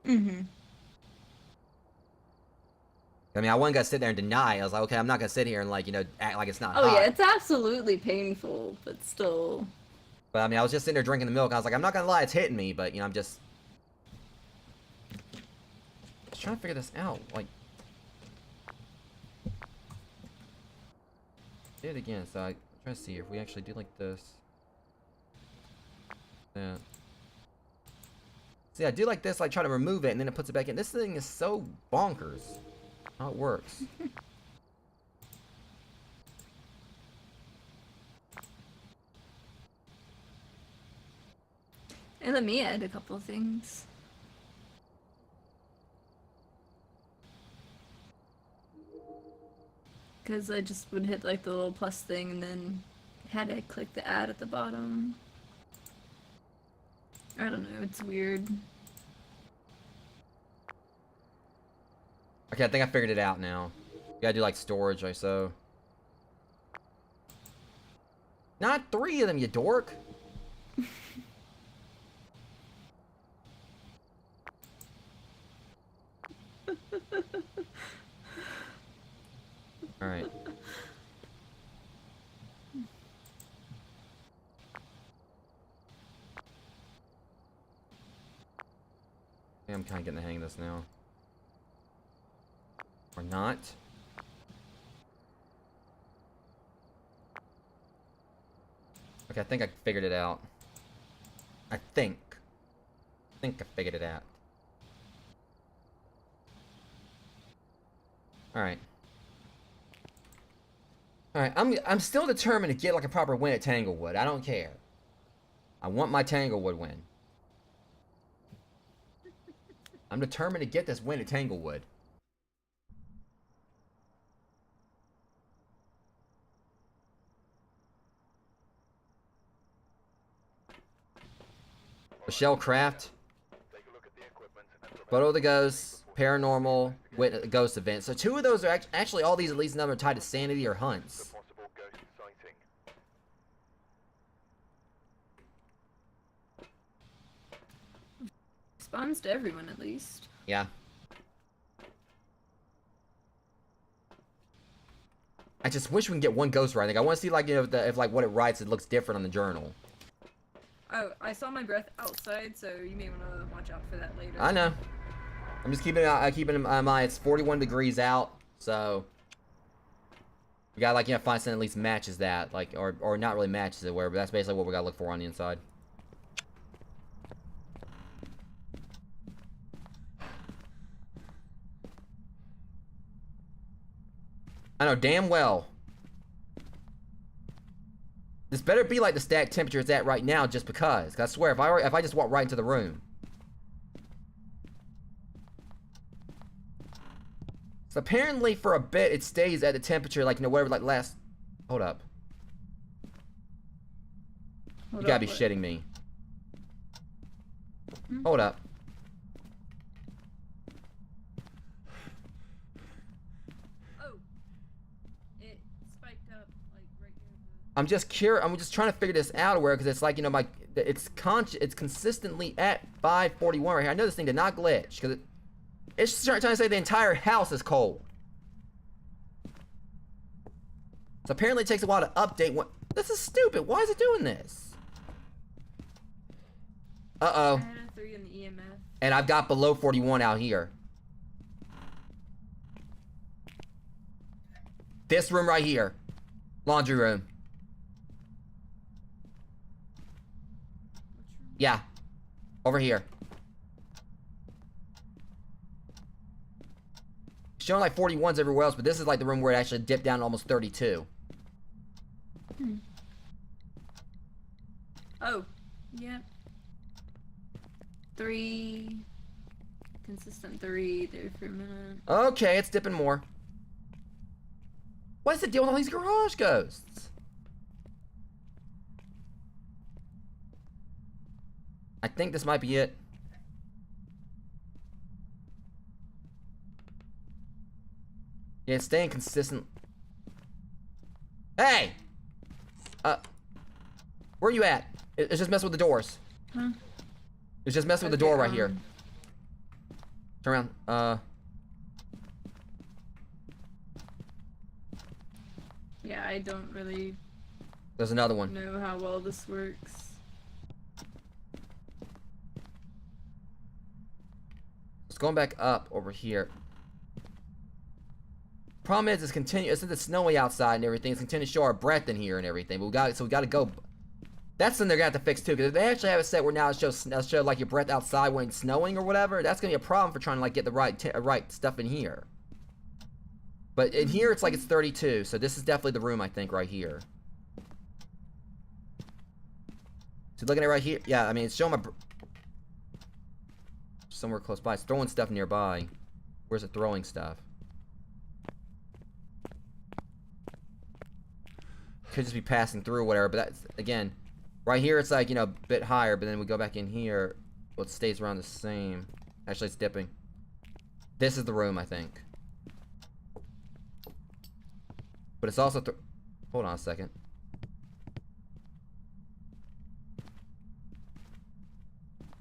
I mean, I wasn't gonna sit there and deny. I was like, okay, I'm not gonna sit here and act like it's not hot. Oh yeah, it's absolutely painful, but still. But I mean, I was just sitting there drinking the milk. And I was like, I'm not gonna lie, it's hitting me, but I'm just trying to figure this out. Like, do it again. So I'm trying to see if we actually do like this. Yeah. See, I do like this, like try to remove it, and then it puts it back in. This thing is so bonkers. How it works. And let me add a couple of things. Because I just would hit like the little plus thing and then had to click the add at the bottom. I don't know, it's weird. Okay, I think I figured it out now. You gotta do like storage, so. Not 3 of them, you dork. Alright. I'm kind of getting the hang of this now. Or not. Okay, I think I figured it out. I think I figured it out. Alright. Alright, I'm still determined to get like a proper win at Tanglewood. I don't care. I want my Tanglewood win. I'm determined to get this win at Tanglewood. Michelle Craft. Photo of the Ghosts, Paranormal, Ghost Event. So 2 of those are actually all these at least number tied to Sanity or Hunts. Responds to everyone at least. Yeah. I just wish we can get one ghost writing. I want to see like if like what it writes it looks different on the journal. Oh, I saw my breath outside, so you may want to watch out for that later. I know. I'm just keeping in mind it's 41 degrees out, so we gotta find something that at least matches that, like or not really matches it, where but that's basically what we gotta look for on the inside. I know damn well. This better be like the stack temperature it's at right now, just because. 'Cause I swear, if I just walk right into the room. So apparently, for a bit, it stays at the temperature, like whatever, like last. Hold up. You gotta be shitting me. Hold up. I'm just trying to figure this out where, because it's like, it's consistently at 541 right here. I know this thing did not glitch, because it's trying to say the entire house is cold. So apparently it takes a while to update. What? This is stupid. Why is it doing this? Uh-oh. I had a 3 in the EMF. And I've got below 41 out here. This room right here. Laundry room. Yeah. Over here. Showing like 41s everywhere else, but this is like the room where it actually dipped down to almost 32. Oh, yep. 3. Consistent 3 there for a minute. Okay, it's dipping more. What is the deal with all these garage ghosts? I think this might be it. Yeah, it's staying consistent. Hey! Where are you at? It's just messing with the doors. Huh? It's just messing with the door right here. Turn around. Yeah, I don't really There's another one. know how well this works. It's going back up over here. Problem is, it's since it's snowy outside and everything, it's continuing to show our breath in here and everything. But we got to go. That's something they're gonna have to fix too, because if they actually have it set where now it shows like your breath outside when it's snowing or whatever, that's gonna be a problem for trying to like get the right stuff in here. But in here, it's like it's 32, so this is definitely the room I think right here. So looking at it right here, yeah, I mean it's showing my somewhere close by. It's throwing stuff nearby. Where's it throwing stuff? Could just be passing through or whatever, but that's, again, right here it's like, you know, a bit higher, but then we go back in here, well, it stays around the same. Actually, it's dipping. This is the room, I think. But it's also, hold on a second.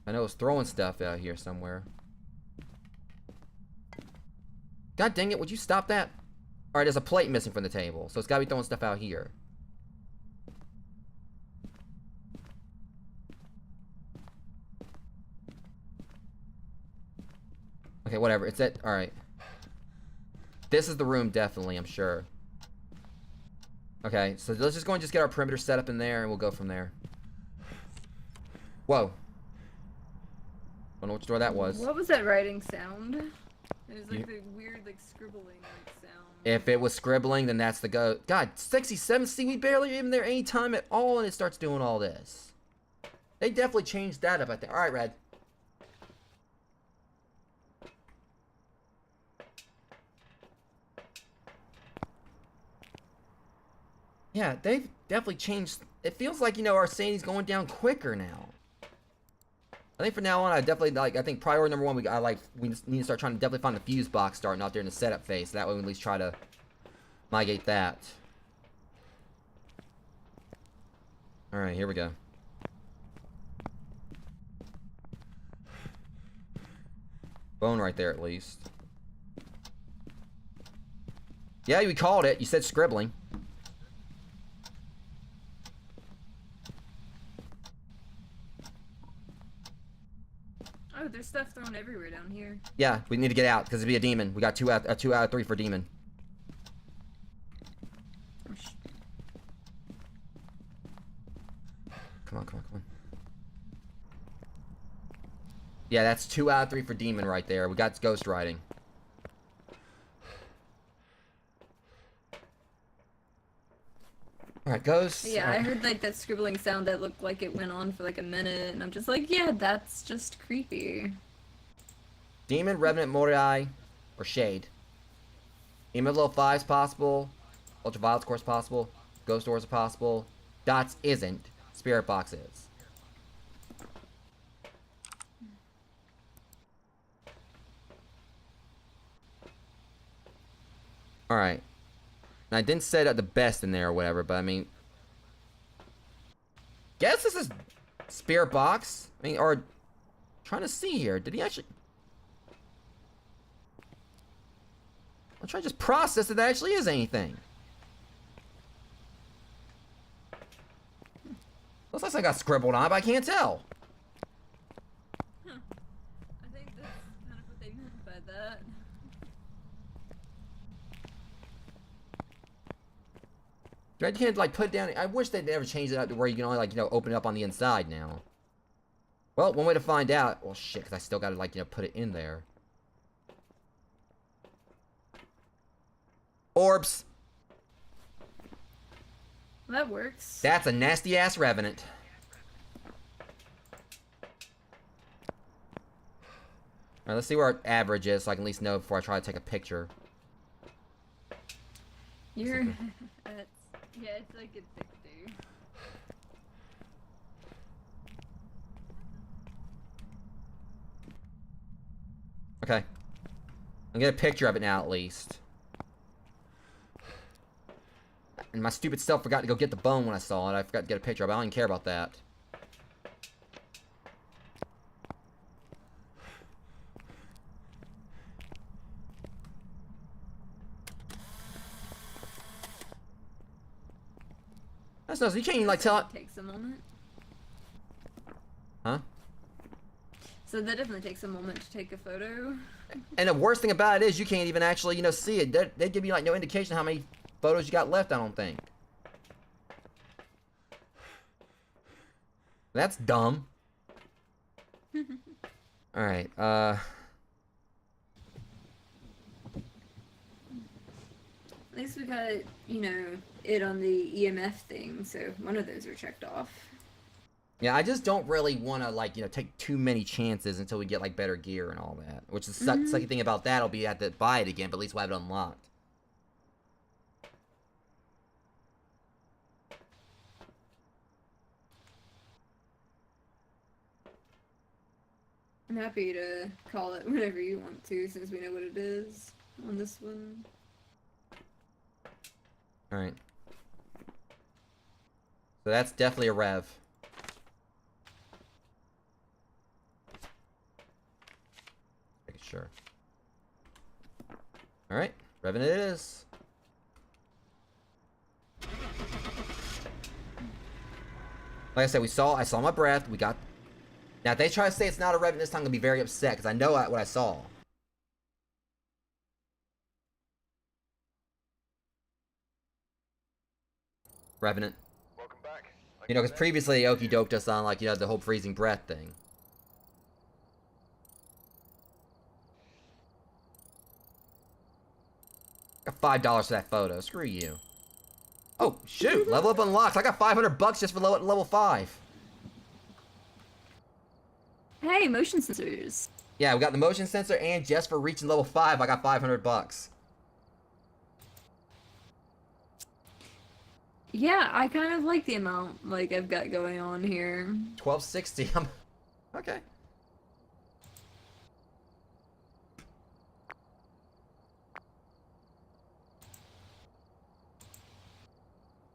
I know it's throwing stuff out here somewhere. God dang it, would you stop that? Alright, there's a plate missing from the table, so it's gotta be throwing stuff out here. Okay, whatever. It's it. Alright. This is the room, definitely, I'm sure. Okay, so let's just go and just get our perimeter set up in there, and we'll go from there. Whoa. Don't know which door that was. What was that writing sound? It was like the weird, like, scribbling like sound. If it was scribbling, then that's the go. God, 67. See, we barely even there any time at all, and it starts doing all this. They definitely changed that up, I think. Alright, Red. Yeah, they've definitely changed. It feels like, you know, our sanity's going down quicker now. I think from now on, I definitely, like, I think priority number one, we need to start trying to definitely find the fuse box starting out there in the setup phase. So that way we at least try to mitigate that. Alright, here we go. Bone right there, at least. Yeah, you called it. You said scribbling. Oh, there's stuff thrown everywhere down here. Yeah, we need to get out because it'd be a demon. We got 2 out of 3 for demon. Oh, Come on, come on, come on. Yeah, that's 2 out of 3 for demon right there. We got ghost riding. Alright, ghost. Yeah, I heard like that scribbling sound that looked like it went on for like a minute, and I'm just like, yeah, that's just creepy. Demon, Revenant, Moriai, or Shade. Demon level 5 is possible. Ultraviolet's, of course, possible. Ghost Doors are possible. Dots isn't. Spirit Box is. Alright. And I didn't set up the best in there or whatever, but I mean... Guess this is Spirit Box. I mean, or... Trying to see here. Did he actually... I'm trying to just process if that actually is anything. Looks like I got scribbled on, but I can't tell. Huh. I think that's kind of what they meant by that. You can't, like, put it down. I wish they'd never change it up to where you can only, like, open it up on the inside now. Well, one way to find out. Well, shit, because I still got to, like, put it in there. Orbs. Well, that works. That's a nasty-ass revenant. Alright, let's see where our average is so I can at least know before I try to take a picture. You're... yeah, it's like a 60. Okay. I'll get a picture of it now, at least. And my stupid self forgot to go get the bone when I saw it. I forgot to get a picture of it. I don't even care about that. That's no, so you can't even, like, tell it. Takes a moment. Huh? So that definitely takes a moment to take a photo. And the worst thing about it is you can't even actually, see it. They give you, like, no indication how many photos you got left, I don't think. That's dumb. Alright, At least we got, it on the EMF thing, so one of those are checked off. Yeah, I just don't really want to, like, take too many chances until we get, like, better gear and all that. Which is the sucky thing about that, I'll be at to buy it again, but at least we'll have it unlocked. I'm happy to call it whatever you want to, since we know what it is on this one. Alright. So that's definitely a rev. Making sure. Alright, revving it is. Like I said, I saw my breath, we got... Now, if they try to say it's not a revenant this time, I'm going to be very upset, because I know what I saw. Revenant. Welcome back. Because previously, Oki doked us on, like, the whole freezing breath thing. Got $5 for that photo. Screw you. Oh, shoot. Level up unlocked. I got $500 just for level 5. Hey, motion sensors. Yeah, we got the motion sensor, and just for reaching level 5, I got $500. Yeah, I kind of like the amount, like, I've got going on here. 1260. Okay.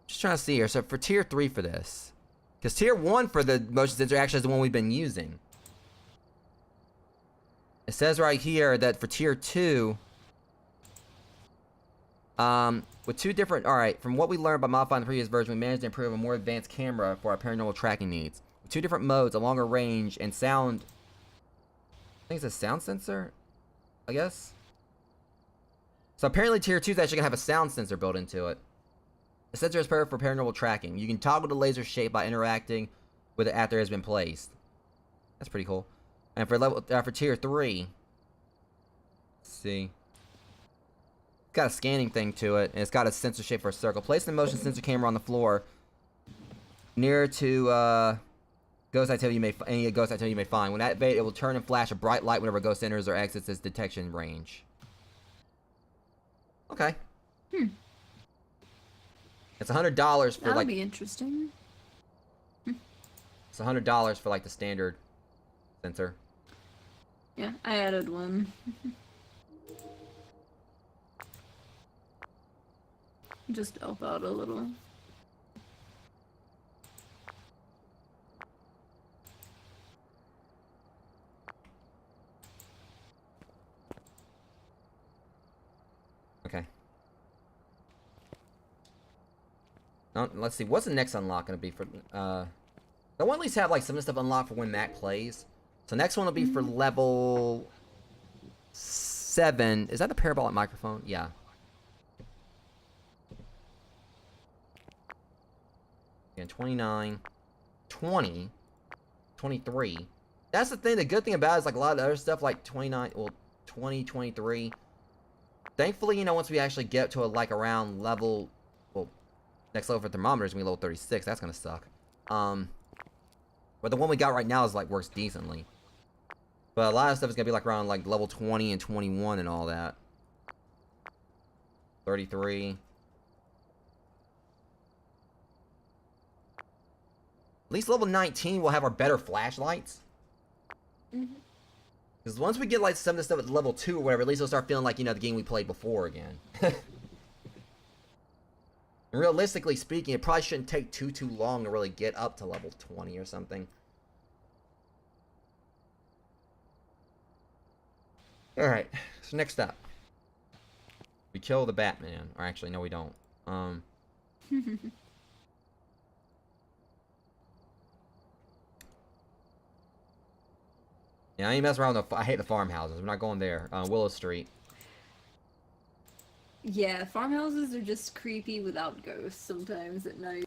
Just trying to see here. So for tier 3 for this, because tier 1 for the motion sensor actually is the one we've been using. It says right here that for tier 2, with 2 different, alright, from what we learned by modifying the previous version, we managed to improve a more advanced camera for our paranormal tracking needs. With 2 different modes, a longer range, and sound, I think it's a sound sensor, I guess? So apparently tier 2 is actually going to have a sound sensor built into it. The sensor is perfect for paranormal tracking. You can toggle the laser shape by interacting with it after it has been placed. That's pretty cool. And for tier 3, let's see. It's got a scanning thing to it, and it's got a sensor shape for a circle. Place the motion sensor camera on the floor near to ghost activity any ghost activity you may find. When activated, it will turn and flash a bright light whenever a ghost enters or exits its detection range. Okay. It's $100 for That'll like. be interesting. It's $100 for like the standard sensor. Yeah, I added one. Just help out a little. Okay. Now, let's see. What's the next unlock going to be for... I want to at least have like some of the stuff unlocked for when Mac plays. So next one will be for level 7. Is that the parabolic microphone? Yeah. And 29, 20, 23. That's the thing. The good thing about it is like a lot of the other stuff like 29, well, 20, 23. Thankfully, you know, once we actually get to a, like around level, well, next level for thermometers is gonna be level 36. That's gonna suck. But the one we got right now is like works decently. But a lot of stuff is gonna be like around like level 20 and 21 and all that. 33. At least level 19 we'll have our better flashlights. Because once we get like some of the stuff at level 2 or whatever, at least we'll start feeling like, you know, the game we played before again. And realistically speaking, it probably shouldn't take too long to really get up to level 20 or something. Alright, so next up. We kill the Batman. Or actually, no we don't. Yeah, I ain't messing around with I hate the farmhouses. We're not going there. Willow Street. Yeah, farmhouses are just creepy without ghosts sometimes at night.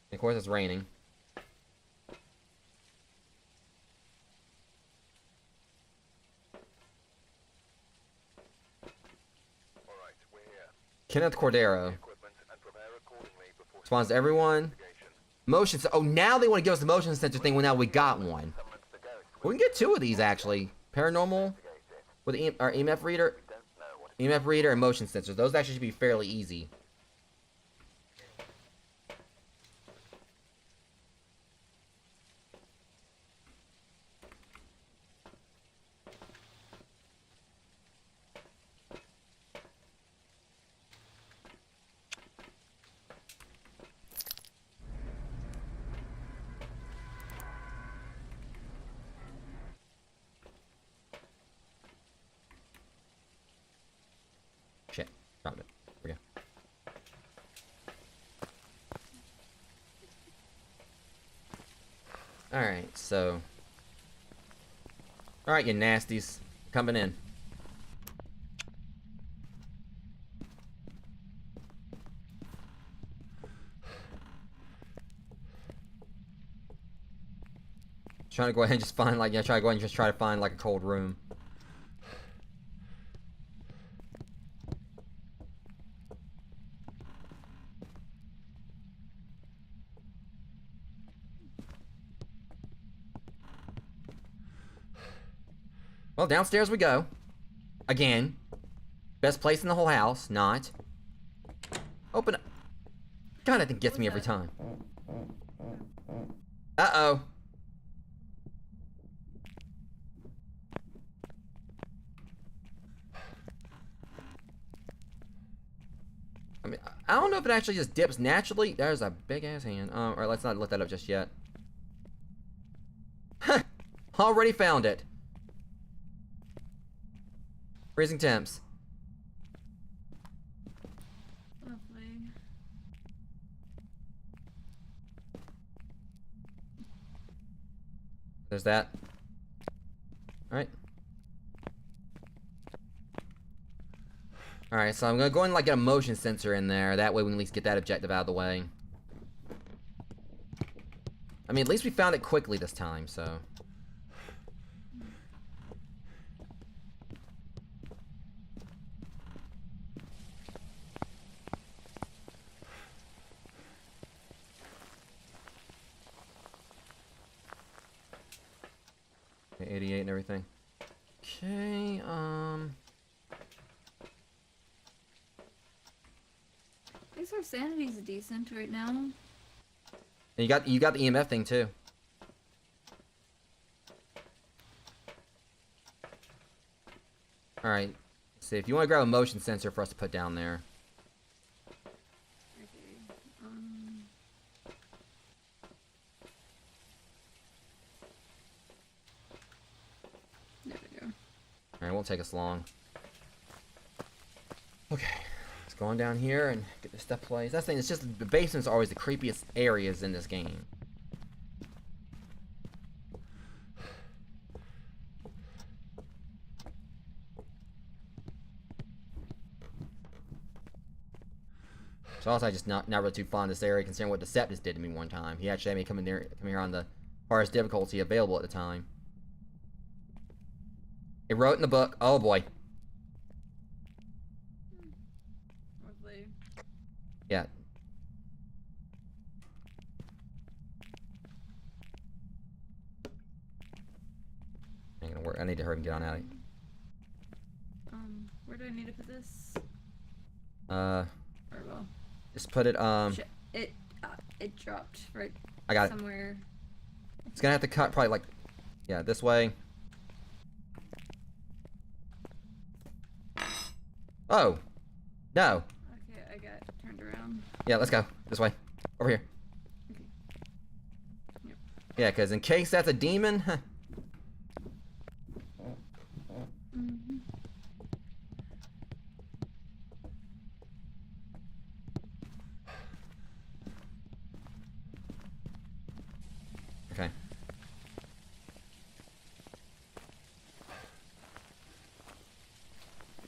And of course, it's raining. Alright, we're here. Kenneth Cordero. Equipment and prepare accordingly before Spawns to everyone. Motion. Oh, now they want to give us the motion sensor thing. Well, now we got one. We can get 2 of these actually. Paranormal with our EMF reader, and motion sensors. Those actually should be fairly easy. Shit, dropped it. Here we go. Alright, so. Alright, you nasties. Coming in. Trying to go ahead and just find, like, yeah, try to go ahead and just try to find, like, a cold room. Well, downstairs we go. Again. Best place in the whole house. Not. Open up. God, that thing gets me every time. Uh-oh. I mean, I don't know if it actually just dips naturally. There's a big-ass hand. Alright, let's not look that up just yet. Already found it. Freezing temps. Lovely. There's that. Alright. Alright, so I'm gonna go and like get a motion sensor in there. That way we can at least get that objective out of the way. I mean, at least we found it quickly this time, so. Okay, 88 and everything. Okay, At least our sanity's decent right now. and you got the EMF thing too. Alright. See, if you want to grab a motion sensor for us to put down there. Okay. There we go. Alright, won't take us long. Okay. Let's Going down here and get this stuff placed. That's the thing, it's just the basements are always the creepiest areas in this game. So also I just not really too fond of this area considering what Deceptus did to me one time. He actually had me come here on the hardest difficulty available at the time. It wrote in the book, oh boy. Lovely. Yeah. Ain't gonna work. I need to hurry and get on out of here. Where do I need to put this? Very well. Just put it, It dropped right I got somewhere. It's gonna have to cut probably like, yeah, this way. Oh, no. Okay, I got turned around. Yeah, let's go this way. Over here. Okay. Yep. Yeah, because in case that's a demon. Mm-hmm. Okay.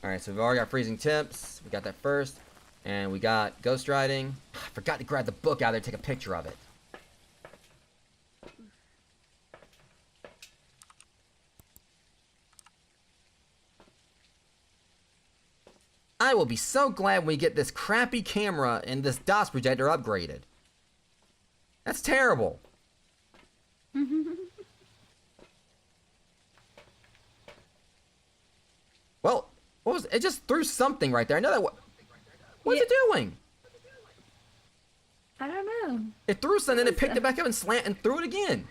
Alright, so we've already got freezing temps. We got that first. And we got ghost riding. I forgot to grab the book out there and take a picture of it. I will be so glad when we get this crappy camera and this DOS projector upgraded. That's terrible. Well, what was it? It just threw something right there. I know that. What's it doing? I don't know. It threw something, and it picked it back up and slant and threw it again.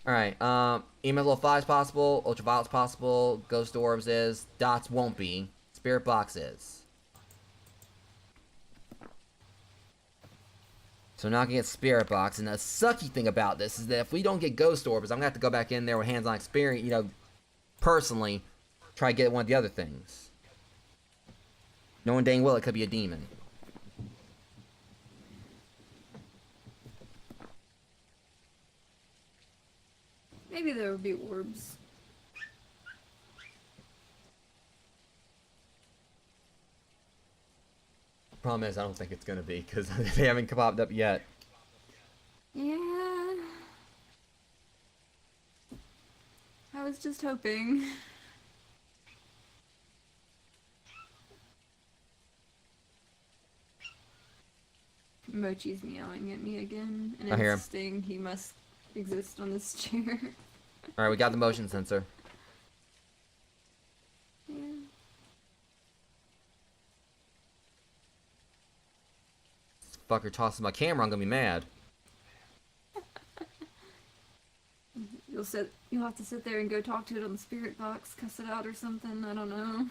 All right. Email level 5 is possible. Ultraviolet's possible. Ghost orbs is. Dots won't be. Spirit box is. So we're not gonna get spirit box, and the sucky thing about this is that if we don't get ghost orbs, I'm gonna have to go back in there with hands-on experience, you know, personally, try to get one of the other things. Knowing dang well it could be a demon. Maybe there would be orbs. Problem is, I don't think it's gonna be, because they haven't popped up yet. Yeah. I was just hoping. Mochi's meowing at me again and I hear him. insisting he must exist on this chair. Alright, we got the motion sensor. Yeah. This fucker tosses my camera, I'm gonna be mad. You'll have to sit there and go talk to it on the spirit box, cuss it out or something, I don't know.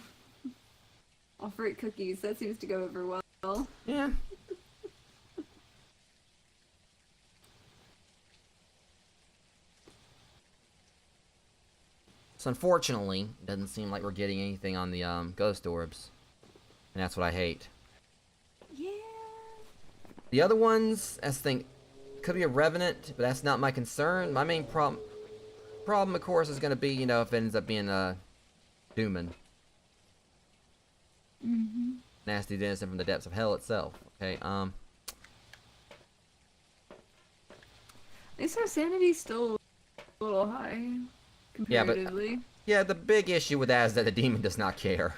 Offer it cookies, that seems to go over well. Yeah. So unfortunately, it doesn't seem like we're getting anything on the ghost orbs. And that's what I hate. Yeah. The other ones, as thing, could be a revenant, but that's not my concern. My main problem of course is going to be, you know, if it ends up being a Dooman. Mm-hmm. Nasty Denizen from the depths of hell itself. Okay, At least our sanity's still a little high, comparatively. yeah, the big issue with that is that the demon does not care.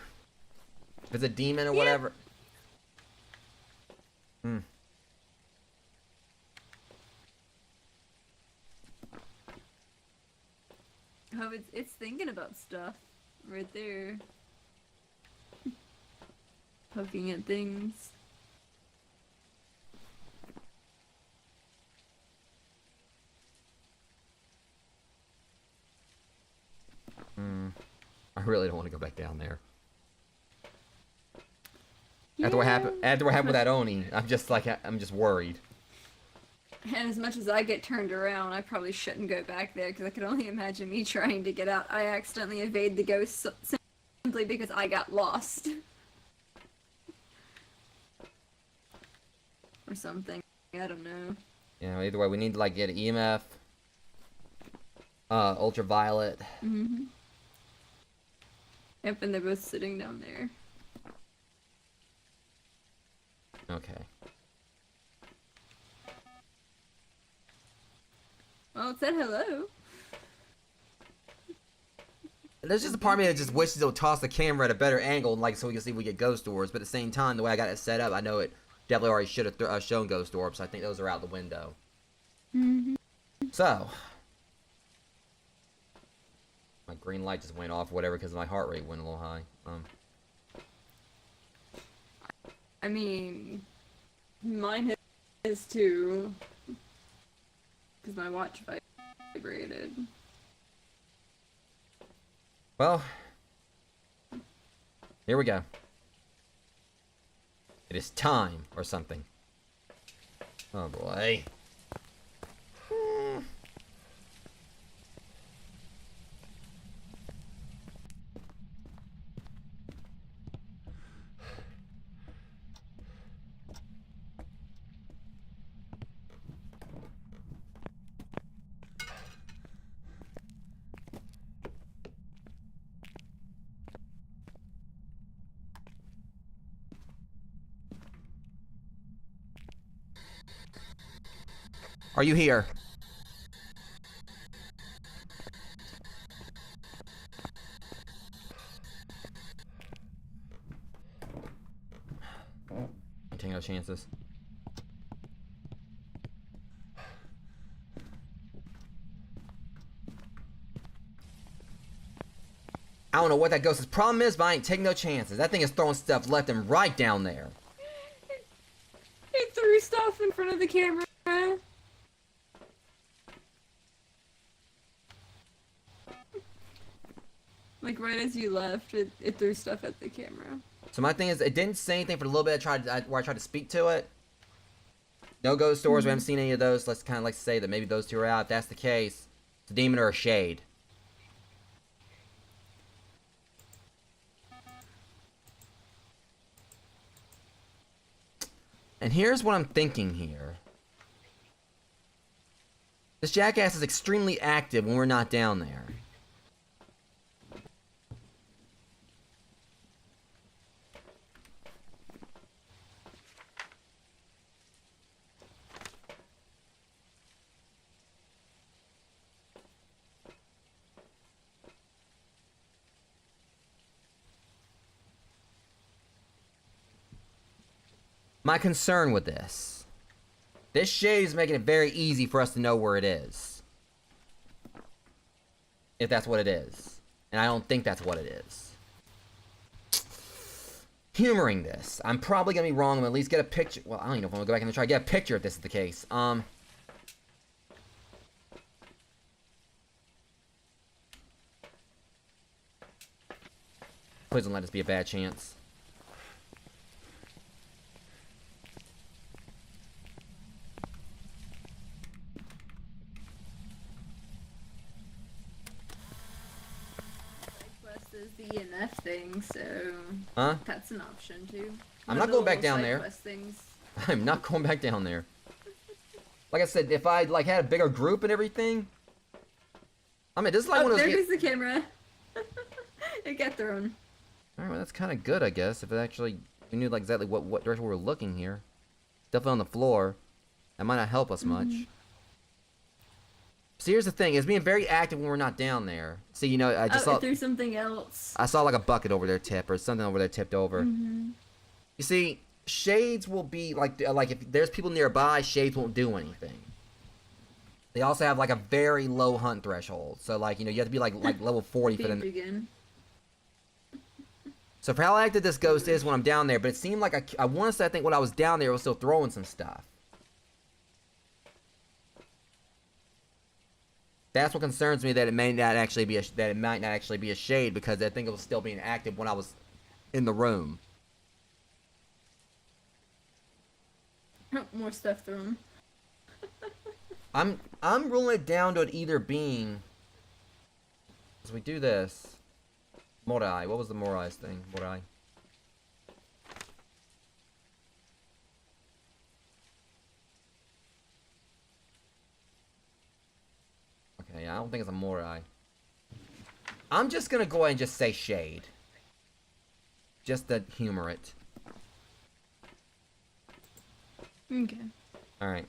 If it's a demon or whatever. Hmm. Oh, it's thinking about stuff right there. Poking at things. I really don't want to go back down there. Yeah. After what happened with that Oni, I'm just worried. And as much as I get turned around, I probably shouldn't go back there because I could only imagine me trying to get out. I accidentally evade the ghost simply because I got lost. Or something. I don't know. Yeah, either way, we need to, like, get EMF, ultraviolet. Mm-hmm. Yep, and they're both sitting down there. Okay. Well, it said hello. There's just a part of me that just wishes it would toss the camera at a better angle, like, so we can see if we get ghost orbs. But at the same time, the way I got it set up, I know it definitely already should have shown ghost orbs. So I think those are out the window. Mm-hmm. So, my green light just went off, whatever, because my heart rate went a little high. I mean, mine is too, because my watch vibrated. Well, here we go. It is time, or something. Oh boy. Are you here? I'm taking no chances. I don't know what that ghost's problem is, but I ain't taking no chances. That thing is throwing stuff left and right down there. It threw stuff in front of the camera. Like right as you left, it threw stuff at the camera. So my thing is, it didn't say anything for the little bit where I tried to speak to it. No ghost doors. We haven't seen any of those. Let's kind of like say that maybe those two are out. If that's the case, it's a demon or a shade. And here's what I'm thinking here. This jackass is extremely active when we're not down there. My concern with this shade is making it very easy for us to know where it is. If that's what it is. And I don't think that's what it is. Humoring this. I'm probably gonna be wrong. I'm gonna at least get a picture. Well, I don't even know if I'm gonna go back and try to get a picture if this is the case. Please don't let this be a bad chance. The EMF thing, so Huh? that's an option too. I'm not going back down there. Things. I'm not going back down there. Like I said, if I like had a bigger group and everything, I mean, this is like one of those. There goes the camera. It got thrown. All right, well, that's kind of good, I guess. If it actually we knew like exactly what direction we were looking here, definitely on the floor. That might not help us much. See, here's the thing: it's being very active when we're not down there. See, you know, I just saw it threw something else. I saw like a bucket over there tip or something over there tipped over. You see, shades will be like if there's people nearby, shades won't do anything. They also have like a very low hunt threshold, so like you know you have to be like level 40 for them. Begin. So for how active this ghost is when I'm down there, but it seemed like I want to say I think when I was down there, it was still throwing some stuff. That's what concerns me, that it may not actually be a shade, because I think it was still being active when I was in the room. More stuff thrown. I'm ruling it down to it either being. As we do this, Morai. What was the Morai's thing? Morai. Okay, I don't think it's a Morai. I'm just gonna go ahead and just say shade. Just to humor it. Okay. Alright.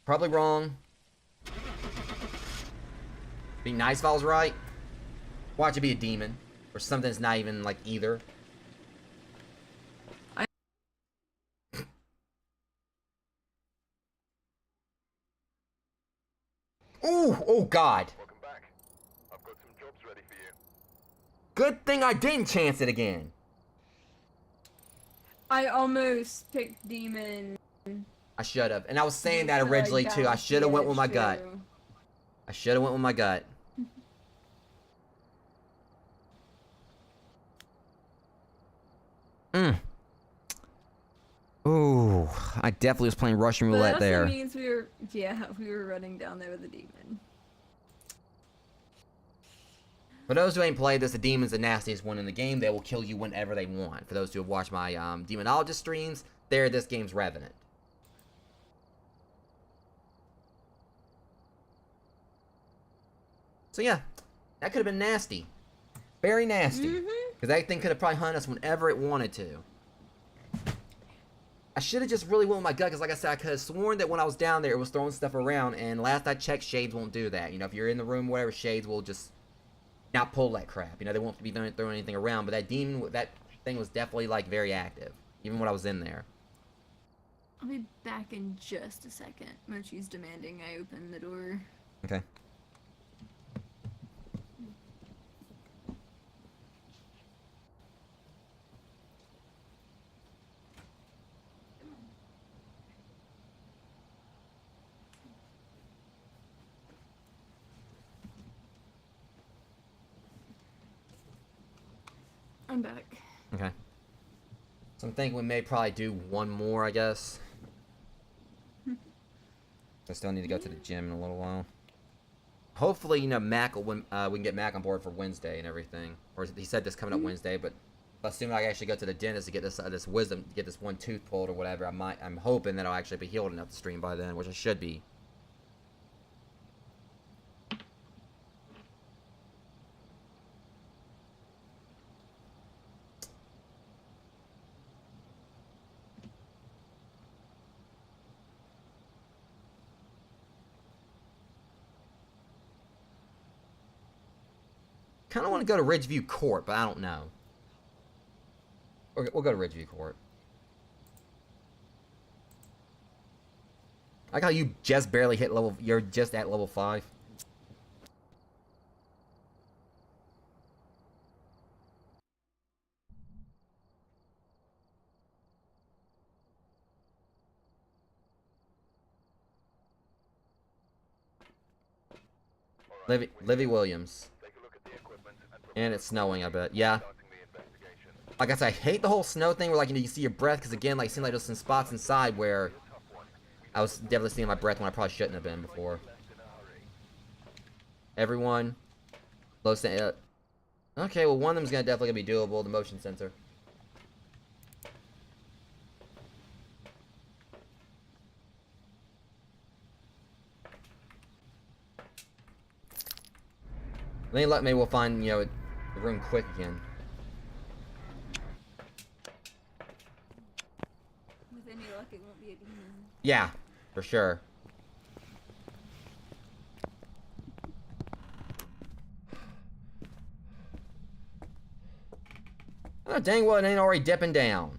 Probably wrong. Be nice if I was right. Watch it be a demon. Or something that's not even, like, either. Ooh! Oh, God! Welcome back. I've got some jobs ready for you. Good thing I didn't chance it again. I almost picked demon. I should have. And I was saying that originally, too. I should have went with my gut. I should have went with my gut. Ooh, I definitely was playing Russian roulette there. That also means we were running down there with a demon. For those who ain't played this, the demon's the nastiest one in the game. They will kill you whenever they want. For those who have watched my demonologist streams, they're this game's Revenant. So yeah, that could have been nasty. Very nasty. Because that thing could have probably hunted us whenever it wanted to. I should have just really went with my gut, because like I said, I could have sworn that when I was down there, it was throwing stuff around, and last I checked, shades won't do that. You know, if you're in the room, whatever, shades will just not pull that crap. You know, they won't be throwing anything around, but that demon, that thing was definitely, like, very active, even when I was in there. I'll be back in just a second. Mochi's demanding I open the door. Okay. I'm back. Okay. So I'm thinking we may probably do one more, I guess. I still need to go to the gym in a little while. Hopefully, you know, Mac will, we can get Mac on board for Wednesday and everything. Or he said this coming up Wednesday, but assuming I actually go to the dentist to get this wisdom, to get this one tooth pulled or whatever, I'm hoping that I'll actually be healed enough to stream by then, which I should be. Kind of want to go to Ridgeview Court, but I don't know. We'll go to Ridgeview Court. I like how you just barely hit level. You're just at level 5. Livy Williams. And it's snowing, I bet. Yeah. Like I said, I hate the whole snow thing where, like, you know, you see your breath, because again, like, it seems like there's some spots inside where I was definitely seeing my breath when I probably shouldn't have been before. Everyone. Low stand. Okay, well, one of them's gonna definitely be doable, the motion sensor. With any luck, maybe we'll find, you know, the room quick again. With any luck, it won't be a demon. Yeah, for sure. Oh, dang well, it ain't already dipping down.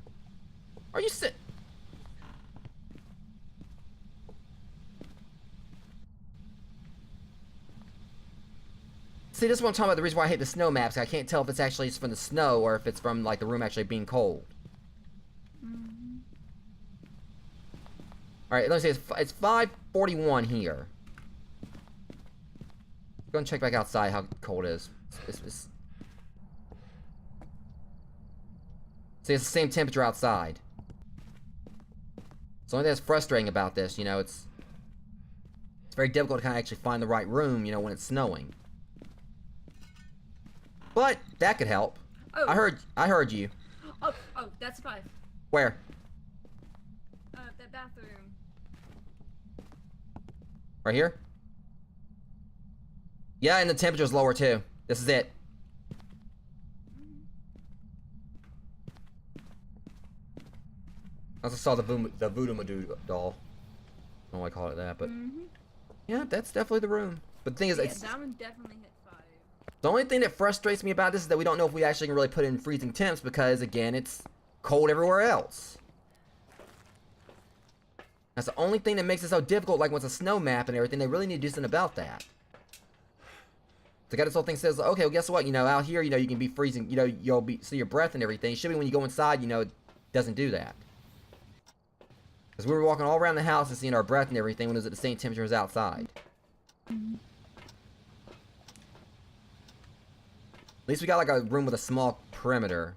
Are you sit? See, this is what I'm talking about, the reason why I hate the snow maps. I can't tell if it's actually from the snow or if it's from, like, the room actually being cold. Alright, let's see, it's 5:41 here. Go and check back outside how cold it is. See, it's the same temperature outside. So the only thing that's frustrating about this, you know, it's very difficult to kind of actually find the right room, you know, when it's snowing. But that could help. Oh. I heard you. Oh, that's 5. Where? That bathroom. Right here? Yeah, and the temperature's lower too. This is it. I also saw the voodoo Madoo doll. I don't know why I call it that, but yeah, that's definitely the room. But the thing is, it's, that one definitely hit 5. the only thing that frustrates me about this is that we don't know if we actually can really put in freezing temps because, again, it's cold everywhere else. That's the only thing that makes it so difficult, like with a snow map and everything. They really need to do something about that. The guy this whole thing says, okay, well, guess what? You know, out here, you know, you can be freezing, you know, you'll be, see your breath and everything. It should be when you go inside, you know, it doesn't do that. Because we were walking all around the house and seeing our breath and everything when it was at the same temperature as outside. At least we got like a room with a small perimeter.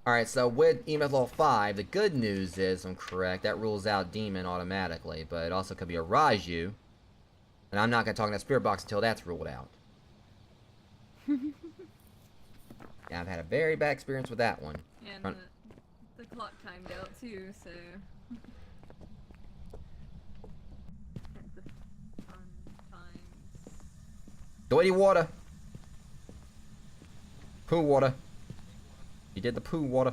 Alright, so with EMF level 5, the good news is, I'm correct, that rules out Demon automatically, but it also could be a Raiju. And I'm not going to talk in that spirit box until that's ruled out. Yeah, I've had a very bad experience with that one. And the clock timed out too, so... the fun times. Dirty water! Poo water. You did the poo water.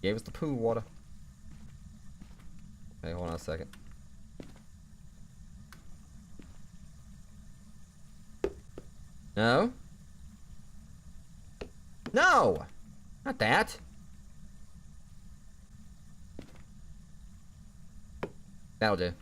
Gave us the poo water. Hey, hold on a second. No? No! Not that. That'll do.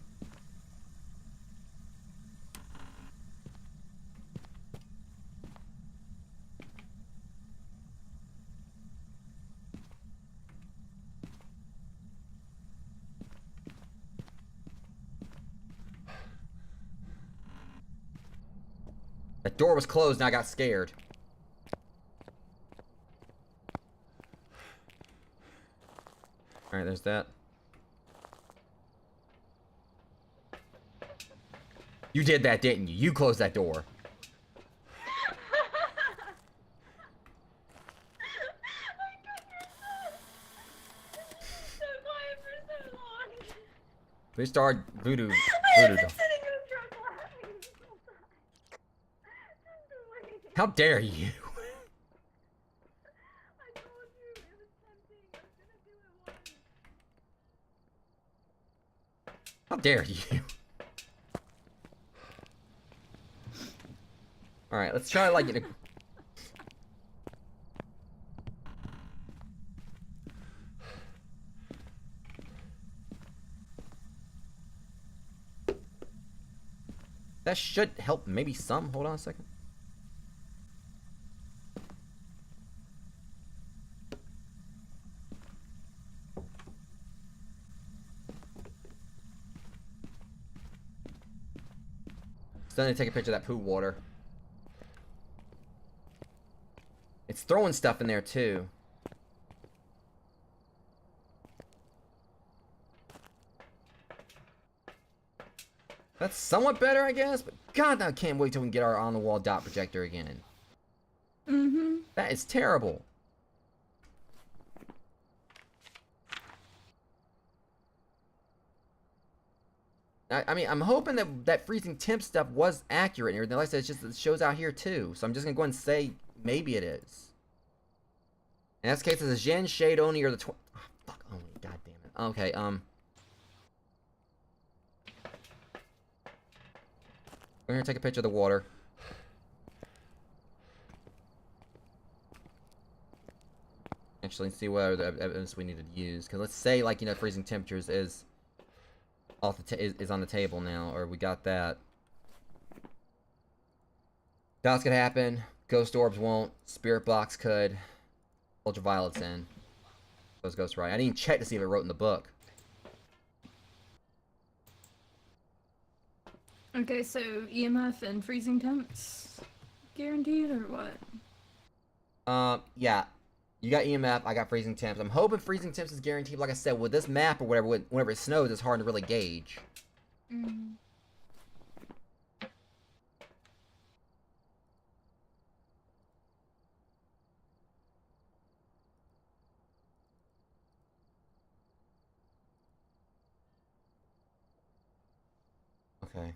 That door was closed and I got scared. Alright, there's that. You did that, didn't you? You closed that door. We start voodoo. How dare you? I told you it was tempting. I was gonna do it once. How dare you? Alright, let's try like it. That should help maybe some. Hold on a second. Still need to take a picture of that poo water. It's throwing stuff in there too. That's somewhat better, I guess, but God, I can't wait till we can get our on-the-wall dot projector again. That is terrible. I mean, I'm hoping that that freezing temp stuff was accurate and everything. Like I said, it's just it shows out here too. So I'm just gonna go ahead and say maybe it is. In this case, it's a Gen shade only or the fuck only. God damn it. Okay. We're gonna take a picture of the water. Actually, see what other evidence we need to use. Cause let's say, like, you know, freezing temperatures is off the is on the table now, or we got that. Dots could happen. Ghost orbs won't. Spirit box could. Ultraviolet's in. Those ghosts right. I didn't even check to see if it wrote in the book. Okay, so EMF and freezing temps. guaranteed or what? Yeah. You got EMF, I got freezing temps. I'm hoping freezing temps is guaranteed. Like I said, with this map or whatever, whenever it snows, it's hard to really gauge. Mm. Okay.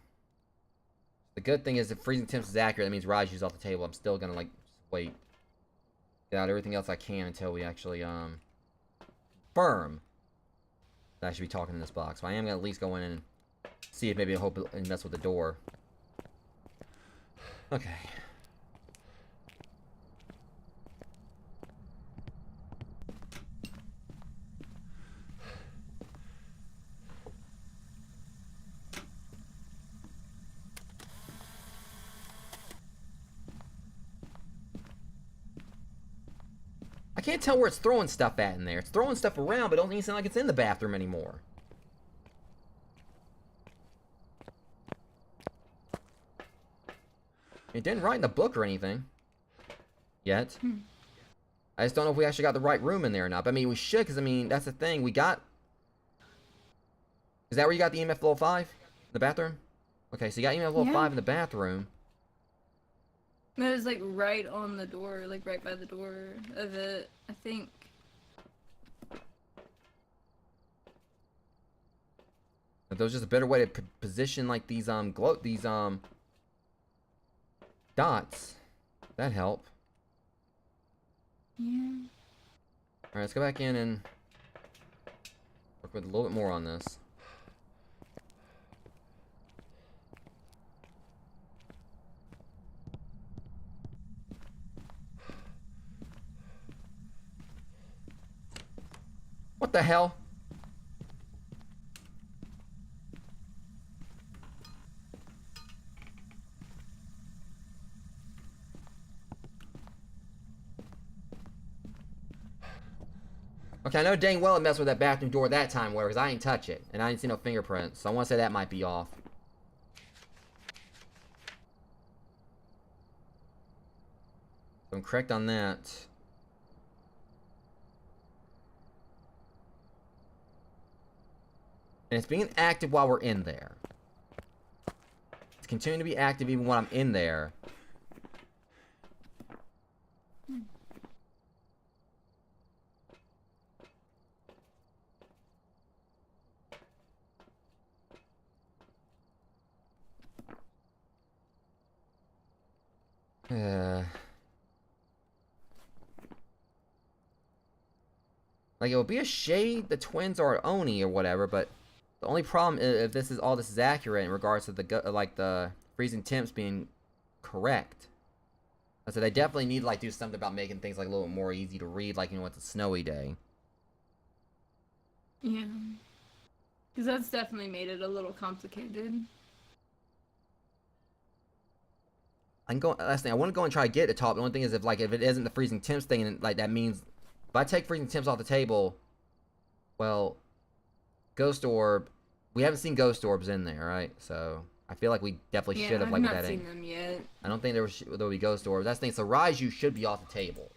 The good thing is if freezing temps is accurate, that means Raju's off the table. I'm still gonna, like, wait. Get out everything else I can until we actually, confirm that I should be talking in this box. So I am gonna at least go in and see if maybe I hope and mess with the door. Okay. I can't tell where it's throwing stuff at in there. It's throwing stuff around, but it don't even sound like it's in the bathroom anymore. It didn't write in the book or anything. Yet. I just don't know if we actually got the right room in there or not. But, I mean, we should, because, I mean, that's the thing. We got... Is that where you got the EMF level 5? The bathroom? Okay, so you got EMF level 5 in the bathroom. It was like right on the door, like right by the door of it, I think. If there was just a better way to position, like, these, dots, that'd help. Yeah. Alright, let's go back in and work with a little bit more on this. What the hell? Okay, I know dang well it messed with that bathroom door that time, because I ain't touch it. And I didn't see no fingerprints, so I want to say that might be off. I'm correct on that. And it's being active while we're in there. It's continuing to be active even when I'm in there. Like, it would be a shade the twins are Oni or whatever, but the only problem is if this is all this is accurate in regards to the freezing temps being correct. So they definitely need to, like, do something about making things, like, a little bit more easy to read, like, you know, it's a snowy day. Yeah. Because that's definitely made it a little complicated. I can go, last thing, I want to go and try to get it to top. The only thing is if it isn't the freezing temps thing, and, like, that means if I take freezing temps off the table, well, Ghost Orb, we haven't seen Ghost Orbs in there, right? So I feel like we definitely should have, like, I've not seen them yet. I don't think there would be Ghost Orbs. That's the thing. So Raiju should be off the table.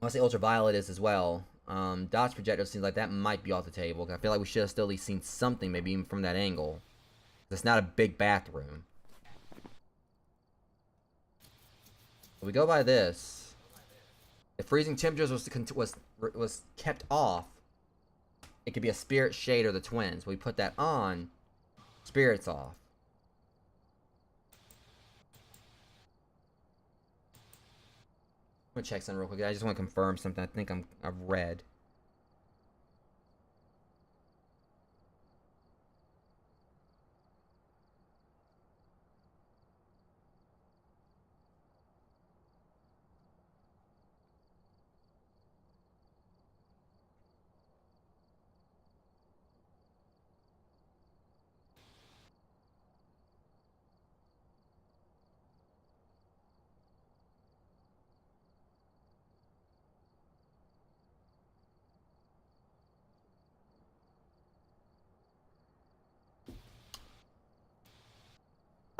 I want to say Ultraviolet is as well. Dodge Projector seems like that might be off the table. I feel like we should have still at least seen something, maybe even from that angle. It's not a big bathroom. If we go by this, if freezing temperatures was kept off, it could be a Spirit Shade or the twins. We put that on, Spirit's off. I'm gonna check something real quick. I just want to confirm something I think I've read.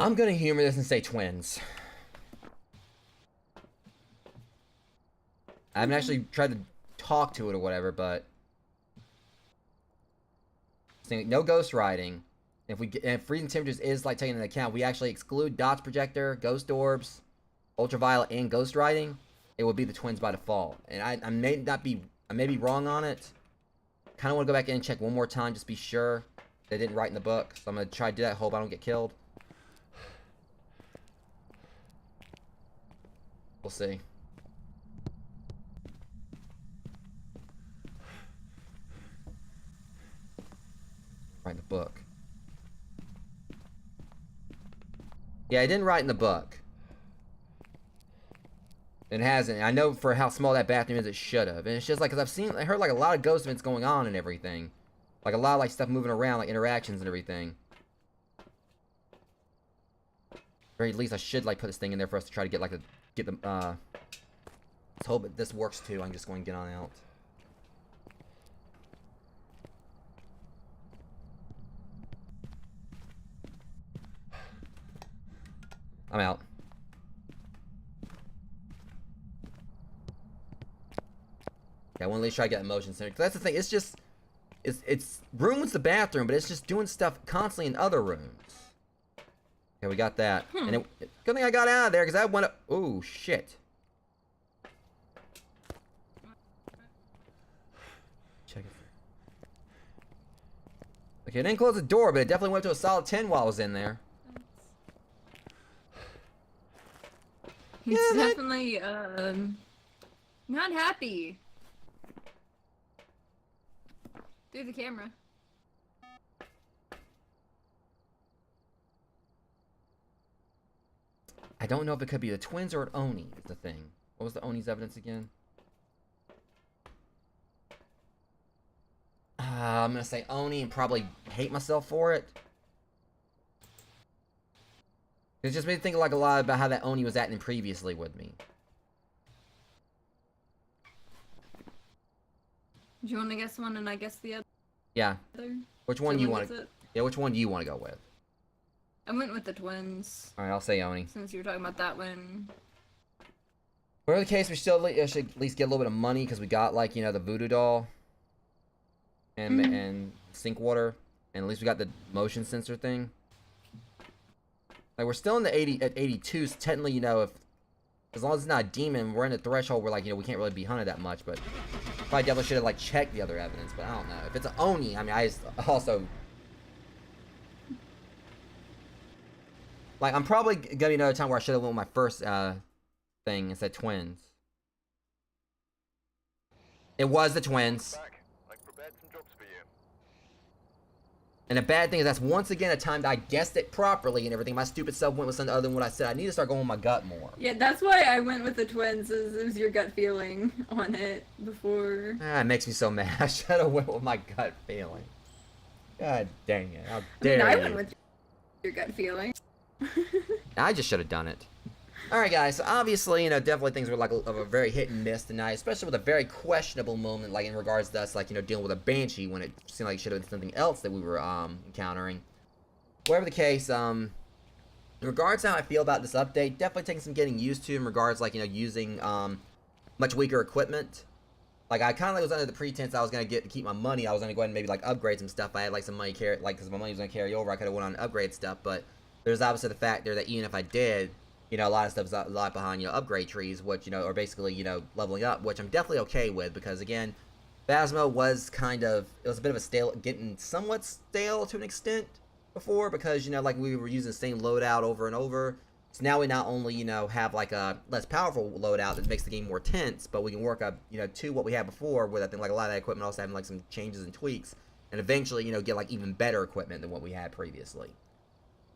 I'm gonna humor this and say twins. I haven't actually tried to talk to it or whatever, but no ghost riding. If freezing temperatures is like taken into account, we actually exclude dots projector, ghost orbs, ultraviolet, and ghost riding. It would be the twins by default. And I may be wrong on it. Kind of want to go back in and check one more time, just be sure they didn't write in the book. So I'm gonna try to do that. Hope I don't get killed. We'll see. Write in the book. Yeah, I didn't write in the book. It hasn't. I know for how small that bathroom is, it should have. And it's just like, because I heard like a lot of ghost events going on and everything. Like a lot of like stuff moving around, like interactions and everything. Or at least I should like put this thing in there for us to try to get like let's hope that this works too. I'm just going to get on out. I'm out. Okay, I want to at least try to get emotion center. Cause that's the thing. It's just, it's ruins the bathroom, but it's just doing stuff constantly in other rooms. Okay, we got that. And good thing I got out of there because I went up. Oh shit. Check it. Okay, it didn't close the door, but it definitely went to a solid 10 while I was in there. He's definitely, not happy. Through the camera. I don't know if it could be the twins or an Oni is the thing. What was the Oni's evidence again? I'm gonna say Oni and probably hate myself for it. It just made me think like a lot about how that Oni was acting previously with me. Do you want to guess one and I guess the other? Yeah. Which one do you want to? Yeah, which one do you want to go with? I went with the twins. All right, I'll say Oni. Since you were talking about that one. Whatever the case, we still should at least get a little bit of money because we got like the voodoo doll and sink water, and at least we got the motion sensor thing. Like we're still in the 82. So technically, if as long as it's not a demon, we're in the threshold where like we can't really be hunted that much. But probably definitely should have like checked the other evidence. But I don't know if it's an Oni. I mean, I just also like I'm probably gonna be another time where I should have went with my first thing and said twins. It was the twins. And the bad thing is that's once again a time that I guessed it properly and everything. My stupid self went with something other than what I said. I need to start going with my gut more. Yeah, that's why I went with the twins. It was your gut feeling on it before. It makes me so mad. I should have went with my gut feeling. God dang it. How dare you. I went with your gut feeling. I just should have done it. Alright guys, so obviously, definitely things were like of a very hit and miss tonight, especially with a very questionable moment, like in regards to us, like, dealing with a Banshee when it seemed like it should have been something else that we were, encountering. Whatever the case, in regards to how I feel about this update, definitely taking some getting used to in regards, like, using, much weaker equipment. Like, I kind of was under the pretense I was going to keep my money, I was going to go ahead and maybe, like, upgrade some stuff. I had, like, some money because my money was going to carry over, I could have went on and upgrade stuff, but there's obviously the factor that even if I did, a lot of stuff's a lot behind, upgrade trees, which, are basically, leveling up, which I'm definitely okay with, because, again, Phasmo was it was a bit of a getting somewhat stale to an extent before, because, like, we were using the same loadout over and over, so now we not only, have, like, a less powerful loadout that makes the game more tense, but we can work up, to what we had before, with, I think, like, a lot of that equipment also having, like, some changes and tweaks, and eventually, get, like, even better equipment than what we had previously.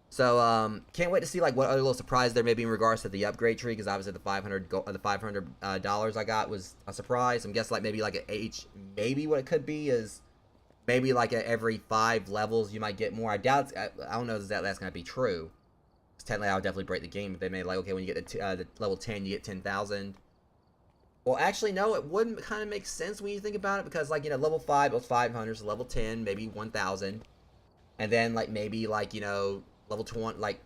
So, can't wait to see, like, what other little surprise there may be in regards to the upgrade tree, because obviously the $500 I got was a surprise. I'm guessing, like, maybe, like, maybe what it could be is, maybe, like, at every 5 levels you might get more. I doubt, I don't know if that's going to be true. Because technically, I would definitely break the game if they made, like, okay, when you get to the level 10, you get 10,000. Well, actually, no, it wouldn't kind of make sense when you think about it, because, like, level 5 was 500, so level 10, maybe 1,000. And then, like, maybe, like, level 20, like,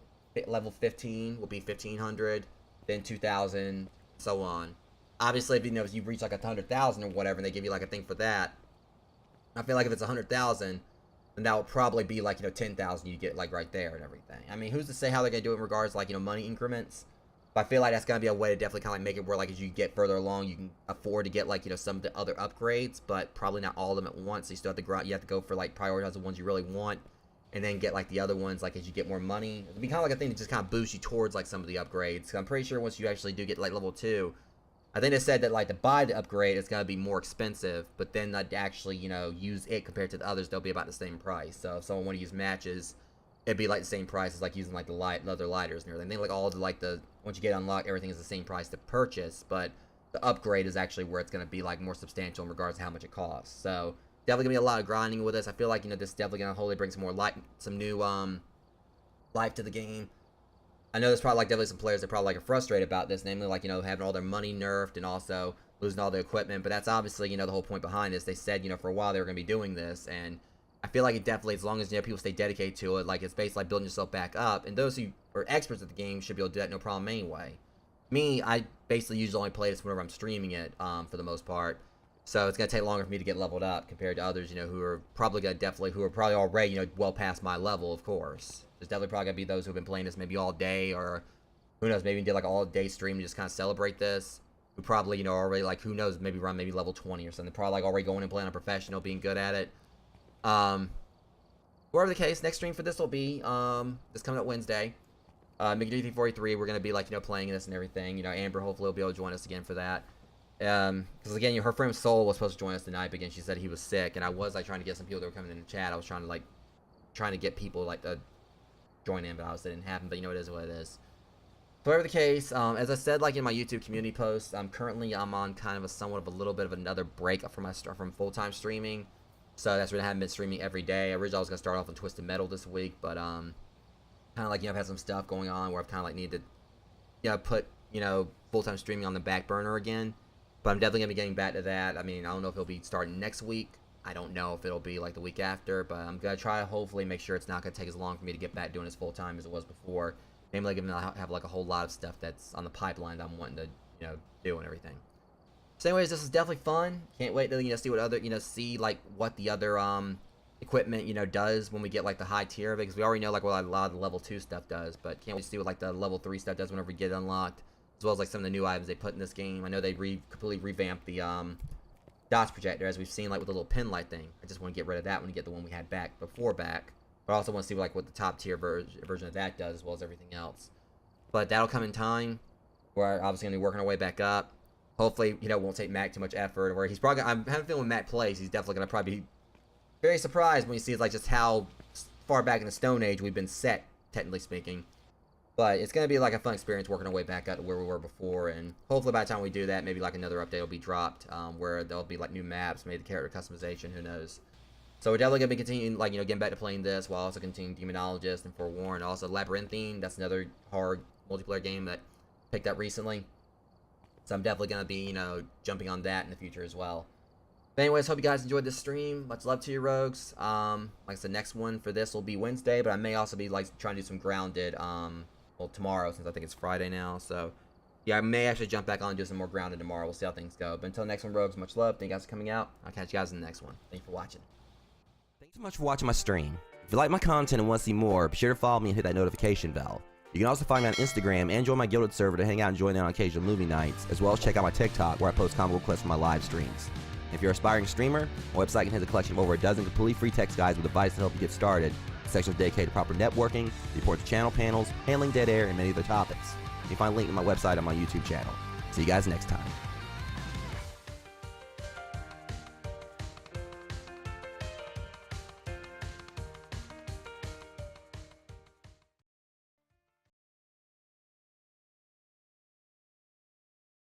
level 15 will be 1500, then 2000, so on. Obviously, if you reach like 100,000 or whatever, and they give you like a thing for that, I feel like if it's 100,000, then that will probably be like 10,000 you get like right there and everything. I mean, who's to say how they're gonna do it in regards to like money increments? But I feel like that's gonna be a way to definitely kind of like make it where like as you get further along, you can afford to get like some of the other upgrades, but probably not all of them at once. So you still have to grind. You have to go for like prioritize the ones you really want, and then get like the other ones like as you get more money. It'll be kind of like a thing that just kind of boosts you towards like some of the upgrades. Cause I'm pretty sure once you actually do get like level 2, I think they said that like to buy the upgrade it's gonna be more expensive, but then to actually use it compared to the others, they'll be about the same price. So if someone want to use matches, it'd be like the same price as like using like the other lighters and everything. They like all the like the once you get unlocked, everything is the same price to purchase, but the upgrade is actually where it's gonna be like more substantial in regards to how much it costs. So definitely gonna be a lot of grinding with this. I feel like this is definitely gonna hopefully bring some more light, some new life to the game. I know there's probably like definitely some players that probably like are frustrated about this, namely like having all their money nerfed and also losing all their equipment. But that's obviously the whole point behind this. They said for a while they were gonna be doing this, and I feel like it definitely, as long as people stay dedicated to it, like it's basically like building yourself back up. And those who are experts at the game should be able to do that no problem anyway. Me, I basically usually only play this whenever I'm streaming it, for the most part. So it's gonna take longer for me to get leveled up compared to others, who are probably already, well past my level, of course. There's definitely probably gonna be those who've been playing this maybe all day, or who knows, maybe did like an all day stream to just kind of celebrate this. Who probably, already like, who knows, maybe around maybe level 20 or something. Probably like already going and playing on professional, being good at it. Whatever the case, next stream for this will be this coming up Wednesday. McD343, we're gonna be like playing this and everything. Amber hopefully will be able to join us again for that. Because again, her friend Soul was supposed to join us tonight, but again she said he was sick, and I was like trying to get some people that were coming in the chat. I was trying to get people like to join in, but obviously it didn't happen. But it is what it is. Whatever the case, as I said like in my YouTube community post, currently I'm on kind of somewhat of a little bit of another break from full-time streaming. So that's why I haven't been streaming every day. Originally I was gonna start off on Twisted Metal this week, but kind of like I've had some stuff going on where I've kind of like needed to put full-time streaming on the back burner again. But I'm definitely gonna be getting back to that. I mean, I don't know if it'll be starting next week. I don't know if it'll be like the week after, but I'm gonna try to hopefully make sure it's not gonna take as long for me to get back doing this full-time as it was before. Namely, given that I have like a whole lot of stuff that's on the pipeline that I'm wanting to do and everything. So anyways, this is definitely fun. Can't wait to see what other see like what the other equipment does when we get like the high tier of it, because we already know like what a lot of the level 2 stuff does, but can't wait to see what like the level 3 stuff does whenever we get it unlocked, as well as like some of the new items they put in this game. I know they completely revamped the dots projector, as we've seen like with the little pin light thing. I just want to get rid of that when you get the one we had back. But I also want to see like what the top tier version of that does, as well as everything else. But that'll come in time. We're obviously gonna be working our way back up. Hopefully, it won't take Mac too much effort. Where he's probably, I'm having a feeling when Mac plays, he's definitely gonna probably be very surprised when he sees like just how far back in the Stone Age we've been set, technically speaking. But it's gonna be like a fun experience working our way back up to where we were before, and hopefully by the time we do that, maybe like another update will be dropped, where there'll be like new maps, maybe the character customization, who knows. So we're definitely gonna be continuing like getting back to playing this, while also continuing Demonologist and Forewarned, also Labyrinthine. That's another hard multiplayer game that picked up recently. So I'm definitely gonna be jumping on that in the future as well. But anyways, hope you guys enjoyed this stream. Much love to you, rogues. Like I said, next one for this will be Wednesday, but I may also be like trying to do some Grounded well, tomorrow, since I think it's Friday now. So yeah, I may actually jump back on and do some more Grounded tomorrow. We'll see how things go. But until next one, rogues, much love. Thank you guys for coming out. I'll catch you guys in the next one. Thank you for watching. Thanks so much for watching my stream. If you like my content and want to see more, be sure to follow me and hit that notification bell. You can also find me on Instagram and join my Guilded server to hang out and join in on occasional movie nights, as well as check out my TikTok where I post comical clips from my live streams. If you're an aspiring streamer, my website contains a collection of over a dozen completely free text guides with advice to help you get started. Sections dedicated to proper networking, report to channel panels, handling dead air, and many other topics. You can find a link to my website on my YouTube channel. See you guys next time.